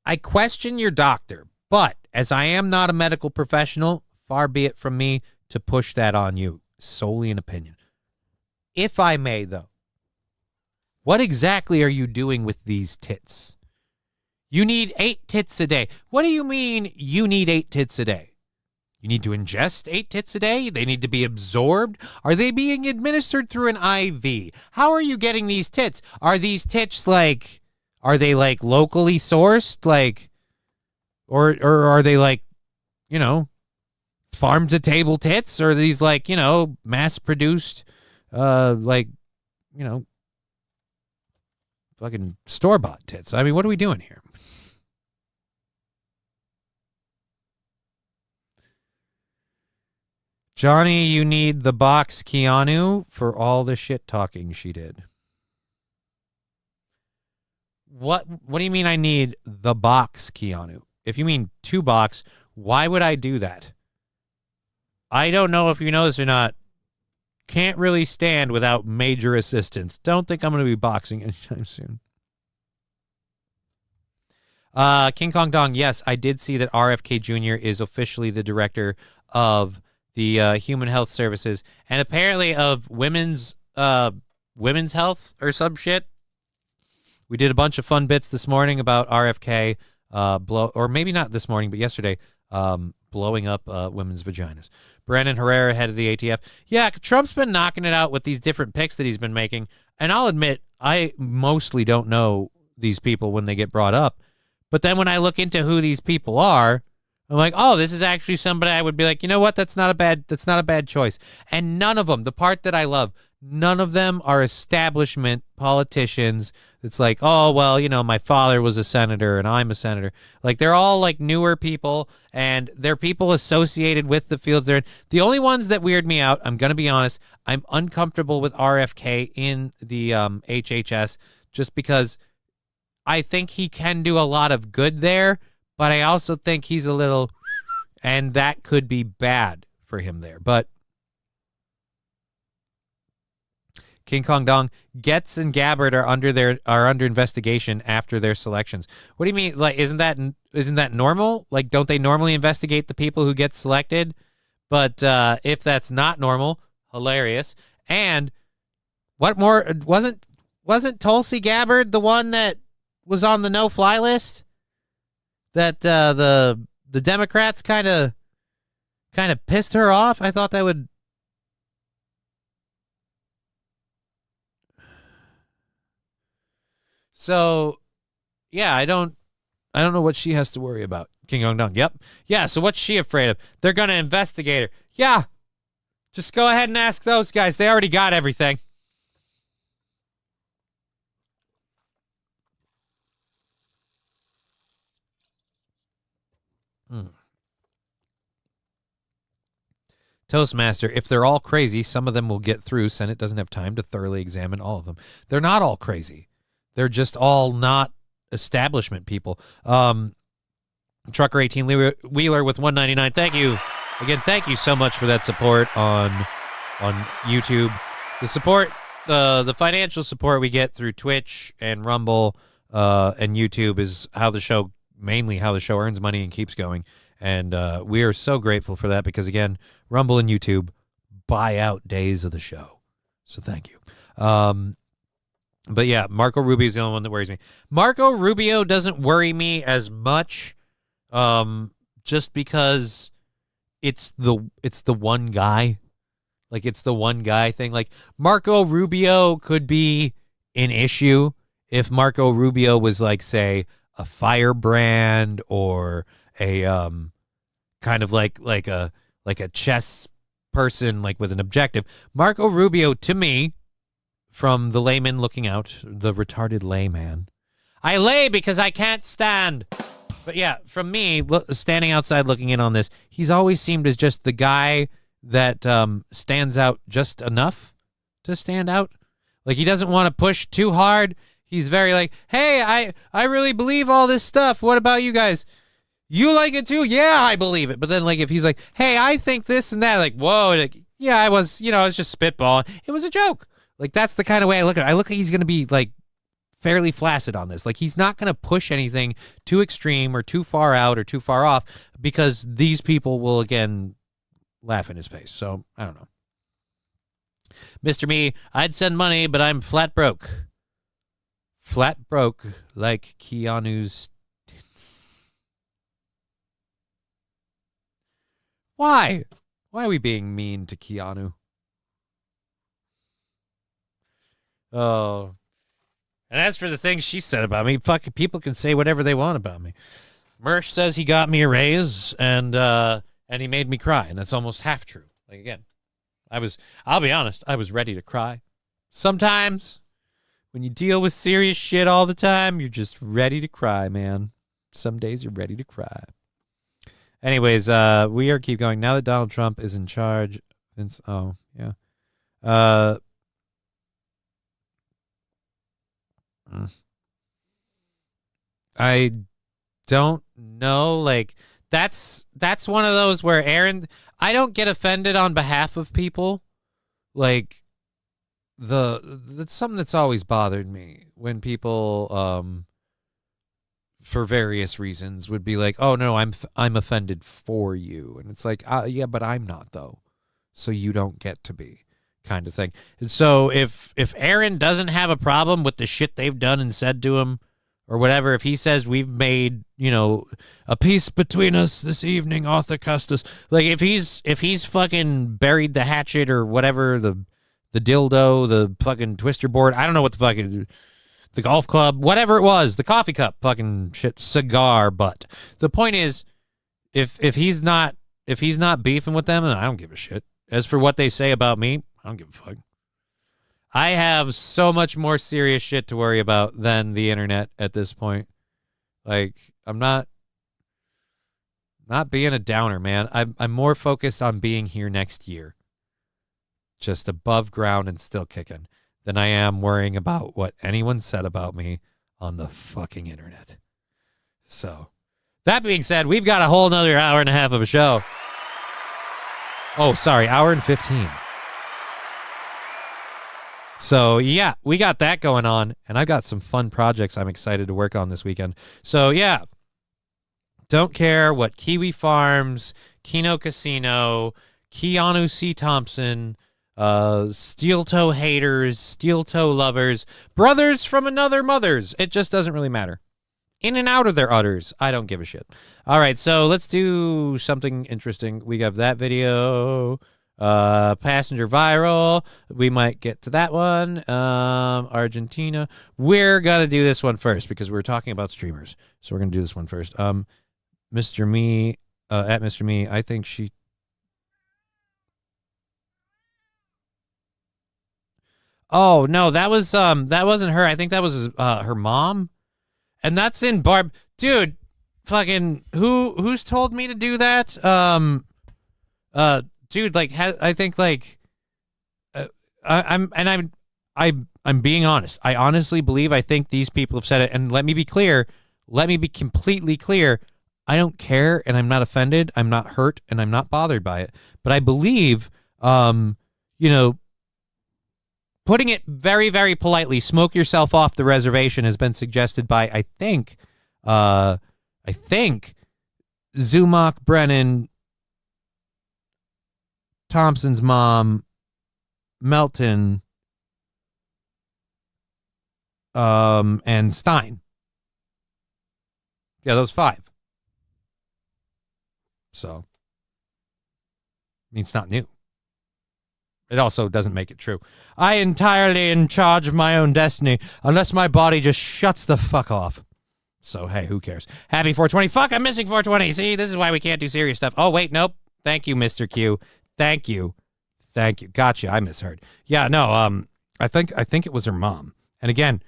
I question your doctor, but as I am not a medical professional, far be it from me to push that on you. Solely an opinion. If I may, though, what exactly are you doing with these tits? You need 8 tits a day. What do you mean you need 8 tits a day? You need to ingest 8 tits a day? They need to be absorbed? Are they being administered through an IV? How are you getting these tits? Are these tits like, are they like locally sourced? Like, or are they like, you know, farm to table tits? Or are these like, you know, mass produced, like, you know, fucking store-bought tits? I mean, what are we doing here? Johnny, you need the box Keanu for all the shit talking she did. What do you mean I need the box Keanu? If you mean 2 box, why would I do that? I don't know if you know this or not. Can't really stand without major assistance. Don't think I'm going to be boxing anytime soon. King Kong Dong, yes, I did see that RFK Jr. is officially the director of the Human Health Services and apparently of women's health or some shit. We did a bunch of fun bits this morning about RFK, or maybe not this morning, but yesterday, blowing up women's vaginas. Brandon Herrera, head of the ATF. Yeah, Trump's been knocking it out with these different picks that he's been making. And I'll admit, I mostly don't know these people when they get brought up. But then when I look into who these people are, I'm like, oh, this is actually somebody I would be like, you know what? That's not a bad choice. And none of them, the part that I love, none of them are establishment politicians. It's like, oh, well, you know, my father was a senator and I'm a senator. Like, they're all like newer people and they're people associated with the fields they're in. The only ones that weird me out, I'm going to be honest, I'm uncomfortable with RFK in the HHS just because I think he can do a lot of good there, but I also think he's a little, and that could be bad for him there. But King Kong Dong, Getz and Gabbard are under investigation after their selections. What do you mean? Like, isn't that normal? Like, don't they normally investigate the people who get selected? But if that's not normal, hilarious. And what more? Wasn't Tulsi Gabbard the one that was on the no-fly list? That the Democrats kind of pissed her off. I thought that would. So, yeah, I don't know what she has to worry about. King Kong Dong. Yep. Yeah. So what's she afraid of? They're gonna investigate her. Yeah. Just go ahead and ask those guys. They already got everything. Toastmaster, if they're all crazy, some of them will get through. Senate doesn't have time to thoroughly examine all of them. They're not all crazy. They're just all not establishment people. Trucker 18 Wheeler with 199. Thank you. Again, thank you so much for that support on YouTube. The support, the financial support we get through Twitch and Rumble and YouTube is mainly how the show earns money and keeps going. And we are so grateful for that because, again, Rumble and YouTube buy out days of the show. So thank you. But yeah, Marco Rubio is the only one that worries me. Marco Rubio doesn't worry me as much just because it's the one guy. Like, it's the one guy thing. Like, Marco Rubio could be an issue if Marco Rubio was, like, say, a firebrand or a kind of like a chess person, like, with an objective. Marco Rubio, to me, from the layman looking out, the retarded layman. I lay because I can't stand. But yeah, from me, standing outside looking in on this, he's always seemed as just the guy that stands out just enough to stand out. Like, he doesn't want to push too hard. He's very like, hey, I really believe all this stuff. What about you guys? You like it too? Yeah, I believe it. But then, like, if he's like, hey, I think this and that, like, whoa, like, yeah, I was just spitballing. It was a joke. Like, that's the kind of way I look at it. I look like he's going to be, like, fairly flaccid on this. Like, he's not going to push anything too extreme or too far out or too far off because these people will, again, laugh in his face. So, I don't know. Mr. Me, I'd send money, but I'm flat broke. Flat broke like Keanu's tits. Why? Why are we being mean to Keanu? Oh. And as for the things she said about me, fucking people can say whatever they want about me. Mersh says he got me a raise and he made me cry, and that's almost half true. Like, again, I'll be honest, I was ready to cry. Sometimes when you deal with serious shit all the time, you're just ready to cry, man. Some days you're ready to cry. Anyways, we are keep going. Now that Donald Trump is in charge, Vince, oh, yeah. I don't know. Like, that's one of those where Aaron, I don't get offended on behalf of people. Like, that's something that's always bothered me when people, for various reasons, would be like, "Oh no, I'm offended for you," and it's like, yeah, but I'm not though, so you don't get to be, kind of thing. And so if Aaron doesn't have a problem with the shit they've done and said to him, or whatever, if he says we've made, a peace between us this evening, Arthur Custis, like if he's fucking buried the hatchet or whatever, the dildo, the fucking twister board, I don't know what the fucking, the golf club, whatever it was, the coffee cup, fucking shit, cigar butt. The point is, if he's not beefing with them, then I don't give a shit. As for what they say about me, I don't give a fuck. I have so much more serious shit to worry about than the internet at this point. Like, I'm not being a downer, man. I'm more focused on being here next year, just above ground and still kicking, than I am worrying about what anyone said about me on the fucking internet. So, that being said, we've got a whole nother hour and a half of a show. Oh, sorry, hour and 15. So, yeah, we got that going on, and I got some fun projects I'm excited to work on this weekend. So, yeah, don't care what Kiwi Farms, Kino Casino, Keanu C. Thompson, Steel Toe haters, Steel Toe lovers, brothers from another mothers. It just doesn't really matter. In and out of their udders. I don't give a shit. All right, so let's do something interesting. We have that video. Passenger viral. We might get to that one. Argentina. We're going to do this one first because we're talking about streamers. So we're going to do this one first. Mr. Me, at Mr. Me, I think she... Oh, no, that wasn't her. I think that was her mom. And that's in Barb. Dude, fucking who's told me to do that? Dude, like, I think, like, I'm being honest. I honestly believe, I think these people have said it. And let me be clear. Let me be completely clear. I don't care, and I'm not offended. I'm not hurt, and I'm not bothered by it. But I believe, putting it very, very politely, smoke yourself off the reservation has been suggested by, I think, Zumach Brennan, Thompson's mom, Melton, and Stein. Yeah, those 5. So, mean, it's not new. It also doesn't make it true. I entirely in charge of my own destiny, unless my body just shuts the fuck off. So, hey, who cares? Happy 420. Fuck, I'm missing 420. See, this is why we can't do serious stuff. Oh, wait, nope. Thank you, Mr. Q. Thank you. Thank you. Gotcha. I misheard. Yeah, no, I think it was her mom. And again,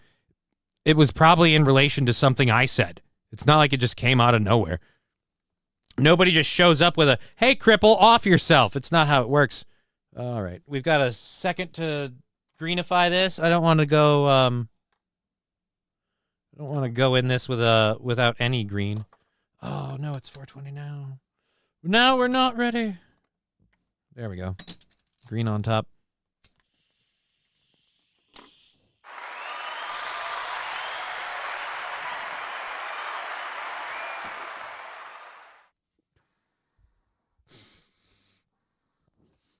it was probably in relation to something I said. It's not like it just came out of nowhere. Nobody just shows up with a, hey, cripple, off yourself. It's not how it works. All right. We've got a second to greenify this. I don't want to go in this without any green. Oh, no, it's 420 now. No, we're not ready. There we go. Green on top.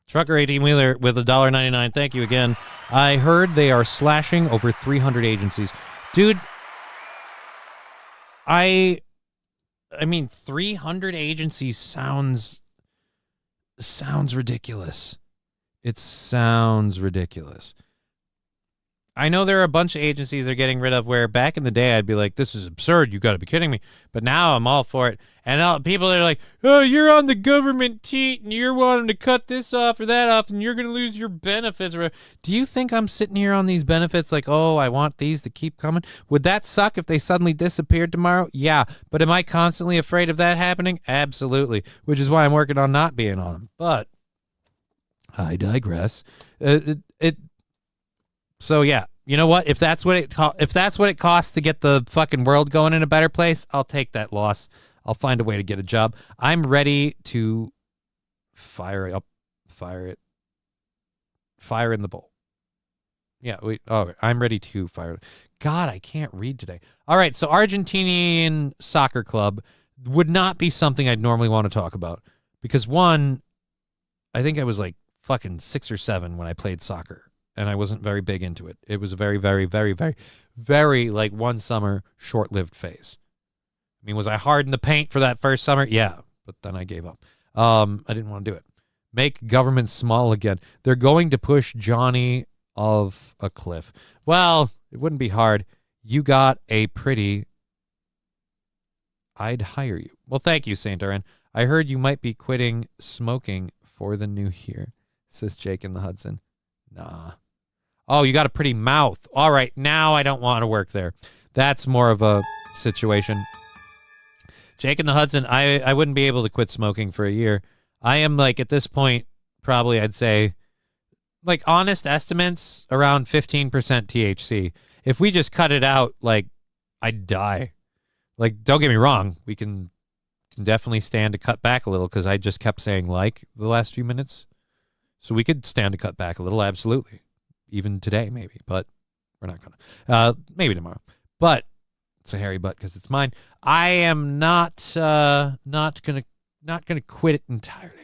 Trucker 18-wheeler with $1.99. Thank you again. I heard they are slashing over 300 agencies. Dude, I mean, 300 agencies sounds ridiculous. It sounds ridiculous. I know there are a bunch of agencies they're getting rid of where back in the day I'd be like, this is absurd. You got to be kidding me. But now I'm all for it. And people are like, oh, you're on the government teat and you're wanting to cut this off or that off and you're going to lose your benefits. Do you think I'm sitting here on these benefits like, oh, I want these to keep coming? Would that suck if they suddenly disappeared tomorrow? Yeah. But am I constantly afraid of that happening? Absolutely. Which is why I'm working on not being on them. But I digress. So yeah, you know what? If that's what it costs to get the fucking world going in a better place, I'll take that loss. I'll find a way to get a job. I'm ready to fire in the bowl. Yeah, I'm ready to fire. God, I can't read today. All right, so Argentinian soccer club would not be something I'd normally want to talk about because one, I think I was like fucking 6 or 7 when I played soccer. And I wasn't very big into it. It was a very, very, very, very, very, like, one summer, short-lived phase. I mean, was I hard in the paint for that first summer? Yeah, but then I gave up. I didn't want to do it. Make government small again. They're going to push Johnny off a cliff. Well, it wouldn't be hard. You got a pretty... I'd hire you. Well, thank you, Saint Aaron. I heard you might be quitting smoking for the new year, says Jake in the Hudson. Nah. Oh, you got a pretty mouth. All right, now I don't want to work there. That's more of a situation. Jake in the Hudson, I wouldn't be able to quit smoking for a year. I am, like, at this point, probably I'd say, like, honest estimates, around 15% THC. If we just cut it out, like, I'd die. Like, don't get me wrong. We can definitely stand to cut back a little because I just kept saying like the last few minutes. So we could stand to cut back a little, absolutely. Even today, maybe, but we're not going to. Maybe tomorrow. But it's a hairy butt because it's mine. I am not gonna quit it entirely.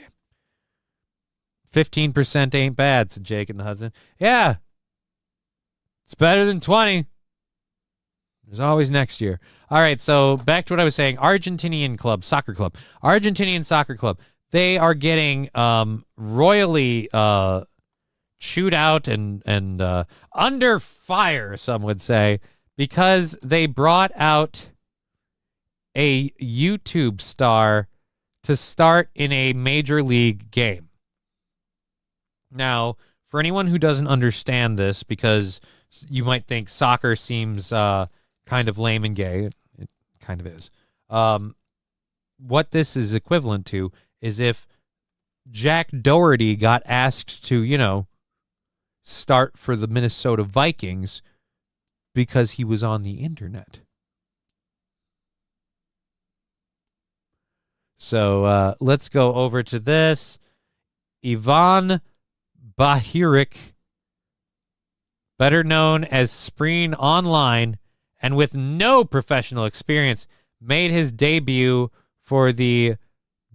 15% ain't bad, said Jake in the Hudson. Yeah. It's better than 20. There's always next year. All right, so back to what I was saying. Argentinian soccer club. Argentinian soccer club. They are getting royally chewed out and under fire, some would say, because they brought out a YouTube star to start in a major league game. Now, for anyone who doesn't understand this, because you might think soccer seems kind of lame and gay, it kind of is. What this is equivalent to is if Jack Doherty got asked to, start for the Minnesota Vikings because he was on the internet. So let's go over to this. Ivan Bahirik, better known as Spreen Online, and with no professional experience, made his debut for the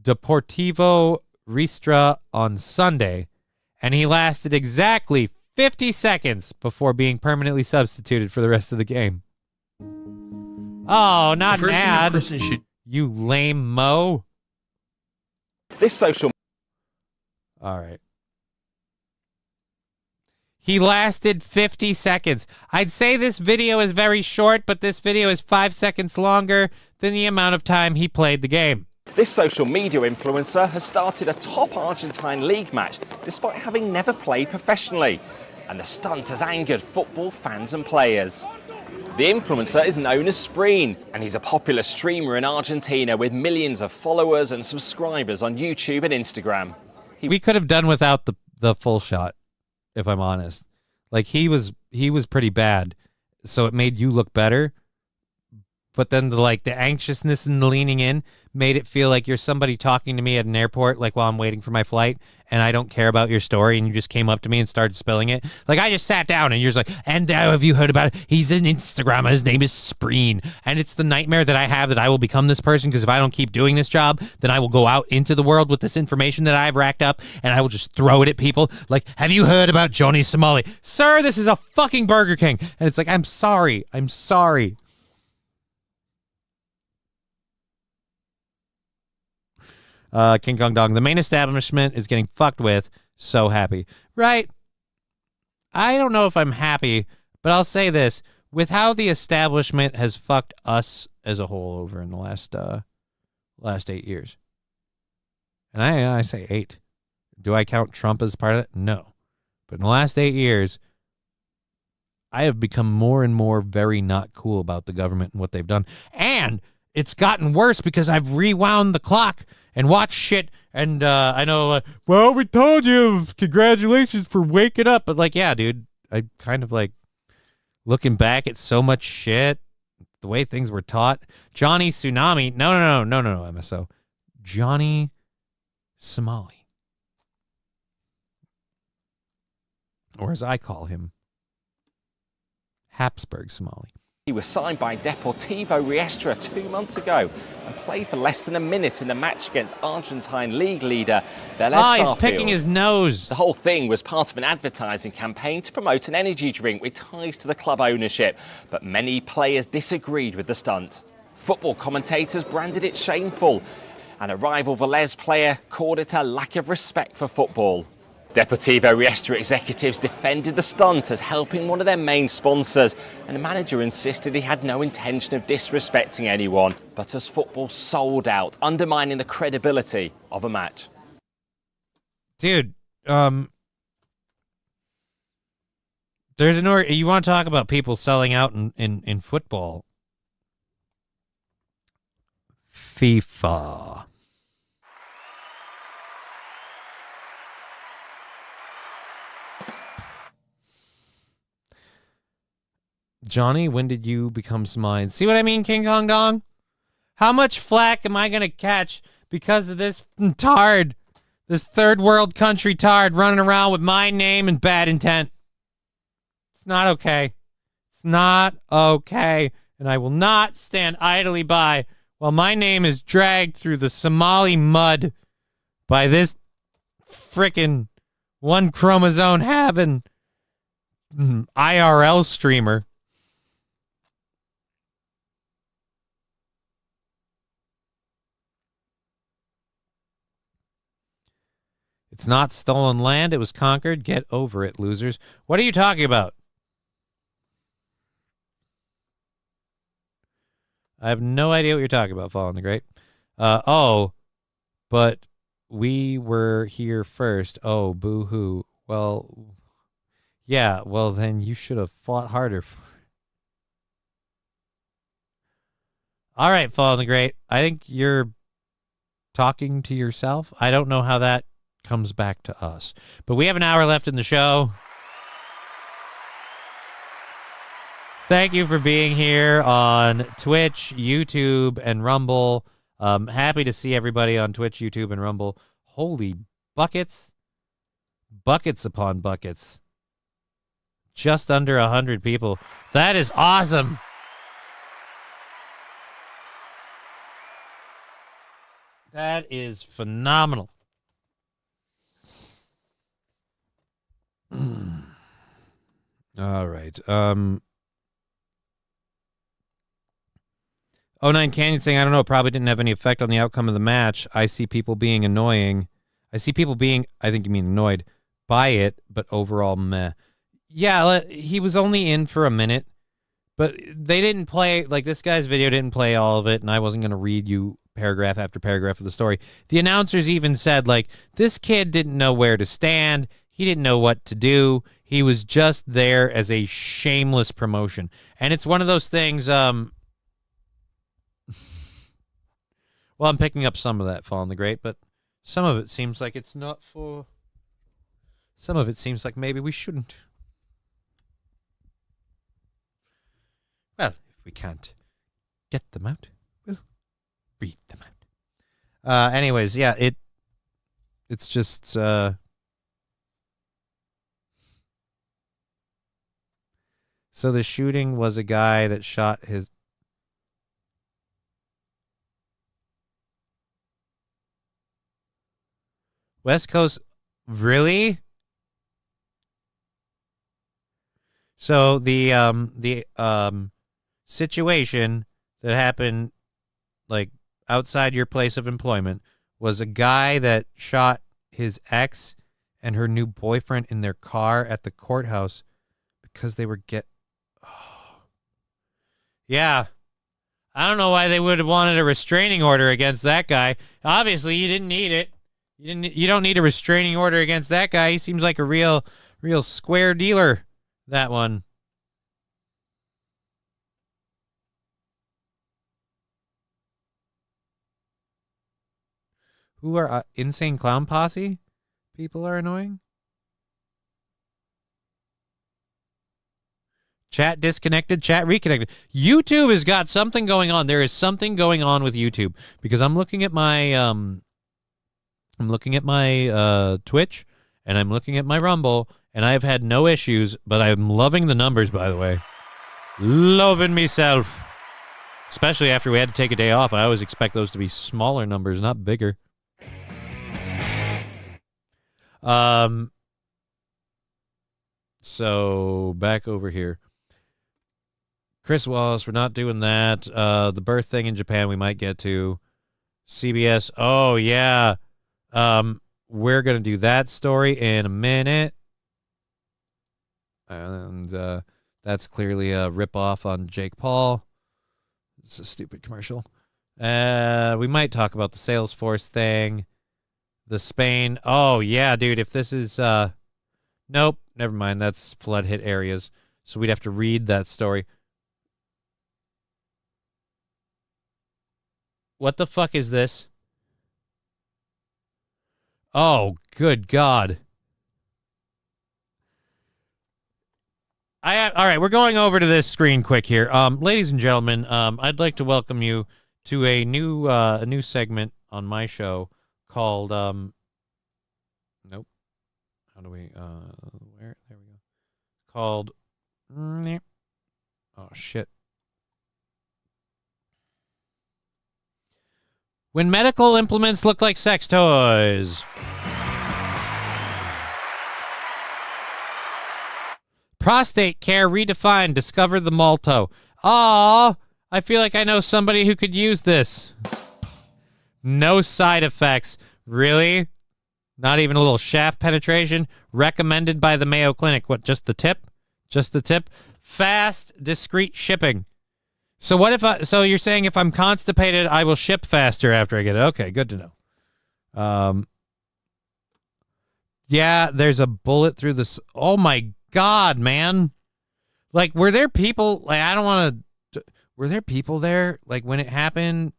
Deportivo Ristra on Sunday, and he lasted exactly 50 seconds before being permanently substituted for the rest of the game. Oh, not mad. You lame Mo.
This social...
All right. He lasted 50 seconds. I'd say this video is very short, but this video is 5 seconds longer than the amount of time he played the game.
This social media influencer has started a top Argentine league match despite having never played professionally. And the stunt has angered football fans and players. The influencer is known as Spreen, and he's a popular streamer in Argentina with millions of followers and subscribers on YouTube and Instagram.
We could have done without the full shot, if I'm honest. Like, he was pretty bad, so it made you look better. But then the anxiousness and the leaning in made it feel like you're somebody talking to me at an airport, like while I'm waiting for my flight, and I don't care about your story, and you just came up to me and started spilling it. Like, I just sat down, and you're just like, and now have you heard about it? He's an Instagrammer. His name is Spreen. And it's the nightmare that I have that I will become this person, because if I don't keep doing this job, then I will go out into the world with this information that I've racked up, and I will just throw it at people. Like, have you heard about Johnny Somali? Sir, this is a fucking Burger King. And it's like, I'm sorry. I'm sorry. King Kong Dong. The main establishment is getting fucked with. So happy. Right? I don't know if I'm happy, but I'll say this. With how the establishment has fucked us as a whole over in the last 8 years. And I say 8. Do I count Trump as part of it? No. But in the last 8 years, I have become more and more very not cool about the government and what they've done. And it's gotten worse because I've rewound the clock and watch shit, and I know, well, we told you, congratulations for waking up. But, yeah, dude, I kind of, looking back at so much shit, the way things were taught. Johnny Tsunami, no, MSO. Johnny Somali. Or as I call him, Habsburg Somali.
He was signed by Deportivo Riestra 2 months ago and played for less than a minute in the match against Argentine league leader Vélez
he's
Sarsfield.
picking his nose.
The whole thing was part of an advertising campaign to promote an energy drink with ties to the club ownership, but many players disagreed with the stunt. Football commentators branded it shameful, and a rival Vélez player called it a lack of respect for football. Deportivo Riestra executives defended the stunt as helping one of their main sponsors, and the manager insisted he had no intention of disrespecting anyone, but as football sold out, undermining the credibility of a match.
Dude, there's you want to talk about people selling out in football? FIFA. Johnny, when did you become mine? See what I mean, King Kong Dong? How much flack am I going to catch because of this tard, this third world country tard running around with my name and bad intent? It's not okay. It's not okay. And I will not stand idly by while my name is dragged through the Somali mud by this frickin' one chromosome having IRL streamer. It's not stolen land. It was conquered. Get over it, losers. What are you talking about? I have no idea what you're talking about, Fallen the Great. But we were here first. Oh, boo-hoo. Well, yeah, well, then you should have fought harder. All right, Fallen the Great. I think you're talking to yourself. I don't know how that comes back to us. But we have an hour left in the show. Thank you for being here on Twitch, YouTube, and Rumble. Happy to see everybody on Twitch, YouTube, and Rumble. Holy buckets. Buckets upon buckets. Just under 100 people. That is awesome. That is phenomenal. All right. 09 Canyon saying, I don't know, probably didn't have any effect on the outcome of the match. I see people being annoying. I see people being, I think you mean annoyed by it, but overall meh. Yeah, he was only in for a minute, but they didn't play, like this guy's video didn't play all of it, and I wasn't going to read you paragraph after paragraph of the story. The announcers even said, like, this kid didn't know where to stand. He didn't know what to do. He was just there as a shameless promotion. And it's one of those things, well, I'm picking up some of that, Fallen the Great, but some of it seems like it's not for... Some of it seems like maybe we shouldn't. Well, if we can't get them out, we'll read them out. Anyways, yeah, it's just... So the shooting was a guy that shot his... West Coast... Really? So the situation that happened, like, outside your place of employment was a guy that shot his ex and her new boyfriend in their car at the courthouse because they were Yeah. I don't know why they would have wanted a restraining order against that guy. Obviously, you didn't need it. You don't need a restraining order against that guy. He seems like a real square dealer, that one. Who are Insane Clown Posse? People are annoying. Chat disconnected, chat reconnected. YouTube has got something going on. There is something going on with YouTube because I'm looking at my Twitch and I'm looking at my Rumble and I've had no issues, but I'm loving the numbers, by the way. Loving myself. Especially after we had to take a day off. I always expect those to be smaller numbers, not bigger. So back over here. Chris Wallace, we're not doing that. The birth thing in Japan we might get to. CBS, oh yeah. We're going to do that story in a minute. And that's clearly a ripoff on Jake Paul. It's a stupid commercial. We might talk about the Salesforce thing. The Spain. Oh, yeah, dude, if this is... Nope, never mind. That's flood hit areas. So we'd have to read that story. What the fuck is this? Oh, good God. All right, we're going over to this screen quick here. Ladies and gentlemen, I'd like to welcome you to a new segment on my show called nope. How do we where? There we go. Called oh shit. When medical implements look like sex toys. Prostate care redefined. Discover the Malto. Aw, I feel like I know somebody who could use this. No side effects. Really? Not even a little shaft penetration? Recommended by the Mayo Clinic. What, just the tip? Just the tip? Fast, discreet shipping. So what if so you're saying if I'm constipated, I will ship faster after I get it. Okay, good to know. Yeah, there's a bullet through this. Oh my God, man. Like, were there people, like, I don't want to, were there people there, like, when it happened,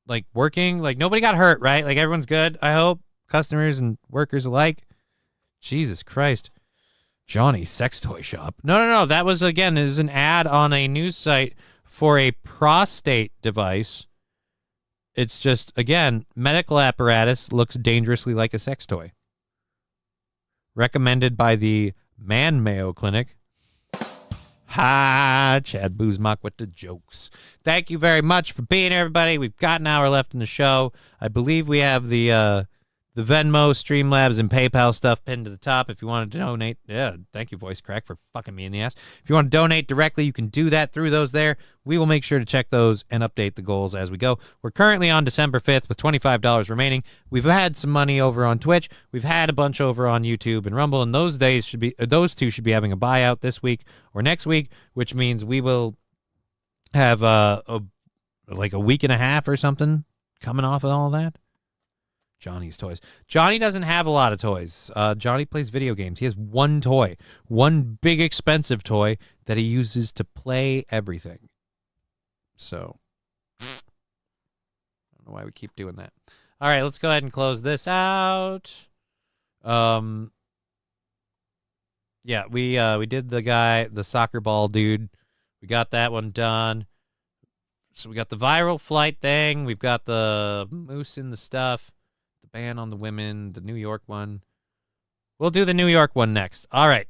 like, working? Like, nobody got hurt, right? Like, everyone's good, I hope. Customers and workers alike. Jesus Christ. Johnny Sex Toy Shop. No. That was, again, it was an ad on a news site for a prostate device. It's just, again, medical apparatus looks dangerously like a sex toy. Recommended by the Man Mayo Clinic. Ha! Chad Boozmock with the jokes. Thank you very much for being here, everybody. We've got an hour left in the show. I believe we have the the Venmo, Streamlabs, and PayPal stuff pinned to the top. If you want to donate, yeah, thank you, Voice Crack, for fucking me in the ass. If you want to donate directly, you can do that through those there. We will make sure to check those and update the goals as we go. We're currently on December 5th with $25 remaining. We've had some money over on Twitch. We've had a bunch over on YouTube and Rumble, and those two should be having a buyout this week or next week, which means we will have like a week and a half or something coming off of all that. Johnny's toys. Johnny doesn't have a lot of toys. Johnny plays video games. He has one toy, one big expensive toy that he uses to play everything. So, I don't know why we keep doing that. All right, let's go ahead and close this out. Yeah, we did the soccer ball dude. We got that one done. So we got the viral flight thing. We've got the moose in the stuff. Ban on the women, the New York one. We'll do the New York one next. All right.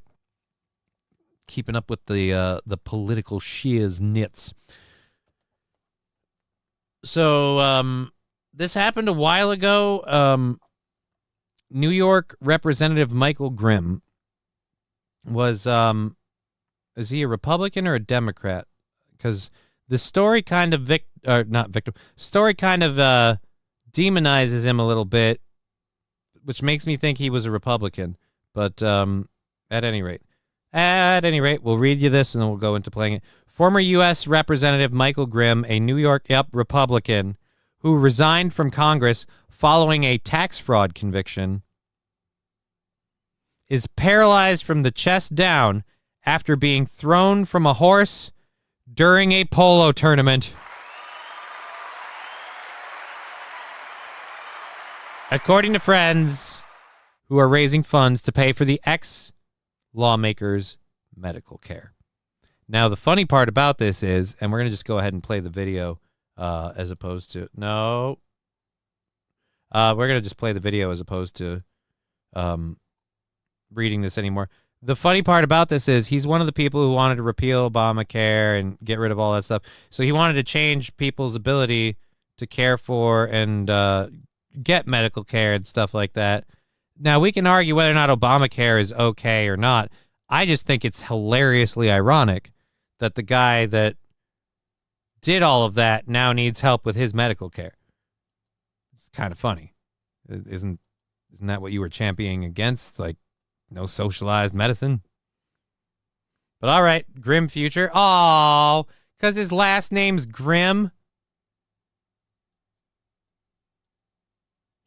Keeping up with the political shiznits. So this happened a while ago. New York Representative Michael Grimm was is he a Republican or a Democrat? Because the story kind of demonizes him a little bit, which makes me think he was a Republican. But at any rate, we'll read you this and then we'll go into playing it. Former U.S. Representative Michael Grimm, a New York Republican, who resigned from Congress following a tax fraud conviction, is paralyzed from the chest down after being thrown from a horse during a polo tournament. According to friends who are raising funds to pay for the ex-lawmaker's medical care. Now, the funny part about this is, and we're going to just go ahead and play the video as opposed to... No. We're going to just play the video as opposed to reading this anymore. The funny part about this is he's one of the people who wanted to repeal Obamacare and get rid of all that stuff. So he wanted to change people's ability to care for and... get medical care and stuff like that. Now, we can argue whether or not Obamacare is okay or not. I just think it's hilariously ironic that the guy that did all of that now needs help with his medical care. It's kind of funny. Isn't that what you were championing against? Like, no socialized medicine? But all right, grim future. Oh, because his last name's Grimm.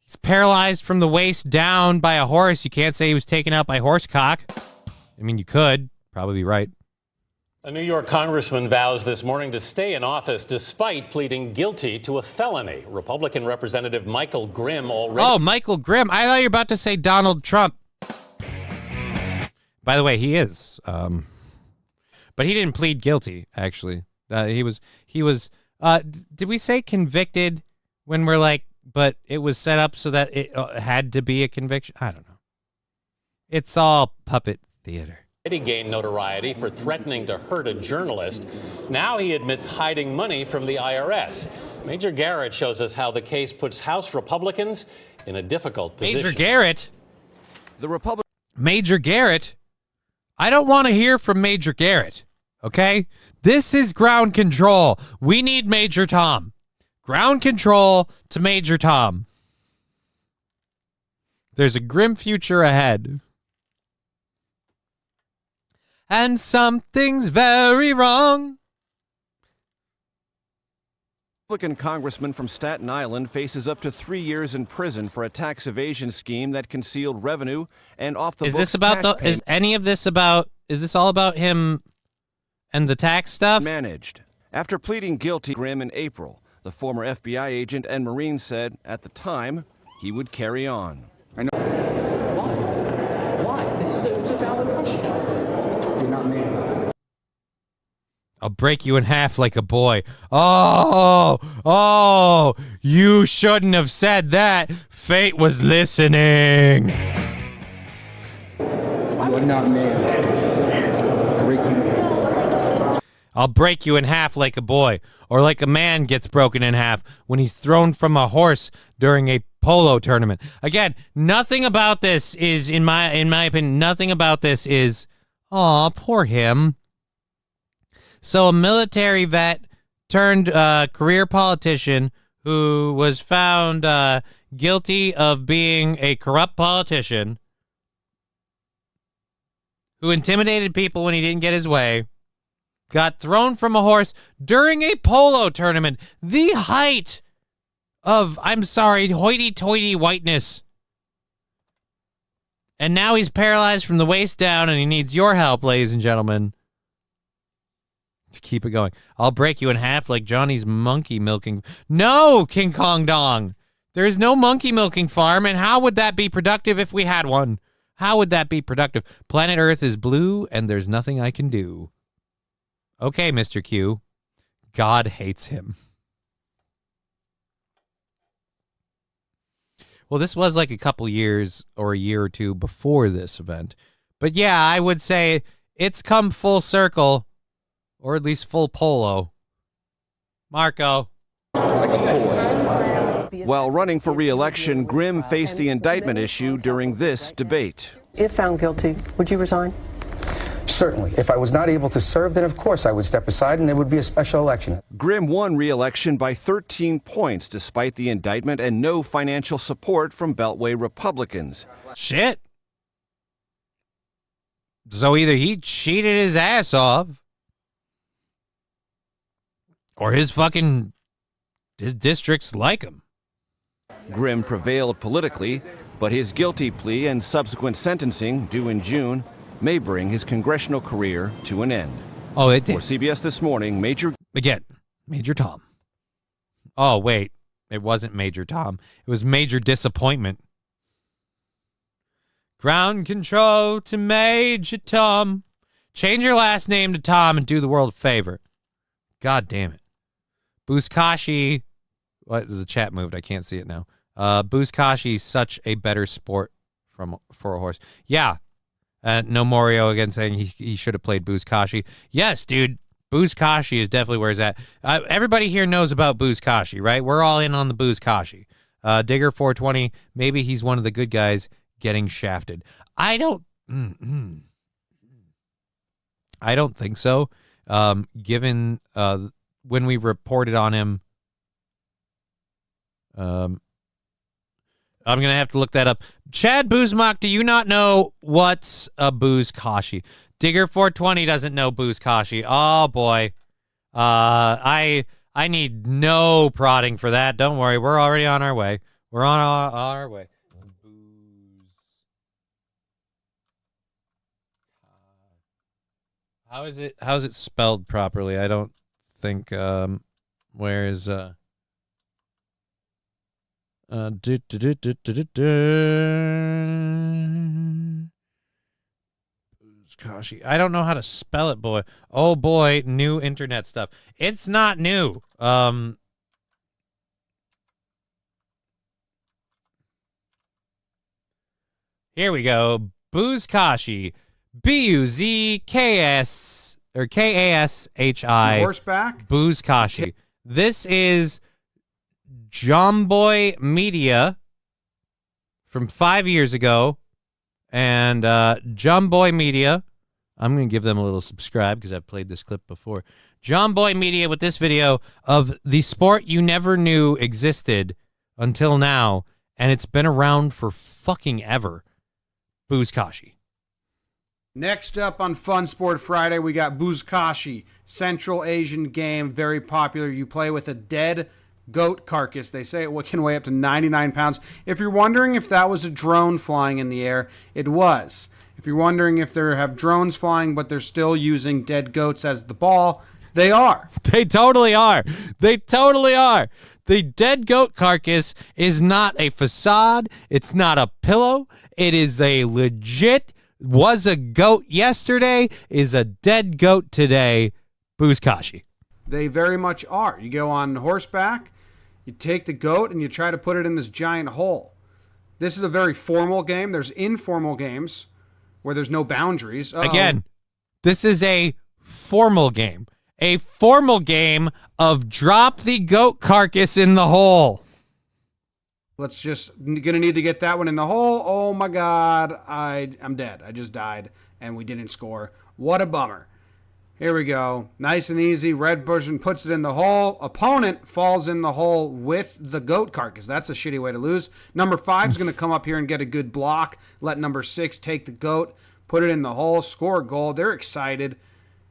He's paralyzed from the waist down by a horse. You can't say he was taken out by horse cock. I mean, you could. Probably be right.
A New York congressman vows this morning to stay in office despite pleading guilty to a felony. Republican Representative Michael Grimm already...
Oh, Michael Grimm. I thought you were about to say Donald Trump. By the way, he is. But he didn't plead guilty, actually. He was. Did we say convicted when we're like, but it was set up so that it had to be a conviction? I don't know. It's all puppet theater.
He gained notoriety for threatening to hurt a journalist. Now he admits hiding money from the IRS. Major Garrett shows us how the case puts House Republicans in a difficult position.
Major Garrett? Major Garrett? I don't want to hear from Major Garrett, okay? This is ground control. We need Major Tom. Ground control to Major Tom. There's a grim future ahead. And something's very wrong.
Republican congressman from Staten Island faces up to 3 years in prison for a tax evasion scheme that concealed revenue and off the books.
Is this about the? Is any of this about? Is this all about him and the tax stuff?
Managed. After pleading guilty, Grimm in April, the former FBI agent and Marine said at the time he would carry on. I know.
Why? It's a valid question.
You're not me.
I'll break you in half like a boy. Oh, you shouldn't have said that. Fate was listening.
You're not me.
I'll break you in half like a boy, or like a man gets broken in half when he's thrown from a horse during a polo tournament. Again, nothing about this is, in my opinion, nothing about this is, aw, poor him. So a military vet turned career politician who was found guilty of being a corrupt politician who intimidated people when he didn't get his way, got thrown from a horse during a polo tournament. The height of, I'm sorry, hoity-toity whiteness. And now he's paralyzed from the waist down, and he needs your help, ladies and gentlemen, to keep it going. I'll break you in half like Johnny's monkey milking. No, King Kong Dong. There is no monkey milking farm, and how would that be productive if we had one? How would that be productive? Planet Earth is blue, and there's nothing I can do. Okay, Mr. Q. God hates him. Well, this was like a couple years or a year or two before this event. But yeah, I would say it's come full circle, or at least full polo. Marco.
While running for re-election, Grimm faced the indictment issue during this debate.
If found guilty, would you resign?
Certainly. If I was not able to serve, then of course I would step aside and there would be a special election.
Grimm won re-election by 13 points despite the indictment and no financial support from Beltway Republicans.
Shit. So either he cheated his ass off, or his districts like him.
Grimm prevailed politically, but his guilty plea and subsequent sentencing, due in June, may bring his congressional career to an end.
Oh, it did.
For CBS This Morning, Major
Tom. Oh, wait. It wasn't Major Tom. It was Major Disappointment. Ground control to Major Tom. Change your last name to Tom and do the world a favor. God damn it. Buzkashi. What? The chat moved. I can't see it now. Buzkashi's such a better sport for a horse. Yeah. No Morio again saying he should have played Buzkashi. Yes, dude. Buzkashi is definitely where he's at. Everybody here knows about Buzkashi, right? We're all in on the Buzkashi. Digger 420, maybe he's one of the good guys getting shafted. I don't think so. Given when we reported on him, I'm going to have to look that up. Chad Boozmock, do you not know what's a Buzkashi? Digger 420 doesn't know Buzkashi. Oh, boy. I need no prodding for that. Don't worry. We're already on our way. We're on our way. How is it spelled properly? I don't think, where is, Buzkashi. I don't know how to spell it, boy. Oh boy, new internet stuff. It's not new. Here we go. Buzkashi. Buzks or Kashi.
Horseback.
Buzkashi. This is Jomboy Media from 5 years ago, and Jomboy Media, I'm going to give them a little subscribe because I've played this clip before. Jomboy Media with this video of the sport you never knew existed until now, and it's been around for fucking ever. Buzkashi.
Next up on Fun Sport Friday, we got Buzkashi, Central Asian game, very popular. You play with a dead goat carcass. They say it can weigh up to 99 pounds. If you're wondering if that was a drone flying in the air, it was. If you're wondering if they have drones flying, but they're still using dead goats as the ball, they are.
They totally are. They totally are. The dead goat carcass is not a facade. It's not a pillow. It is a legit, was a goat yesterday, is a dead goat today, Buzkashi.
They very much are. You go on horseback, you take the goat, and you try to put it in this giant hole. This is a very formal game. There's informal games where there's no boundaries.
Again, this is a formal game. A formal game of drop the goat carcass in the hole.
Let's just gonna need to get that one in the hole. Oh my God, I'm dead. I just died, and we didn't score. What a bummer. Here we go. Nice and easy. Red person puts it in the hole. Opponent falls in the hole with the goat carcass. That's a shitty way to lose. Number 5 is going to come up here and get a good block. Let number 6 take the goat, put it in the hole, score a goal. They're excited.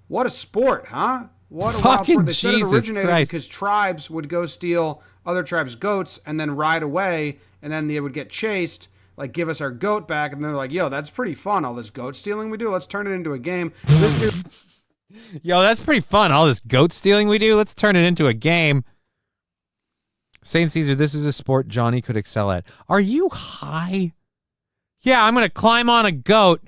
What a sport, huh? What a wild sport. They said it originated because tribes would go steal other tribes' goats and then ride away, and then they would get chased, like give us our goat back, and they're like, yo, that's pretty fun, all this goat stealing we do. Let's turn it into a game. This dude...
Yo, that's pretty fun. All this goat stealing we do. Let's turn it into a game. St. Caesar, this is a sport Johnny could excel at. Are you high? Yeah, I'm going to climb on a goat.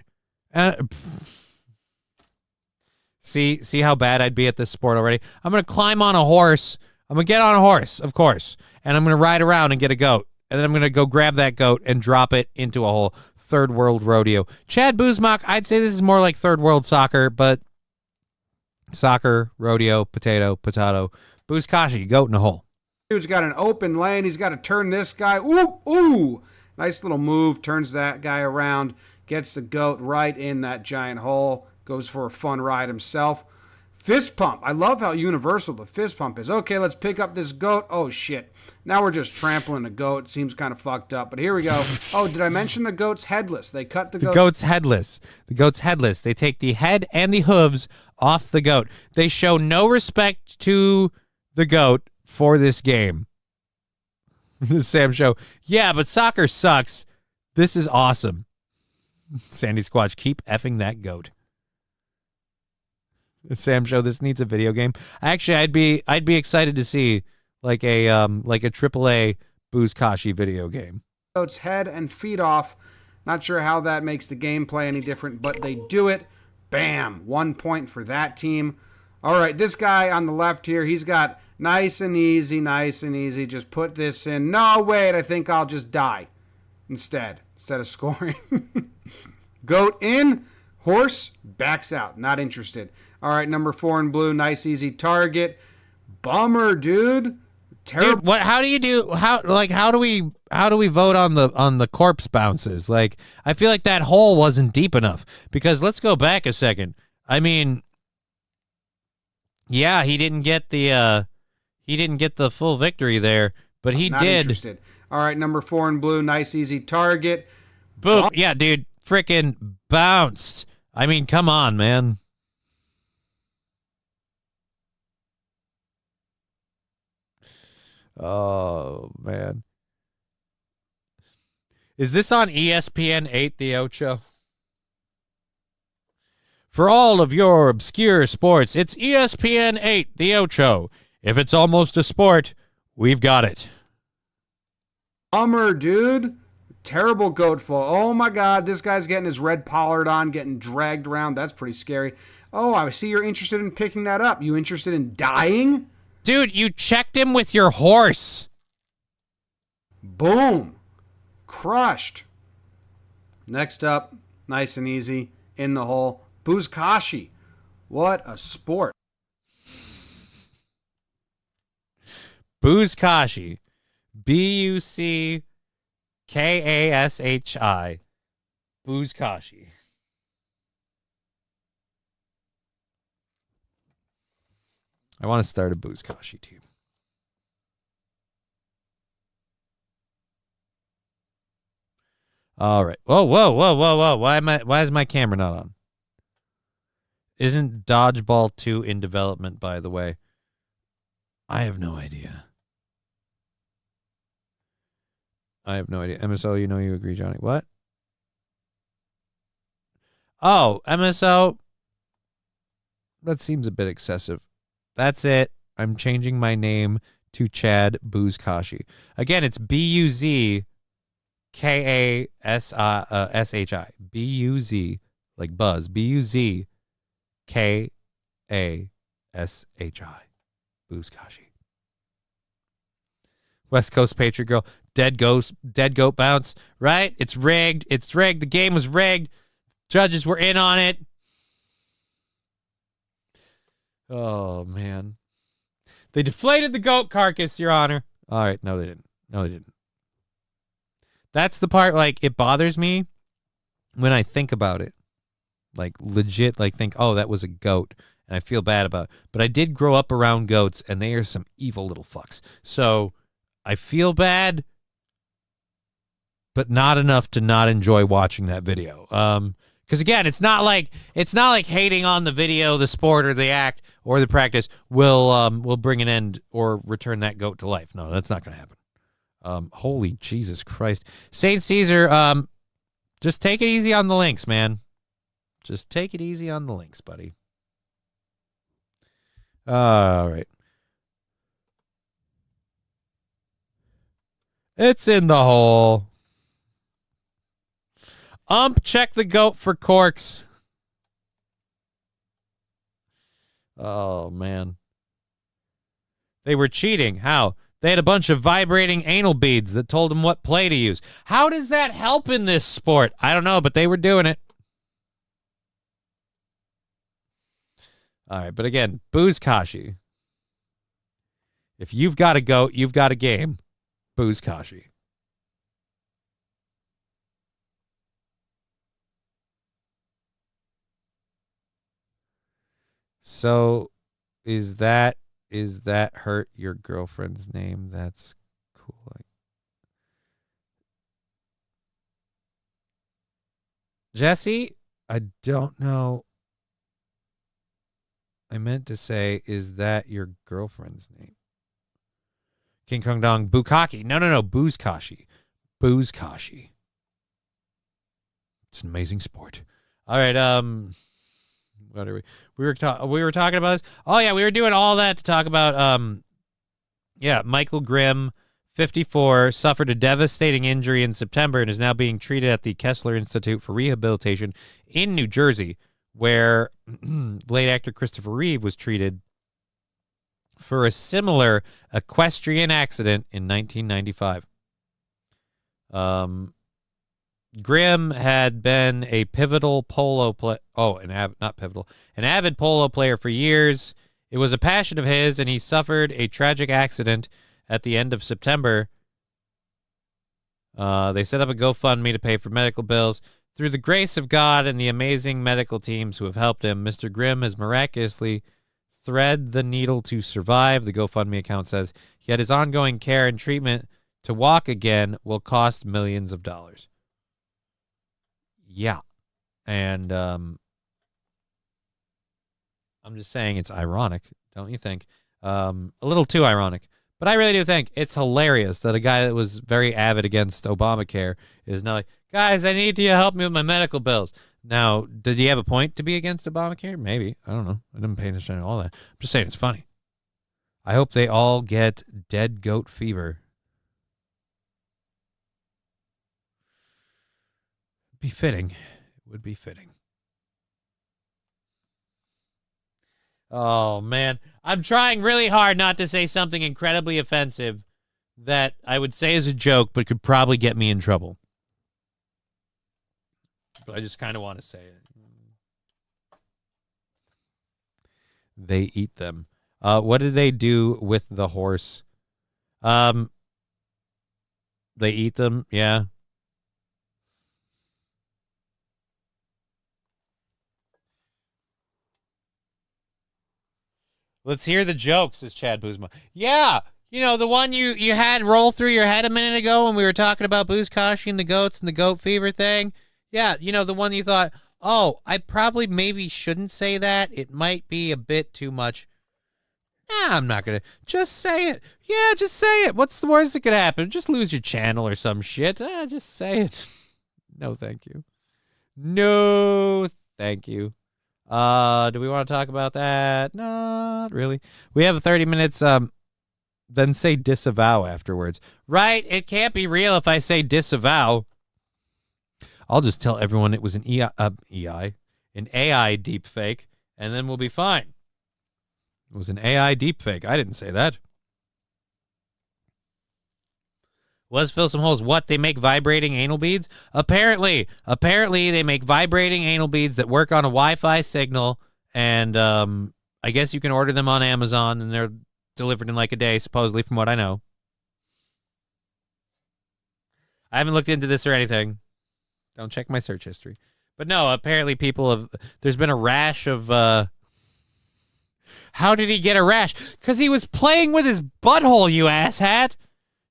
See how bad I'd be at this sport already? I'm going to climb on a horse. I'm going to get on a horse, of course. And I'm going to ride around and get a goat. And then I'm going to go grab that goat and drop it into a whole third world rodeo. Chad Buzmach, I'd say this is more like third world soccer, but... Soccer, rodeo, potato. Buzkashi, goat in a hole.
Dude's got an open lane. He's got to turn this guy. Ooh. Nice little move. Turns that guy around. Gets the goat right in that giant hole. Goes for a fun ride himself. Fist pump. I love how universal the fist pump is. Okay, let's pick up this goat. Oh, shit. Now we're just trampling a goat. Seems kind of fucked up, but here we go. Oh, did I mention the goat's headless? They cut the goat.
The goat's headless. The goat's headless. They take the head and the hooves off the goat. They show no respect to the goat for this game. Sam Show. Yeah, but soccer sucks. This is awesome. Sandy Squatch, keep effing that goat. Sam Show, this needs a video game. Actually, I'd be excited to see like a AAA Buzkashi video game.
Goat's head and feet off. Not sure how that makes the gameplay any different, but they do it. Bam! 1 point for that team. All right, this guy on the left here, he's got nice and easy. Just put this in. No, wait, I think I'll just die instead of scoring. Goat in. Horse backs out. Not interested. All right, number 4 in blue. Nice, easy target. Bummer, dude. Terrible.
Dude, what? How do you do? How do we vote on the corpse bounces? Like, I feel like that hole wasn't deep enough. Because let's go back a second. I mean, yeah, he didn't get the full victory there, but he
Not
did.
Interested. All right, number 4 in blue. Nice, easy target.
Boom. Yeah, dude. Frickin' bounced. I mean, come on, man. Oh, man. Is this on ESPN 8, the Ocho? For all of your obscure sports, it's ESPN 8, the Ocho. If it's almost a sport, we've got it.
Bummer, dude. Terrible goat flow. Oh, my God. This guy's getting his red pollard on, getting dragged around. That's pretty scary. Oh, I see you're interested in picking that up. You interested in dying?
Dude, you checked him with your horse.
Boom. Crushed. Next up, nice and easy, in the hole, Buzkashi. What a sport.
Buzkashi. Buckashi. Buzkashi. I want to start a Buzkashi team. All right. Whoa. Why is my camera not on? Isn't Dodgeball 2 in development, by the way? I have no idea. MSO, you know you agree, Johnny. What? Oh, MSO. That seems a bit excessive. That's it. I'm changing my name to Chad Buzkashi. Again, it's Buzkashi. Buz, like Buzz. Buzkashi. Buzkashi. West Coast Patriot Girl. Dead goat bounce. Right? It's rigged. The game was rigged. Judges were in on it. Oh, man. They deflated the goat carcass, Your Honor. All right. No, they didn't. That's the part, like, it bothers me when I think about it. Like, legit, like, think, oh, that was a goat, and I feel bad about it. But I did grow up around goats, and they are some evil little fucks. So I feel bad, but not enough to not enjoy watching that video. Because again, it's not like hating on the video, the sport, or the act, or the practice will bring an end or return that goat to life. No, that's not going to happen. Holy Jesus Christ, Saint Caesar, just take it easy on the links, man. Just take it easy on the links, buddy. All right. It's in the hole. Check the goat for corks. Oh, man. They were cheating. How? They had a bunch of vibrating anal beads that told them what play to use. How does that help in this sport? I don't know, but they were doing it. All right, but again, Booze Kashi. If you've got a goat, you've got a game. Booze Kashi. So, is that hurt your girlfriend's name? That's cool. Jesse, I don't know. I meant to say, is that your girlfriend's name? King Kong Dong Bukaki. No. Booze Kashi. Booze Kashi. It's an amazing sport. All right, what are we? We were talking about this. Oh yeah, we were doing all that to talk about Michael Grimm, 54, suffered a devastating injury in September and is now being treated at the Kessler Institute for Rehabilitation in New Jersey, where late actor Christopher Reeve was treated for a similar equestrian accident in 1995. Grimm had been a pivotal polo player. An avid polo player for years. It was a passion of his, and he suffered a tragic accident at the end of September. They set up a GoFundMe to pay for medical bills. Through the grace of God and the amazing medical teams who have helped him, Mr. Grimm has miraculously threaded the needle to survive, the GoFundMe account says. Yet his ongoing care and treatment to walk again will cost millions of dollars. Yeah. And I'm just saying it's ironic, don't you think? A little too ironic. But I really do think it's hilarious that a guy that was very avid against Obamacare is now like, guys, I need you to help me with my medical bills. Now, did he have a point to be against Obamacare? Maybe. I don't know. I didn't pay attention to all that. I'm just saying it's funny. I hope they all get dead goat fever. Be fitting. It would be fitting. Oh, man. I'm trying really hard not to say something incredibly offensive that I would say is a joke, but could probably get me in trouble. But I just kind of want to say it. They eat them. What did they do with the horse? They eat them, yeah. Let's hear the jokes, says Chad Boozma. Yeah, you know, the one you had roll through your head a minute ago when we were talking about Booze Kashi and the goats and the goat fever thing. Yeah, you know, the one you thought, oh, I probably maybe shouldn't say that. It might be a bit too much. Nah, I'm not going to. Just say it. Yeah, just say it. What's the worst that could happen? Just lose your channel or some shit. Just say it. No, thank you. No, thank you. Do we want to talk about that? Not really. We have 30 minutes. Then say disavow afterwards. Right? It can't be real if I say disavow. I'll just tell everyone it was an AI deepfake, and then we'll be fine. It was an AI deepfake. I didn't say that. Was fill some holes. What? They make vibrating anal beads? Apparently they make vibrating anal beads that work on a Wi-Fi signal, and I guess you can order them on Amazon, and they're delivered in like a day, supposedly, from what I know. I haven't looked into this or anything. Don't check my search history. But no, apparently there's been a rash of, how did he get a rash? Because he was playing with his butthole, you asshat.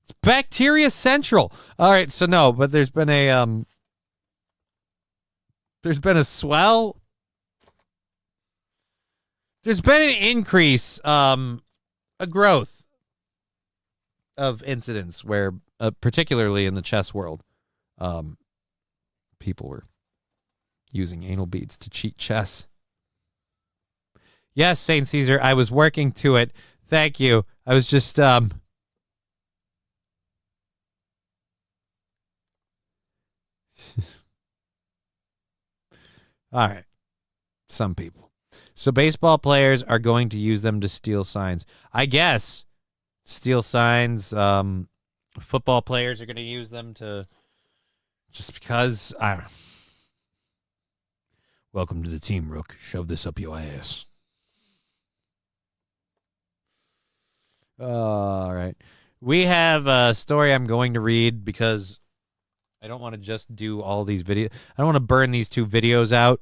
It's bacteria central. All right, so no, but there's been a swell. There's been an increase, a growth of incidents where, particularly in the chess world, people were using anal beads to cheat chess. Yes, St. Caesar, I was working to it. Thank you. I was just, all right. Some people. So baseball players are going to use them to steal signs. I guess steal signs. Football players are going to use them to, just because, I don't know. Welcome to the team, Rook. Shove this up your ass. All right. We have a story I'm going to read because I don't want to just do all these videos. I don't want to burn these 2 videos out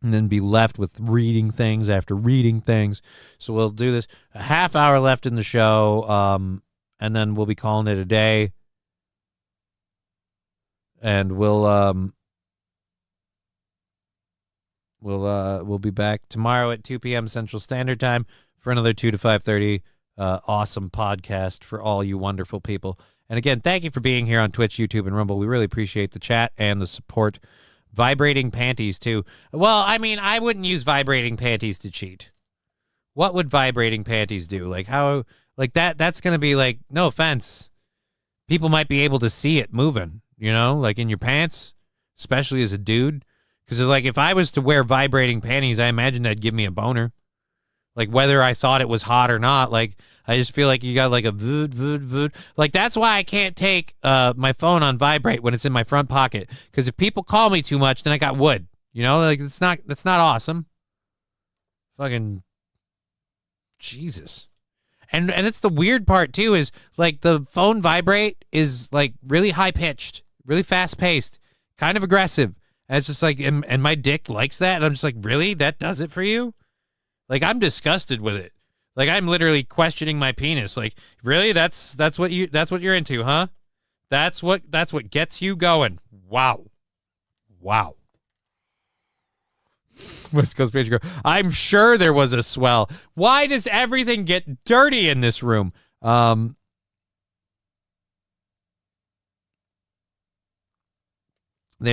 and then be left with reading things after reading things. So we'll do this. A half hour left in the show, and then we'll be calling it a day. And we'll be back tomorrow at 2 p.m. Central Standard Time for another 2 to 5:30. Awesome podcast for all you wonderful people. And again, thank you for being here on Twitch, YouTube, and Rumble. We really appreciate the chat and the support. Vibrating panties, too. Well, I mean, I wouldn't use vibrating panties to cheat. What would vibrating panties do? Like, how, like that's going to be like, no offense. People might be able to see it moving, you know, like in your pants, especially as a dude. Because, like, if I was to wear vibrating panties, I imagine that'd give me a boner. Like, whether I thought it was hot or not, like, I just feel like you got, like, a vood, vood, vood. Like, that's why I can't take my phone on vibrate when it's in my front pocket. Because if people call me too much, then I got wood. You know? Like, that's not awesome. Fucking Jesus. And it's the weird part, too, is, like, the phone vibrate is, like, really high-pitched, really fast-paced, kind of aggressive. And it's just like, and my dick likes that. And I'm just like, really? That does it for you? Like, I'm disgusted with it. Like, I'm literally questioning my penis. Like, really? That's what you're into, huh? That's what gets you going. Wow. West Coast Page Girl. I'm sure there was a swell. Why does everything get dirty in this room? They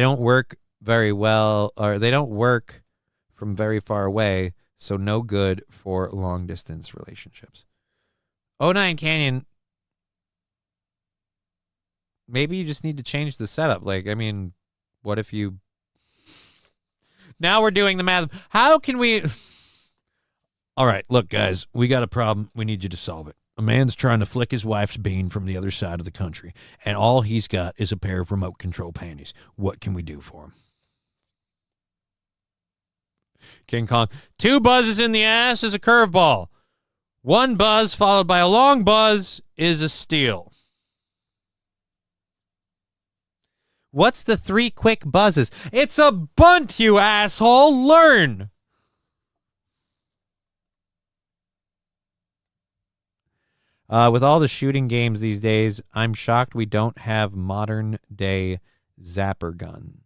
don't work very well, or they don't work from very far away. So no good for long-distance relationships. 09 Canyon, maybe you just need to change the setup. Like, I mean, what if you... Now we're doing the math. How can we... All right, look, guys, we got a problem. We need you to solve it. A man's trying to flick his wife's bean from the other side of the country, and all he's got is a pair of remote control panties. What can we do for him? King Kong. 2 buzzes in the ass is a curveball. 1 buzz followed by a long buzz is a steal. What's the 3 quick buzzes? It's a bunt, you asshole. Learn. With all the shooting games these days, I'm shocked we don't have modern-day zapper gun.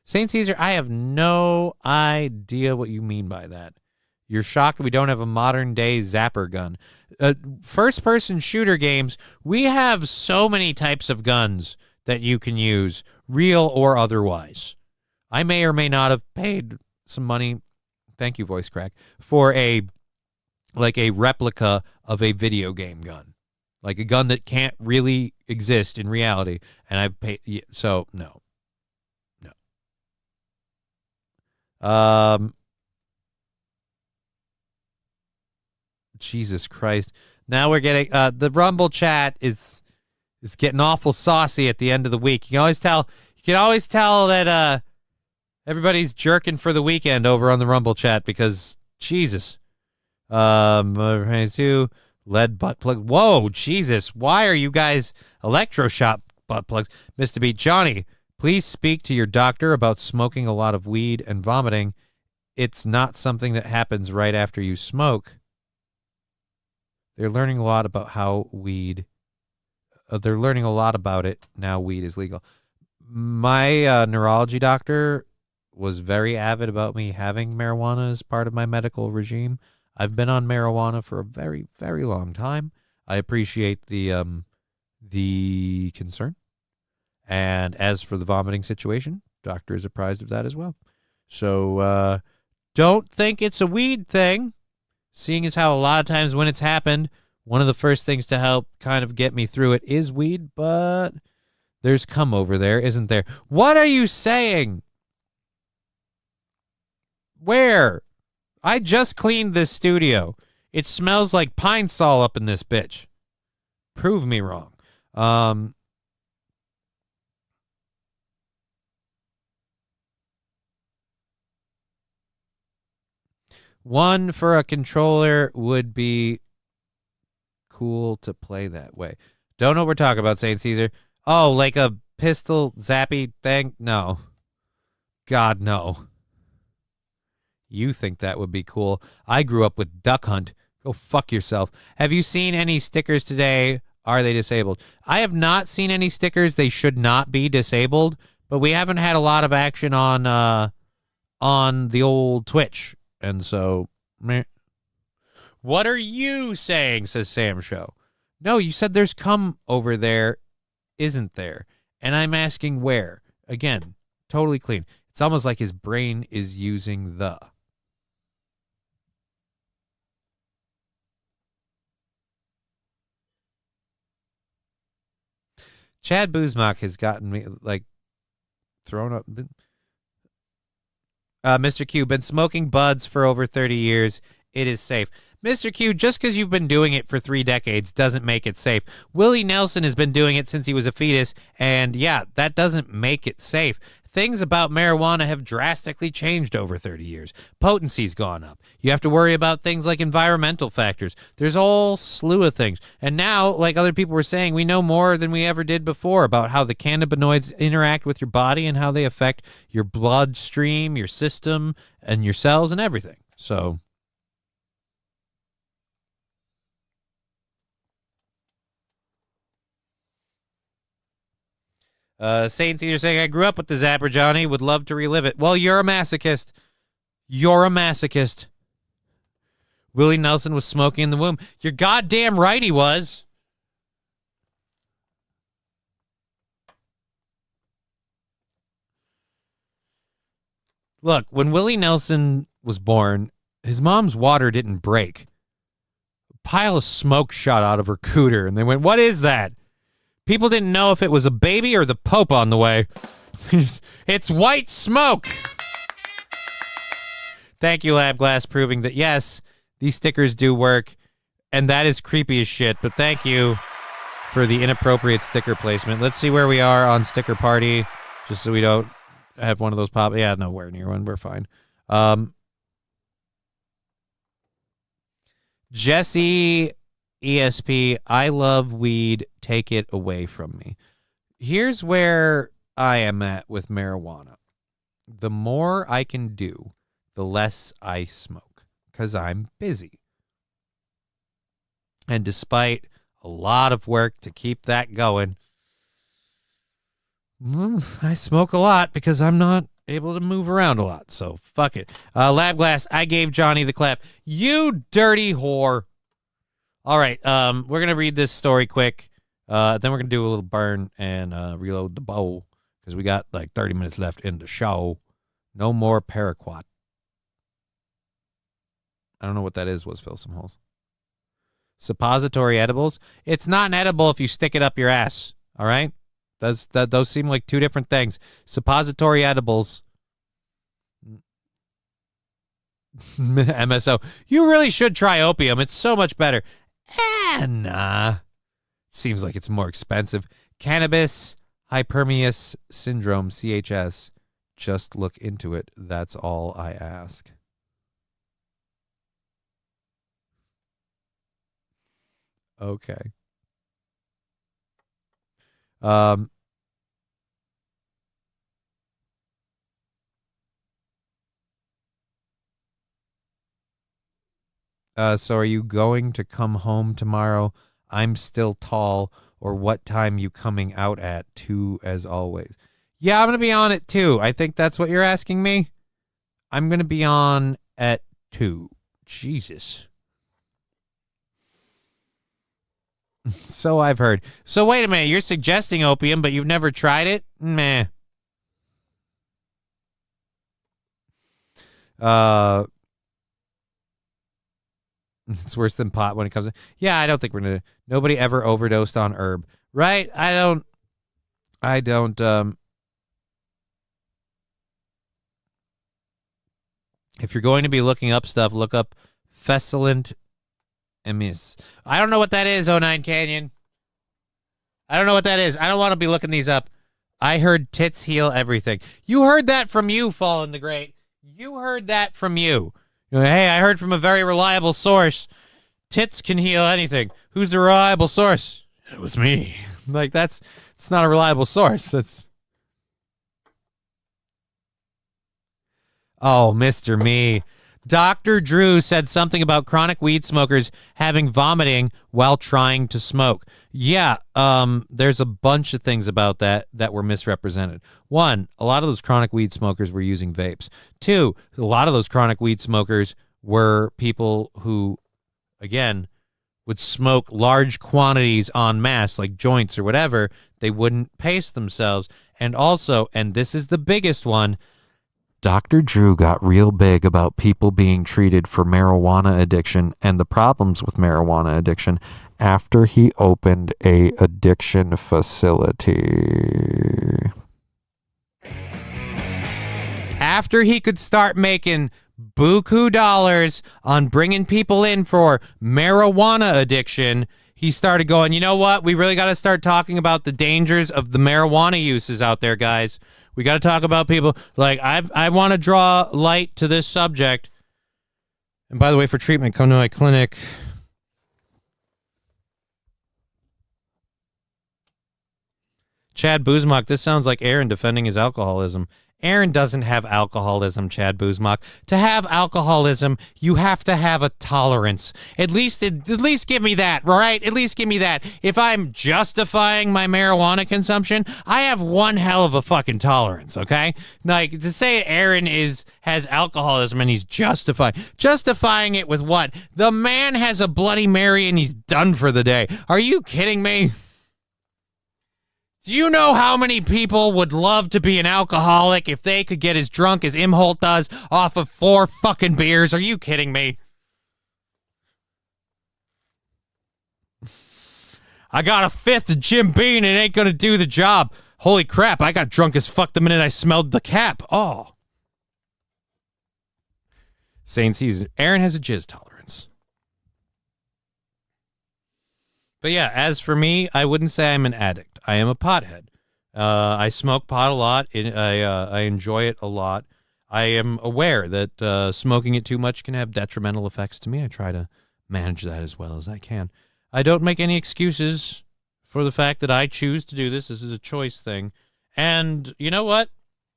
St. Caesar, I have no idea what you mean by that. You're shocked we don't have a modern-day zapper gun. First-person shooter games, we have so many types of guns that you can use, real or otherwise. I may or may not have paid some money, thank you, voice crack, for a replica of a video game gun. Like a gun that can't really exist in reality, and I've paid, so no. Jesus Christ. Now we're getting the Rumble chat is getting awful saucy at the end of the week. You can always tell that everybody's jerking for the weekend over on the Rumble chat because Jesus. Lead butt plug. Whoa, Jesus. Why are you guys Electroshock butt plugs. Mr. Beat, Johnny, please speak to your doctor about smoking a lot of weed and vomiting. It's not something that happens right after you smoke. They're learning a lot about how weed. They're learning a lot about it now. Weed is legal. My neurology doctor was very avid about me having marijuana as part of my medical regime. I've been on marijuana for a very, very long time. I appreciate the concern. And as for the vomiting situation, doctor is apprised of that as well. So don't think it's a weed thing, seeing as how a lot of times when it's happened, one of the first things to help kind of get me through it is weed, but there's cum over there, isn't there? What are you saying? Where? I just cleaned this studio. It smells like pine sol up in this bitch. Prove me wrong. One for a controller would be cool to play that way. Don't know what we're talking about, St. Caesar. Oh, like a pistol zappy thing? No. God, no. You think that would be cool. I grew up with Duck Hunt. Go fuck yourself. Have you seen any stickers today? Are they disabled? I have not seen any stickers. They should not be disabled, but we haven't had a lot of action on the old Twitch. And so, meh. What are you saying, says Sam Show. No, you said there's cum over there, isn't there? And I'm asking where. Again, totally clean. It's almost like his brain is using the. Chad Buzmak has gotten me, like, thrown up. Mr. Q, been smoking buds for over 30 years. It is safe. Mr. Q, just because you've been doing it for 3 decades doesn't make it safe. Willie Nelson has been doing it since he was a fetus, and yeah, that doesn't make it safe. Things about marijuana have drastically changed over 30 years. Potency's gone up. You have to worry about things like environmental factors. There's a whole slew of things. And now, like other people were saying, we know more than we ever did before about how the cannabinoids interact with your body and how they affect your bloodstream, your system, and your cells and everything. So Saint Caesar saying, I grew up with the Zapper, Johnny. Would love to relive it. Well, you're a masochist. You're a masochist. Willie Nelson was smoking in the womb. You're goddamn right he was. Look, when Willie Nelson was born, his mom's water didn't break. A pile of smoke shot out of her cooter, and they went, what is that? People didn't know if it was a baby or the Pope on the way. It's white smoke. Thank you, Lab Glass, proving that, yes, these stickers do work, and that is creepy as shit, but thank you for the inappropriate sticker placement. Let's see where we are on Sticker Party, just so we don't have one of those pop. Yeah, nowhere near one. We're fine. Jesse ESP, I love weed. Take it away from me. Here's where I am at with marijuana. The more I can do, the less I smoke, because I'm busy. And despite a lot of work to keep that going, I smoke a lot because I'm not able to move around a lot. So fuck it. Lab Glass, I gave Johnny the clap. You dirty whore. All right, we're going to read this story quick. Then we're going to do a little burn and reload the bowl because we got like 30 minutes left in the show. No more paraquat. I don't know what that is. Was fill some holes. Suppository edibles. It's not an edible if you stick it up your ass. All right? Those seem like two different things. Suppository edibles. MSO. You really should try opium. It's so much better. Nah. Seems like it's more expensive. Cannabis hypermeus syndrome, CHS. Just look into it. That's all I ask. Okay. So are you going to come home tomorrow? I'm still tall. Or what time you coming out at? 2 as always. Yeah, I'm going to be on at 2. I think that's what you're asking me. I'm going to be on at 2. Jesus. So I've heard. So wait a minute. You're suggesting opium, but you've never tried it? Meh. It's worse than pot when it comes to... Yeah, I don't think we're going to... Nobody ever overdosed on herb. Right? I don't... If you're going to be looking up stuff, look up Fessillent Emis. I don't know what that is, 09 Canyon. I don't know what that is. I don't want to be looking these up. I heard tits heal everything. You heard that from you, Fallen the Great. You heard that from you. Hey, I heard from a very reliable source. Tits can heal anything. Who's the reliable source? It was me. Like, it's not a reliable source. Oh, Mr. Me. Dr. Drew said something about chronic weed smokers having vomiting while trying to smoke. Yeah, there's a bunch of things about that were misrepresented. 1, a lot of those chronic weed smokers were using vapes. 2, a lot of those chronic weed smokers were people who, again, would smoke large quantities en masse, like joints or whatever. They wouldn't pace themselves. And also, and this is the biggest one, Dr. Drew got real big about people being treated for marijuana addiction and the problems with marijuana addiction after he opened a addiction facility. After he could start making buku dollars on bringing people in for marijuana addiction, he started going, you know what? We really got to start talking about the dangers of the marijuana uses out there, guys. We got to talk about people. Like, I want to draw light to this subject. And by the way, for treatment, come to my clinic. Chad Buzmak, this sounds like Aaron defending his alcoholism. Aaron doesn't have alcoholism, Chad Buzmak. To have alcoholism, you have to have a tolerance. At least give me that, right? At least give me that. If I'm justifying my marijuana consumption, I have one hell of a fucking tolerance, okay? Like, to say Aaron has alcoholism and he's justifying it with what? The man has a Bloody Mary and he's done for the day. Are you kidding me? Do you know how many people would love to be an alcoholic if they could get as drunk as Imholt does off of 4 fucking beers? Are you kidding me? I got a 5th of Jim Beam and it ain't gonna do the job. Holy crap, I got drunk as fuck the minute I smelled the cap. Oh. Sane season. Aaron has a jizz tolerance. But yeah, as for me, I wouldn't say I'm an addict. I am a pothead. I smoke pot a lot. I enjoy it a lot. I am aware that smoking it too much can have detrimental effects to me. I try to manage that as well as I can. I don't make any excuses for the fact that I choose to do this. This is a choice thing. And you know what?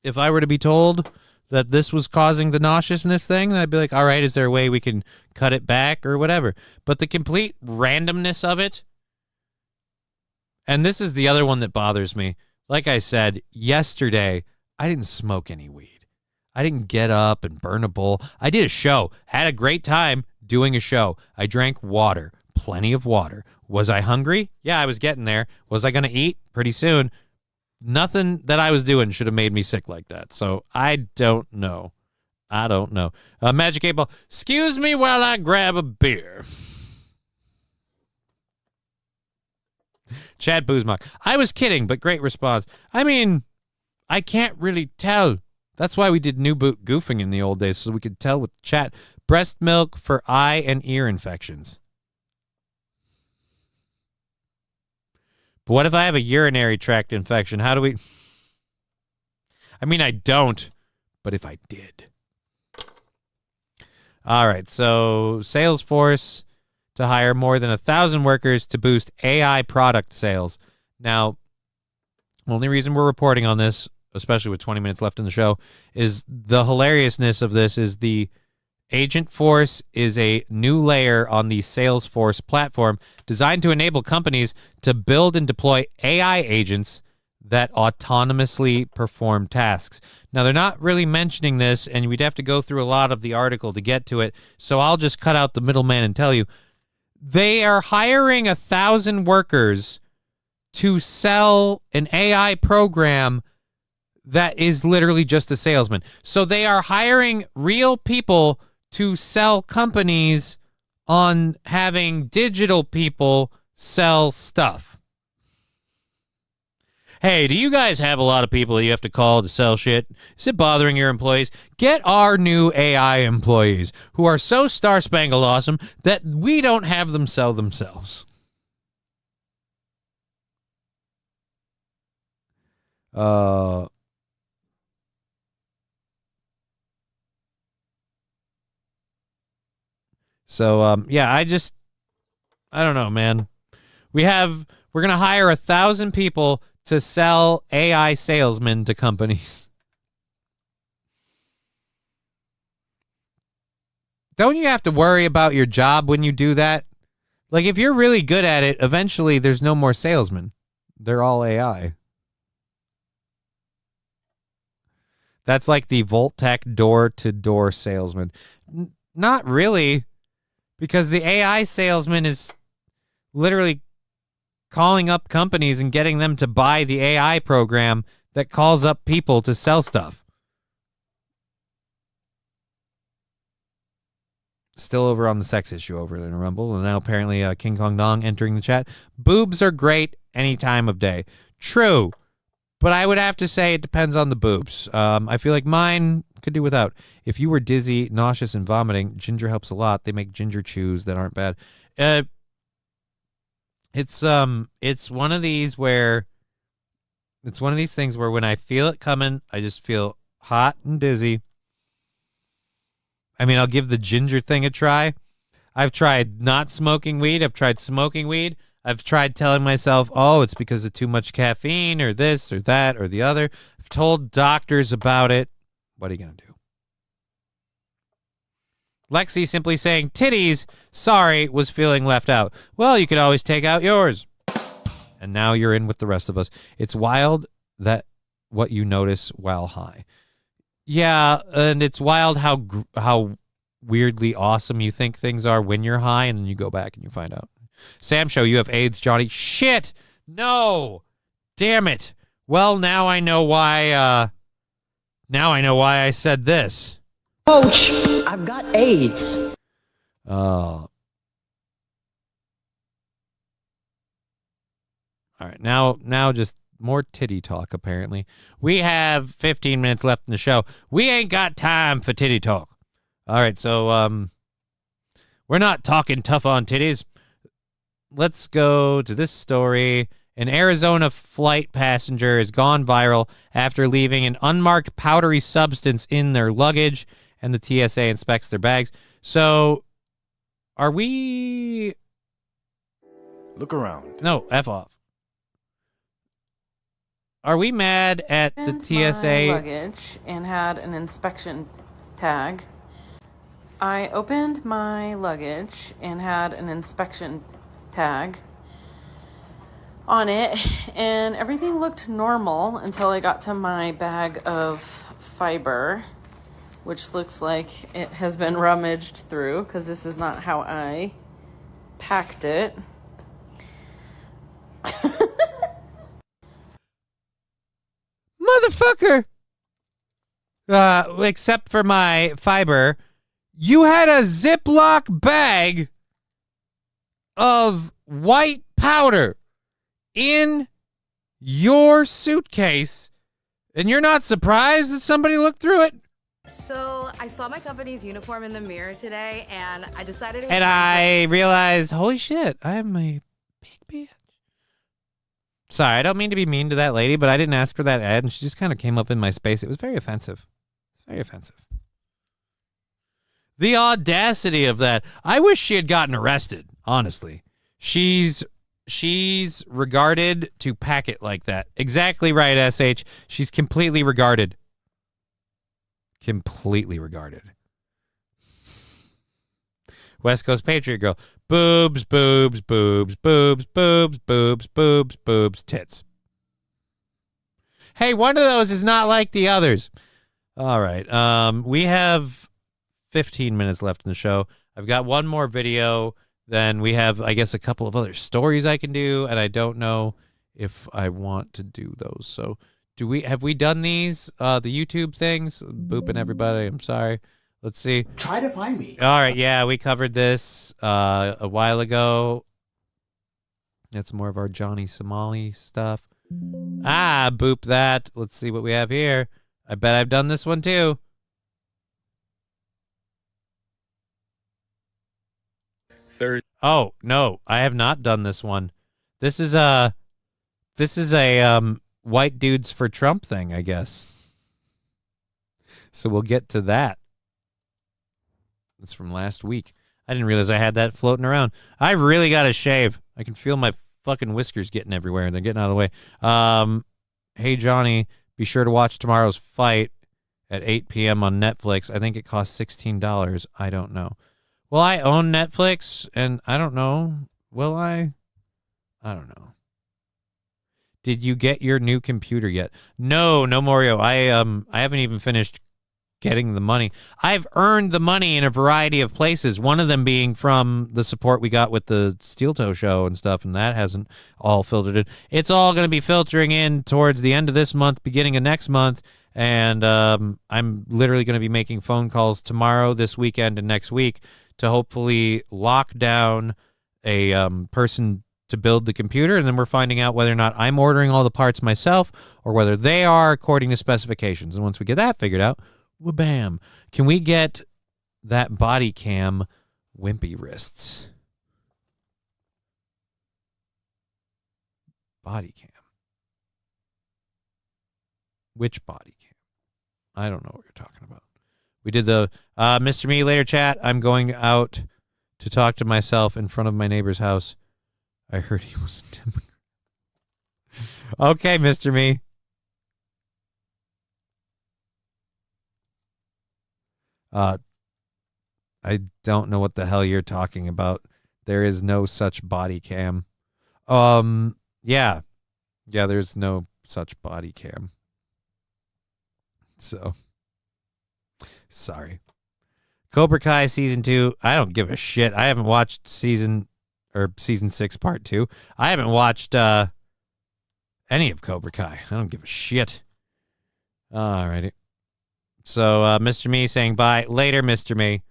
If I were to be told that this was causing the nauseousness thing, then I'd be like, all right, is there a way we can cut it back or whatever? But the complete randomness of it, and this is the other one that bothers me. Like I said, yesterday, I didn't smoke any weed. I didn't get up and burn a bowl. I did a show. Had a great time doing a show. I drank water. Plenty of water. Was I hungry? Yeah, I was getting there. Was I going to eat? Pretty soon. Nothing that I was doing should have made me sick like that. So I don't know. Magic 8 Ball. Excuse me while I grab a beer. Chad Buzmak. I was kidding, but great response. I mean, I can't really tell. That's why we did new boot goofing in the old days, so we could tell with chat. Breast milk for eye and ear infections. But what if I have a urinary tract infection? How do we... I mean, I don't, but if I did. All right, so Salesforce to hire more than 1,000 workers to boost AI product sales. Now, Only reason we're reporting on this, especially with 20 minutes left in the show, is the hilariousness of this is the Agent Force is a new layer on the Salesforce platform designed to enable companies to build and deploy AI agents that autonomously perform tasks. Now, they're not really mentioning this, and we'd have to go through a lot of the article to get to it, so I'll just cut out the middleman and tell you. They are hiring 1,000 workers to sell an AI program that is literally just a salesman. So they are hiring real people to sell companies on having digital people sell stuff. Hey, do you guys have a lot of people that you have to call to sell shit? Is it bothering your employees? Get our new AI employees who are so star-spangled awesome that we don't have them sell themselves. Yeah, I don't know, man. We're going to hire 1,000 people to sell AI salesmen to companies. Don't you have to worry about your job when you do that? Like, if you're really good at it, eventually there's no more salesmen. They're all AI. That's like the Voltec door-to-door salesman. Not really, because the AI salesman is literally calling up companies and getting them to buy the AI program that calls up people to sell stuff. Still over on the sex issue over in Rumble, and now apparently King Kong Dong entering the chat. Boobs are great any time of day. True. But I would have to say it depends on the boobs. I feel like mine could do without. If you were dizzy, nauseous, and vomiting, ginger helps a lot. They make ginger chews that aren't bad. It's one of these things where when I feel it coming, I just feel hot and dizzy. I mean, I'll give the ginger thing a try. I've tried not smoking weed. I've tried smoking weed. I've tried telling myself, oh, it's because of too much caffeine or this or that or the other. I've told doctors about it. What are you going to do? Lexi simply saying, titties, sorry, was feeling left out. Well, you could always take out yours. And now you're in with the rest of us. It's wild that what you notice while high. Yeah, and it's wild how weirdly awesome you think things are when you're high, and then you go back and you find out. Sam Show, you have AIDS, Johnny. Shit! No! Damn it! Well, now I know why. Now I know why I said this.
Coach, I've got AIDS.
Oh. All right, now just more titty talk, apparently. We have 15 minutes left in the show. We ain't got time for titty talk. All right, so we're not talking tough on titties. Let's go to this story. An Arizona flight passenger has gone viral after leaving an unmarked powdery substance in their luggage, and the TSA inspects their bags. So, are we...
Look around.
No, F off. Are we mad at the TSA?
My luggage and had an inspection tag. I opened my luggage and had an inspection tag on it, and everything looked normal until I got to my bag of fiber, which looks like it has been rummaged through because this is not how I packed it.
Motherfucker! Except for my fiber, you had a Ziploc bag of white powder in your suitcase, and you're not surprised that somebody looked through it?
So I saw my company's uniform in the mirror today, and I decided.
And I realized, holy shit, I am a big bitch. Sorry, I don't mean to be mean to that lady, but I didn't ask for that ad, and she just kind of came up in my space. It was very offensive. It's very offensive. The audacity of that. I wish she had gotten arrested, honestly. She's she's regarded to pack it like that. Exactly right, SH. She's completely regarded. Completely regarded. West Coast Patriot Girl. Boobs, boobs, boobs, boobs, boobs, boobs, boobs, boobs, tits. Hey, one of those is not like the others. All right. We have 15 minutes left in the show. I've got one more video. Then we have, I guess, a couple of other stories I can do, and I don't know if I want to do those. So have we done these, the YouTube things? Booping everybody. I'm sorry. Let's see.
Try to find me.
All right. Yeah, we covered this a while ago. That's more of our Johnny Somali stuff. Boop that. Let's see what we have here. I bet I've done this one too. Oh, no, I have not done this one. This is a white dudes for Trump thing, I guess. So we'll get to that. It's from last week. I didn't realize I had that floating around. I really got to shave. I can feel my fucking whiskers getting everywhere. They're getting out of the way. Hey, Johnny, be sure to watch tomorrow's fight at 8 p.m. on Netflix. I think it costs $16. I don't know. Well, I own Netflix, and I don't know. Will I? I don't know. Did you get your new computer yet? No, Mario. I haven't even finished getting the money. I've earned the money in a variety of places, one of them being from the support we got with the Steel Toe show and stuff, and that hasn't all filtered in. It's all going to be filtering in towards the end of this month, beginning of next month, and I'm literally going to be making phone calls tomorrow, this weekend, and next week to hopefully lock down a person to build the computer, and then we're finding out whether or not I'm ordering all the parts myself or whether they are according to specifications. And once we get that figured out, wha-bam. Can we get that body cam wimpy wrists? Body cam. Which body cam? I don't know what you're talking about. We did the Mr. Me later chat. I'm going out to talk to myself in front of my neighbor's house. I heard he was a Democrat. Okay, Mr. Me. I don't know what the hell you're talking about. There is no such body cam. Yeah, there's no such body cam. So, sorry. Cobra Kai season 2. I don't give a shit. I haven't watched season 6 part 2. I haven't watched any of Cobra Kai. I don't give a shit. Alrighty. So, Mr. Me saying bye. Later, Mr. Me.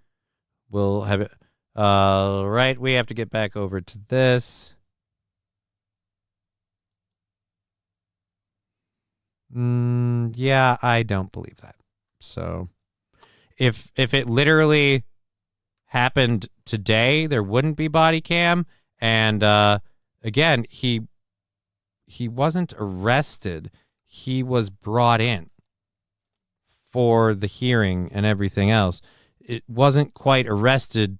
We'll have it. Right, we have to get back over to this. Yeah, I don't believe that. So, if it literally happened today, there wouldn't be body cam. And again, he wasn't arrested. He was brought in for the hearing and everything else. It wasn't quite arrested.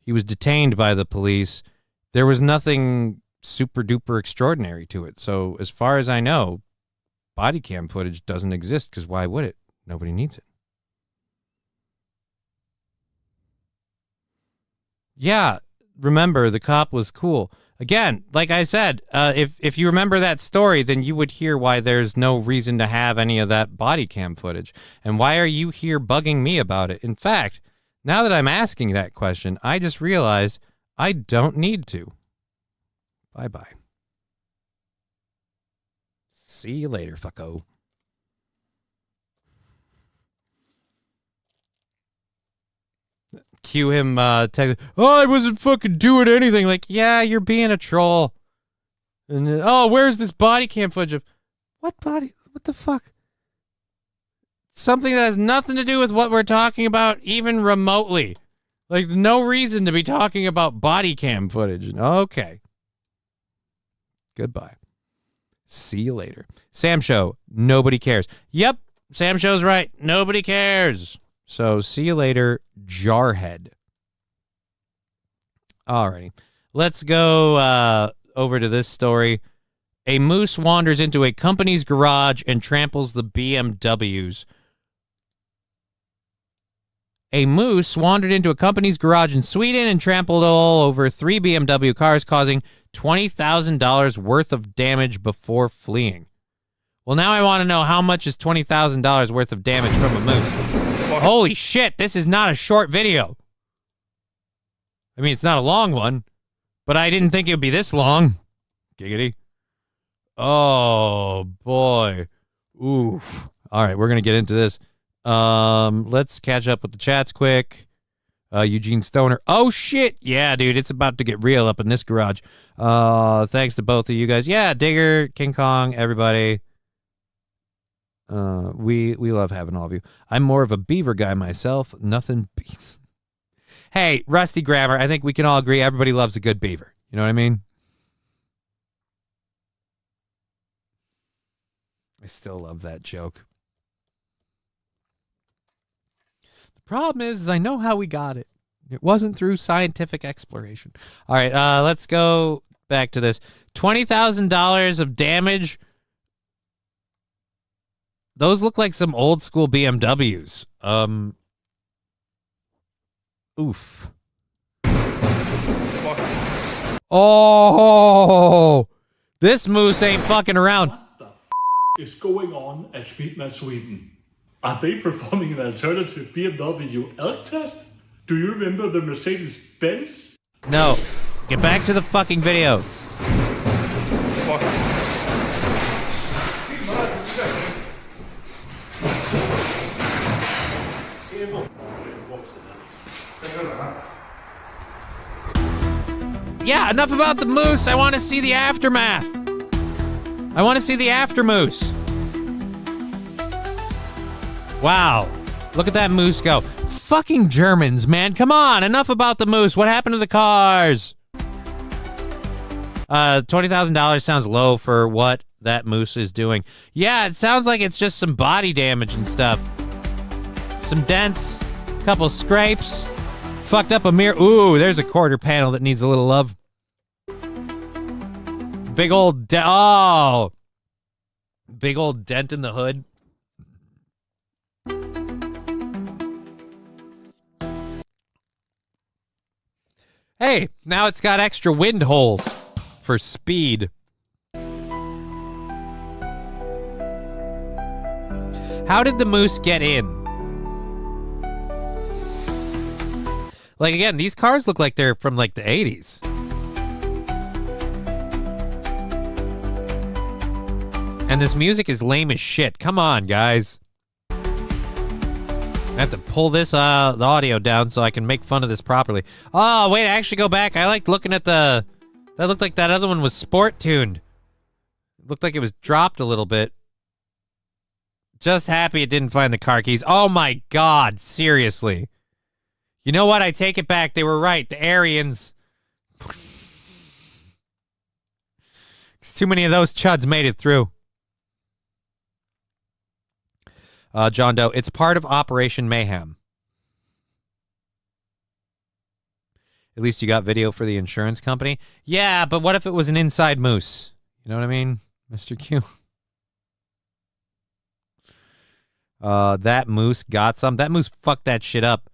He was detained by the police. There was nothing super duper extraordinary to it. So as far as I know, body cam footage doesn't exist, because why would it? Nobody needs it. Yeah, remember, the cop was cool. Again, like I said, if you remember that story, then you would hear why there's no reason to have any of that body cam footage. And why are you here bugging me about it? In fact, now that I'm asking that question, I just realized I don't need to. Bye-bye. See you later, fucko. Cue him text, I wasn't fucking doing anything. Like, yeah, you're being a troll. And where's this body cam footage of? What body? What the fuck? Something that has nothing to do with what we're talking about, even remotely. Like, no reason to be talking about body cam footage. Okay. Goodbye. See you later. Sam Show, nobody cares. Yep, Sam Show's right. Nobody cares. So, see you later, Jarhead. Alrighty. Let's go over to this story. A moose wanders into a company's garage and tramples the BMWs. A moose wandered into a company's garage in Sweden and trampled all over 3 BMW cars, causing $20,000 worth of damage before fleeing. Well, now I want to know, how much is $20,000 worth of damage from a moose? Holy shit, this is not a short video. I mean, it's not a long one, but I didn't think it would be this long. Giggity. Oh, boy. Oof. All right, we're going to get into this. Let's catch up with the chats quick. Eugene Stoner. Oh, shit. Yeah, dude, it's about to get real up in this garage. Thanks to both of you guys. Yeah, Digger, King Kong, everybody. We love having all of you. I'm more of a beaver guy myself. Nothing beats. Hey, Rusty Grammar, I think we can all agree everybody loves a good beaver. You know what I mean? I still love that joke. The problem is I know how we got it. It wasn't through scientific exploration. All right, let's go back to this. $20,000 of damage. Those look like some old school BMWs. Oof. Oh, this moose ain't fucking around.
Is going on at Speedman Sweden? Are they performing an alternative BMW elk test? Do you remember the Mercedes-Benz?
No. Get back to the fucking video. Yeah, enough about the moose. I want to see the aftermath. I want to see the after moose. Wow. Look at that moose go. Fucking Germans, man. Come on. Enough about the moose. What happened to the cars? $20,000 sounds low for what that moose is doing. Yeah, it sounds like it's just some body damage and stuff. Some dents, a couple scrapes, fucked up a mirror. Ooh, there's a quarter panel that needs a little love. Big old big old dent in the hood. Hey, now it's got extra wind holes for speed. How did the moose get in? Like, again, these cars look like they're from, like, the 80s. And this music is lame as shit. Come on, guys. I have to pull this the audio down so I can make fun of this properly. Oh, wait, I actually go back. I liked looking at the... That looked like that other one was sport-tuned. It looked like it was dropped a little bit. Just happy it didn't find the car keys. Oh, my God. Seriously. You know what? I take it back. They were right. The Aryans. Too many of those chuds made it through. John Doe, it's part of Operation Mayhem. At least you got video for the insurance company. Yeah, but what if it was an inside moose? You know what I mean, Mr. Q? That moose got some. That moose fucked that shit up.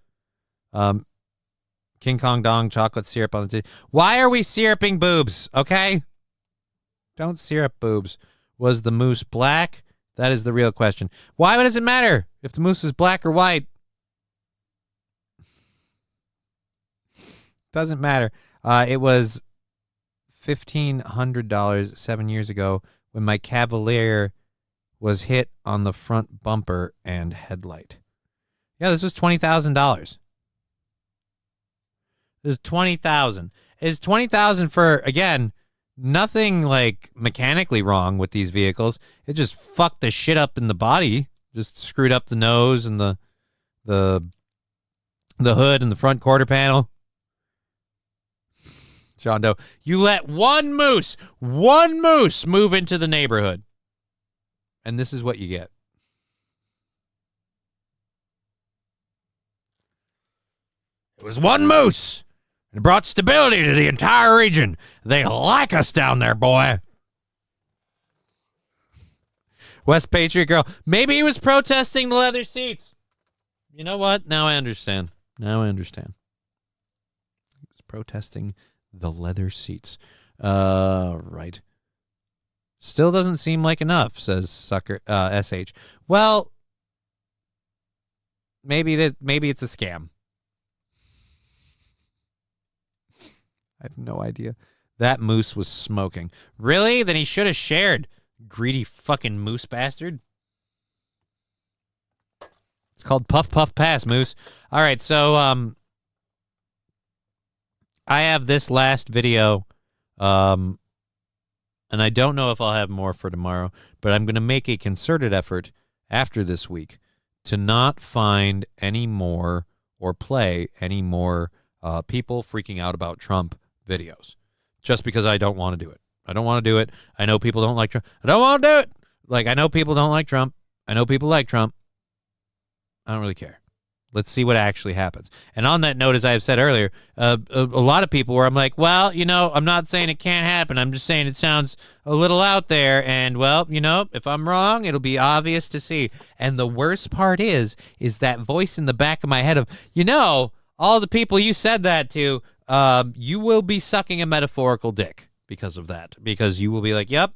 King Kong Dong, chocolate syrup on the Why are we syruping boobs? Okay? Don't syrup boobs. Was the moose black? That is the real question. Why does it matter if the moose is black or white? Doesn't matter. It was $1,500 7 years ago when my Cavalier was hit on the front bumper and headlight. Yeah, this was $20,000. This is $20,000. It's $20,000 for, again, nothing like mechanically wrong with these vehicles. It just fucked the shit up in the body. Just screwed up the nose and the hood and the front quarter panel. John Doe, you let one moose move into the neighborhood. And this is what you get. It was one moose. It brought stability to the entire region. They like us down there, boy. West Patriot Girl. Maybe he was protesting the leather seats. You know what? Now I understand. He was protesting the leather seats. Right. Still doesn't seem like enough, says Sucker SH. Well, maybe it's a scam. I have no idea. That moose was smoking. Really? Then he should have shared. Greedy fucking moose bastard. It's called Puff Puff Pass, Moose. All right, so I have this last video, and I don't know if I'll have more for tomorrow, but I'm going to make a concerted effort after this week to not find any more or play any more people freaking out about Trump videos, just because I don't want to do it. I don't want to do it. I know people don't like Trump. I don't want to do it. Like, I know people don't like Trump. I know people like Trump. I don't really care. Let's see what actually happens. And on that note, as I have said earlier, a lot of people where I'm like, well, you know, I'm not saying it can't happen. I'm just saying it sounds a little out there. And, well, you know, if I'm wrong, it'll be obvious to see. And the worst part is that voice in the back of my head of, you know, all the people you said that to, you will be sucking a metaphorical dick because of that. Because you will be like, yep,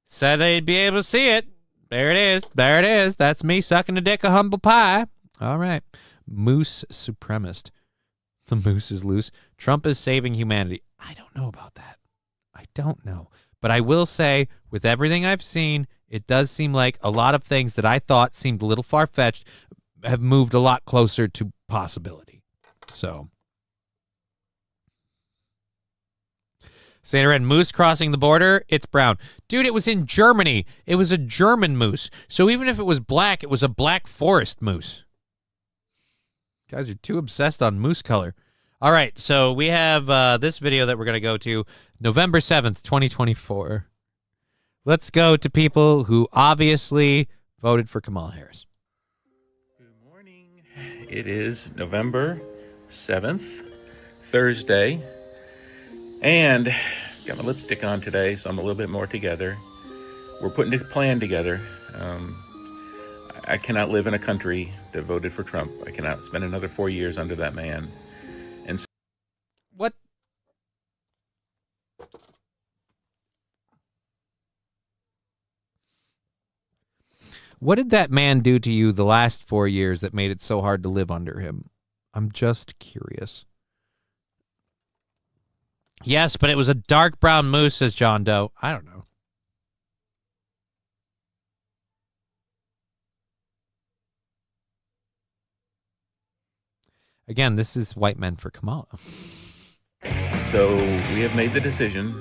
said they'd be able to see it. There it is. That's me sucking a dick of humble pie. All right. Moose supremacist. The moose is loose. Trump is saving humanity. I don't know about that. I don't know. But I will say, with everything I've seen, it does seem like a lot of things that I thought seemed a little far-fetched have moved a lot closer to possibility. So, Santa Red, moose crossing the border, it's brown. Dude, it was in Germany. It was a German moose. So even if it was black, it was a black forest moose. Guys are too obsessed on moose color. All right, so we have this video that we're going to go to November 7th, 2024. Let's go to people who obviously voted for Kamala Harris.
It is November 7th, Thursday, and got my lipstick on today, so I'm a little bit more together. We're putting a plan together. I cannot live in a country that voted for Trump. I cannot spend another 4 years under that man. And so
what? What did that man do to you the last 4 years that made it so hard to live under him? I'm just curious. Yes, but it was a dark brown moose, says John Doe. I don't know. Again, this is white men for Kamala.
So we have made the decision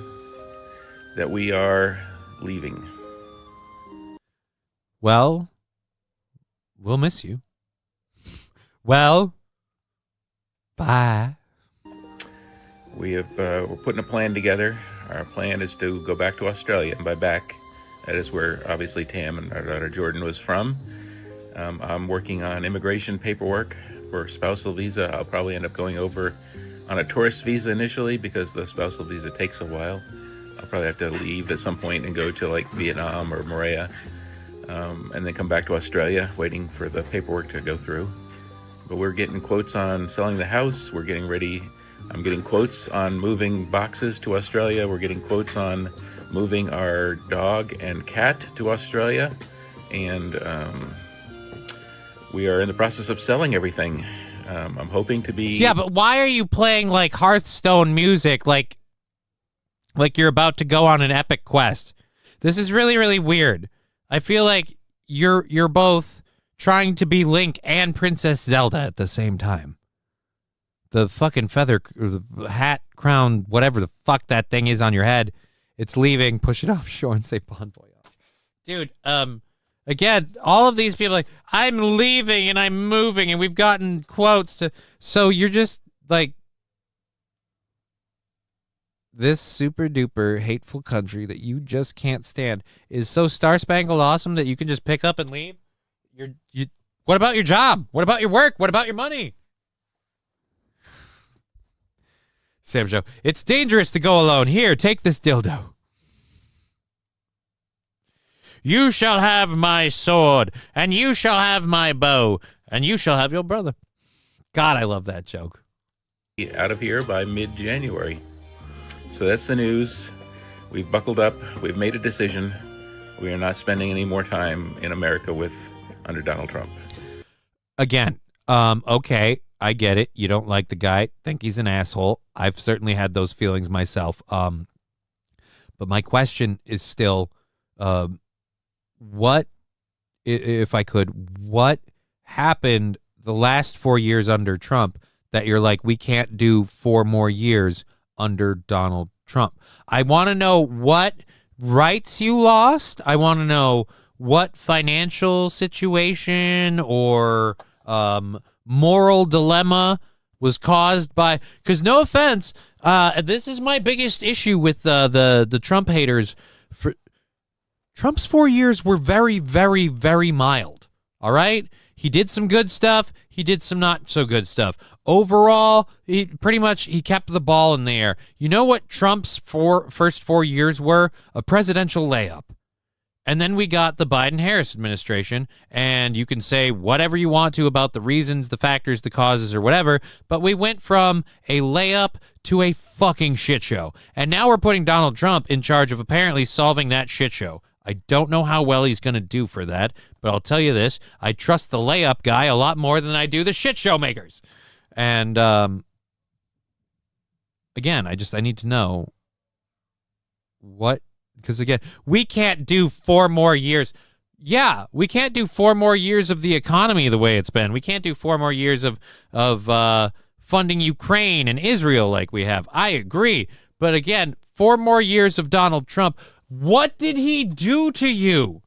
that we are leaving.
Well, we'll miss you. Well, bye.
We have we're putting a plan together. Our plan is to go back to Australia, and by back, that is where obviously Tam and our daughter Jordan was from. I'm working on immigration paperwork for spousal visa. I'll probably end up going over on a tourist visa initially because the spousal visa takes a while. I'll probably have to leave at some point and go to like Vietnam or Moorea, and then come back to Australia, waiting for the paperwork to go through. But we're getting quotes on selling the house. We're getting ready. I'm getting quotes on moving boxes to Australia. We're getting quotes on moving our dog and cat to Australia. And we are in the process of selling everything. I'm hoping to be...
Yeah, but why are you playing like Hearthstone music like you're about to go on an epic quest? This is really, really weird. I feel like you're both trying to be Link and Princess Zelda at the same time. The fucking feather, or the hat, crown, whatever the fuck that thing is on your head, it's leaving. Push it offshore and say bon voyage. Dude, again, all of these people are like, I'm leaving and I'm moving, and we've gotten quotes to... So you're just like... This super duper hateful country that you just can't stand is so star spangled awesome that you can just pick up and leave? What about your job? What about your work? What about your money? Sam Show. It's dangerous to go alone. Here, take this dildo. You shall have my sword, and you shall have my bow, and you shall have your brother. God, I love that joke.
Out of here by mid-January. So that's the news. We've buckled up. We've made a decision. We are not spending any more time in America under Donald Trump.
Again, okay, I get it. You don't like the guy. Think he's an asshole. I've certainly had those feelings myself. But my question is still, what, if I could, what happened the last 4 years under Trump that you're like, we can't do 4 more years under Donald Trump? I want to know what rights you lost. I want to know what financial situation or moral dilemma was caused by, because no offense, this is my biggest issue with the Trump haters. For Trump's 4 years were very, very, very mild. All right? He did some good stuff. He did some not so good stuff. Overall, he kept the ball in the air. You know what Trump's first 4 years were? A presidential layup. And then we got the Biden-Harris administration, and you can say whatever you want to about the reasons, the factors, the causes, or whatever, but we went from a layup to a fucking shit show. And now we're putting Donald Trump in charge of apparently solving that shit show. I don't know how well he's going to do for that, but I'll tell you this, I trust the layup guy a lot more than I do the shit show makers. And again, I need to know what, because again, we can't do 4 more years. Yeah, we can't do 4 more years of the economy the way it's been. We can't do 4 more years of funding Ukraine and Israel like we have. I agree. But again, 4 more years of Donald Trump. What did he do to you?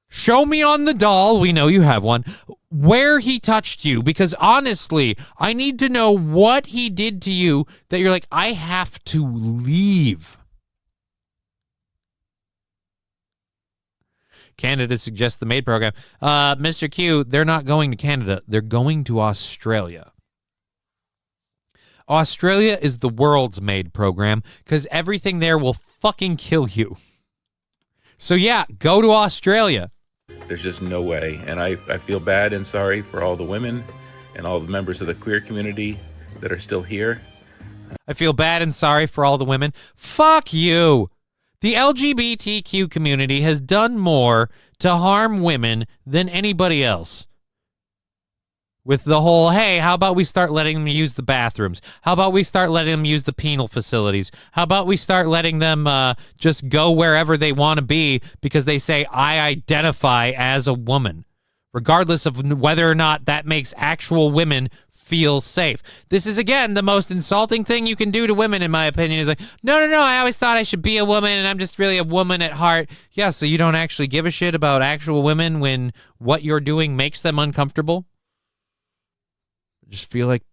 Show me on the doll, we know you have one, where he touched you, because honestly, I need to know what he did to you that you're like, I have to leave. Canada suggests the MAID program. Mr. Q, they're not going to Canada. They're going to Australia. Australia is the world's MAID program because everything there will fucking kill you. So yeah, go to Australia.
There's just no way. And I feel bad and sorry for all the women and all the members of the queer community that are still here.
I feel bad and sorry for all the women. Fuck you. The LGBTQ community has done more to harm women than anybody else. With the whole, hey, how about we start letting them use the bathrooms? How about we start letting them use the penal facilities? How about we start letting them just go wherever they want to be because they say, I identify as a woman, regardless of whether or not that makes actual women feel safe. This is, again, the most insulting thing you can do to women, in my opinion, is like, no, I always thought I should be a woman, and I'm just really a woman at heart. Yeah, so you don't actually give a shit about actual women when what you're doing makes them uncomfortable? Just feel like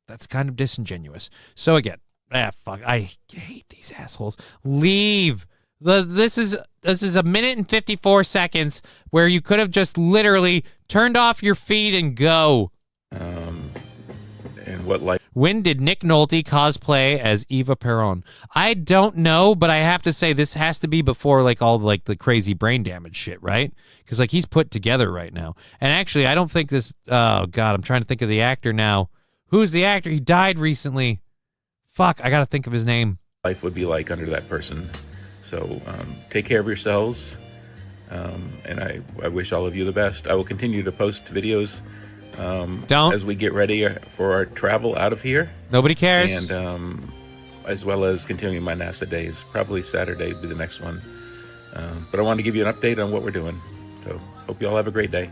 that's kind of disingenuous. So again, fuck, I hate these assholes. Leave. This is a minute and 54 seconds where you could have just literally turned off your feed and go.
And what life?
When did Nick Nolte cosplay as Eva Peron? I don't know, but I have to say this has to be before like all like the crazy brain damage shit, right? Because like he's put together right now. And actually, I don't think this. Oh God, I'm trying to think of the actor now. Who's the actor? He died recently. Fuck, I gotta think of his name.
Life would be like under that person. So take care of yourselves, and I wish all of you the best. I will continue to post videos. As we get ready for our travel out of here.
Nobody cares.
And as well as continuing my NASA days. Probably Saturday will be the next one. But I wanted to give you an update on what we're doing. So hope you all have a great day.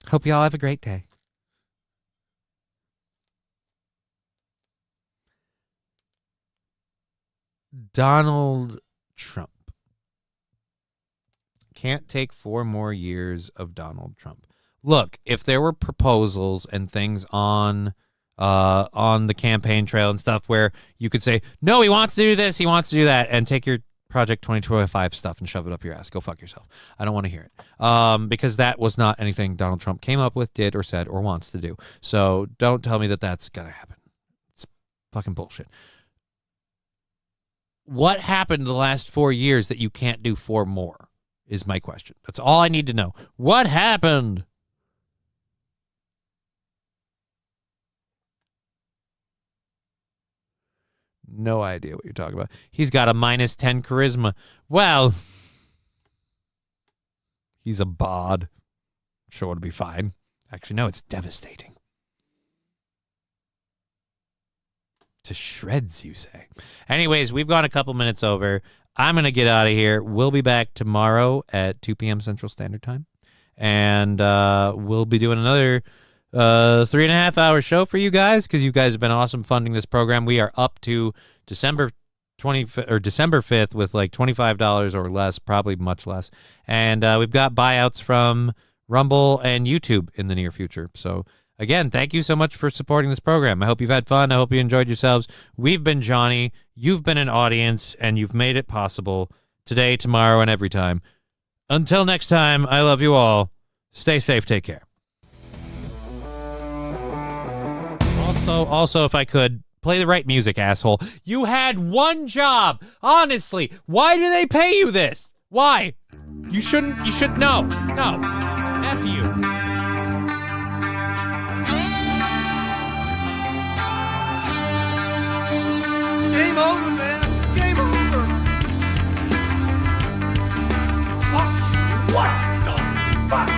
Hope you all have a great day. Donald Trump. Can't take 4 more years of Donald Trump. Look, if there were proposals and things on the campaign trail and stuff where you could say, no, he wants to do this, he wants to do that, and take your Project 2025 stuff and shove it up your ass. Go fuck yourself. I don't want to hear it. Because that was not anything Donald Trump came up with, did, or said, or wants to do. So don't tell me that that's going to happen. It's Fucking bullshit. What happened the last 4 years that you can't do 4 more is my question. That's all I need to know. What happened? No idea what you're talking about. He's got a -10 charisma. Well, he's a bod. Sure, it'll be fine. Actually, no, it's devastating. To shreds, you say. Anyways, we've gone a couple minutes over. I'm going to get out of here. We'll be back tomorrow at 2 p.m. Central Standard Time. And we'll be doing another 3.5-hour show for you guys because you guys have been awesome funding this program. We are up to December 5th with like $25 or less, probably much less. And we've got buyouts from Rumble and YouTube in the near future. So again, thank you so much for supporting this program. I hope you've had fun. I hope you enjoyed yourselves. We've been Johnny. You've been an audience, and you've made it possible today, tomorrow, and every time. Until next time, I love you all. Stay safe. Take care. Also, if I could, play the right music, asshole. You had one job. Honestly, why do they pay you this? Why? You should know. No. F you.
Game over, man. Game over. Fuck. What the fuck?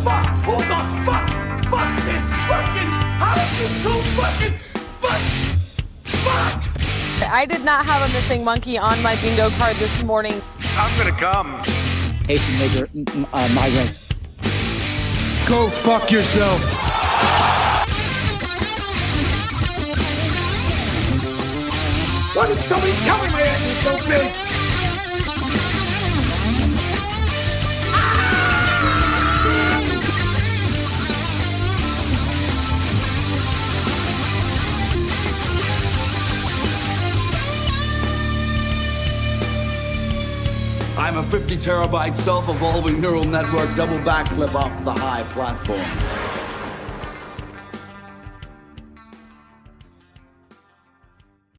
Fuck. Who the fuck? Fuck this fucking. How did you two fucking fuck?
I did not have a missing monkey on my bingo card this morning.
I'm gonna come.
Asian migrants.
Go fuck yourself. Why did somebody tell me my ass was so big?
I'm a 50 terabyte self-evolving neural network double backflip off the high platform.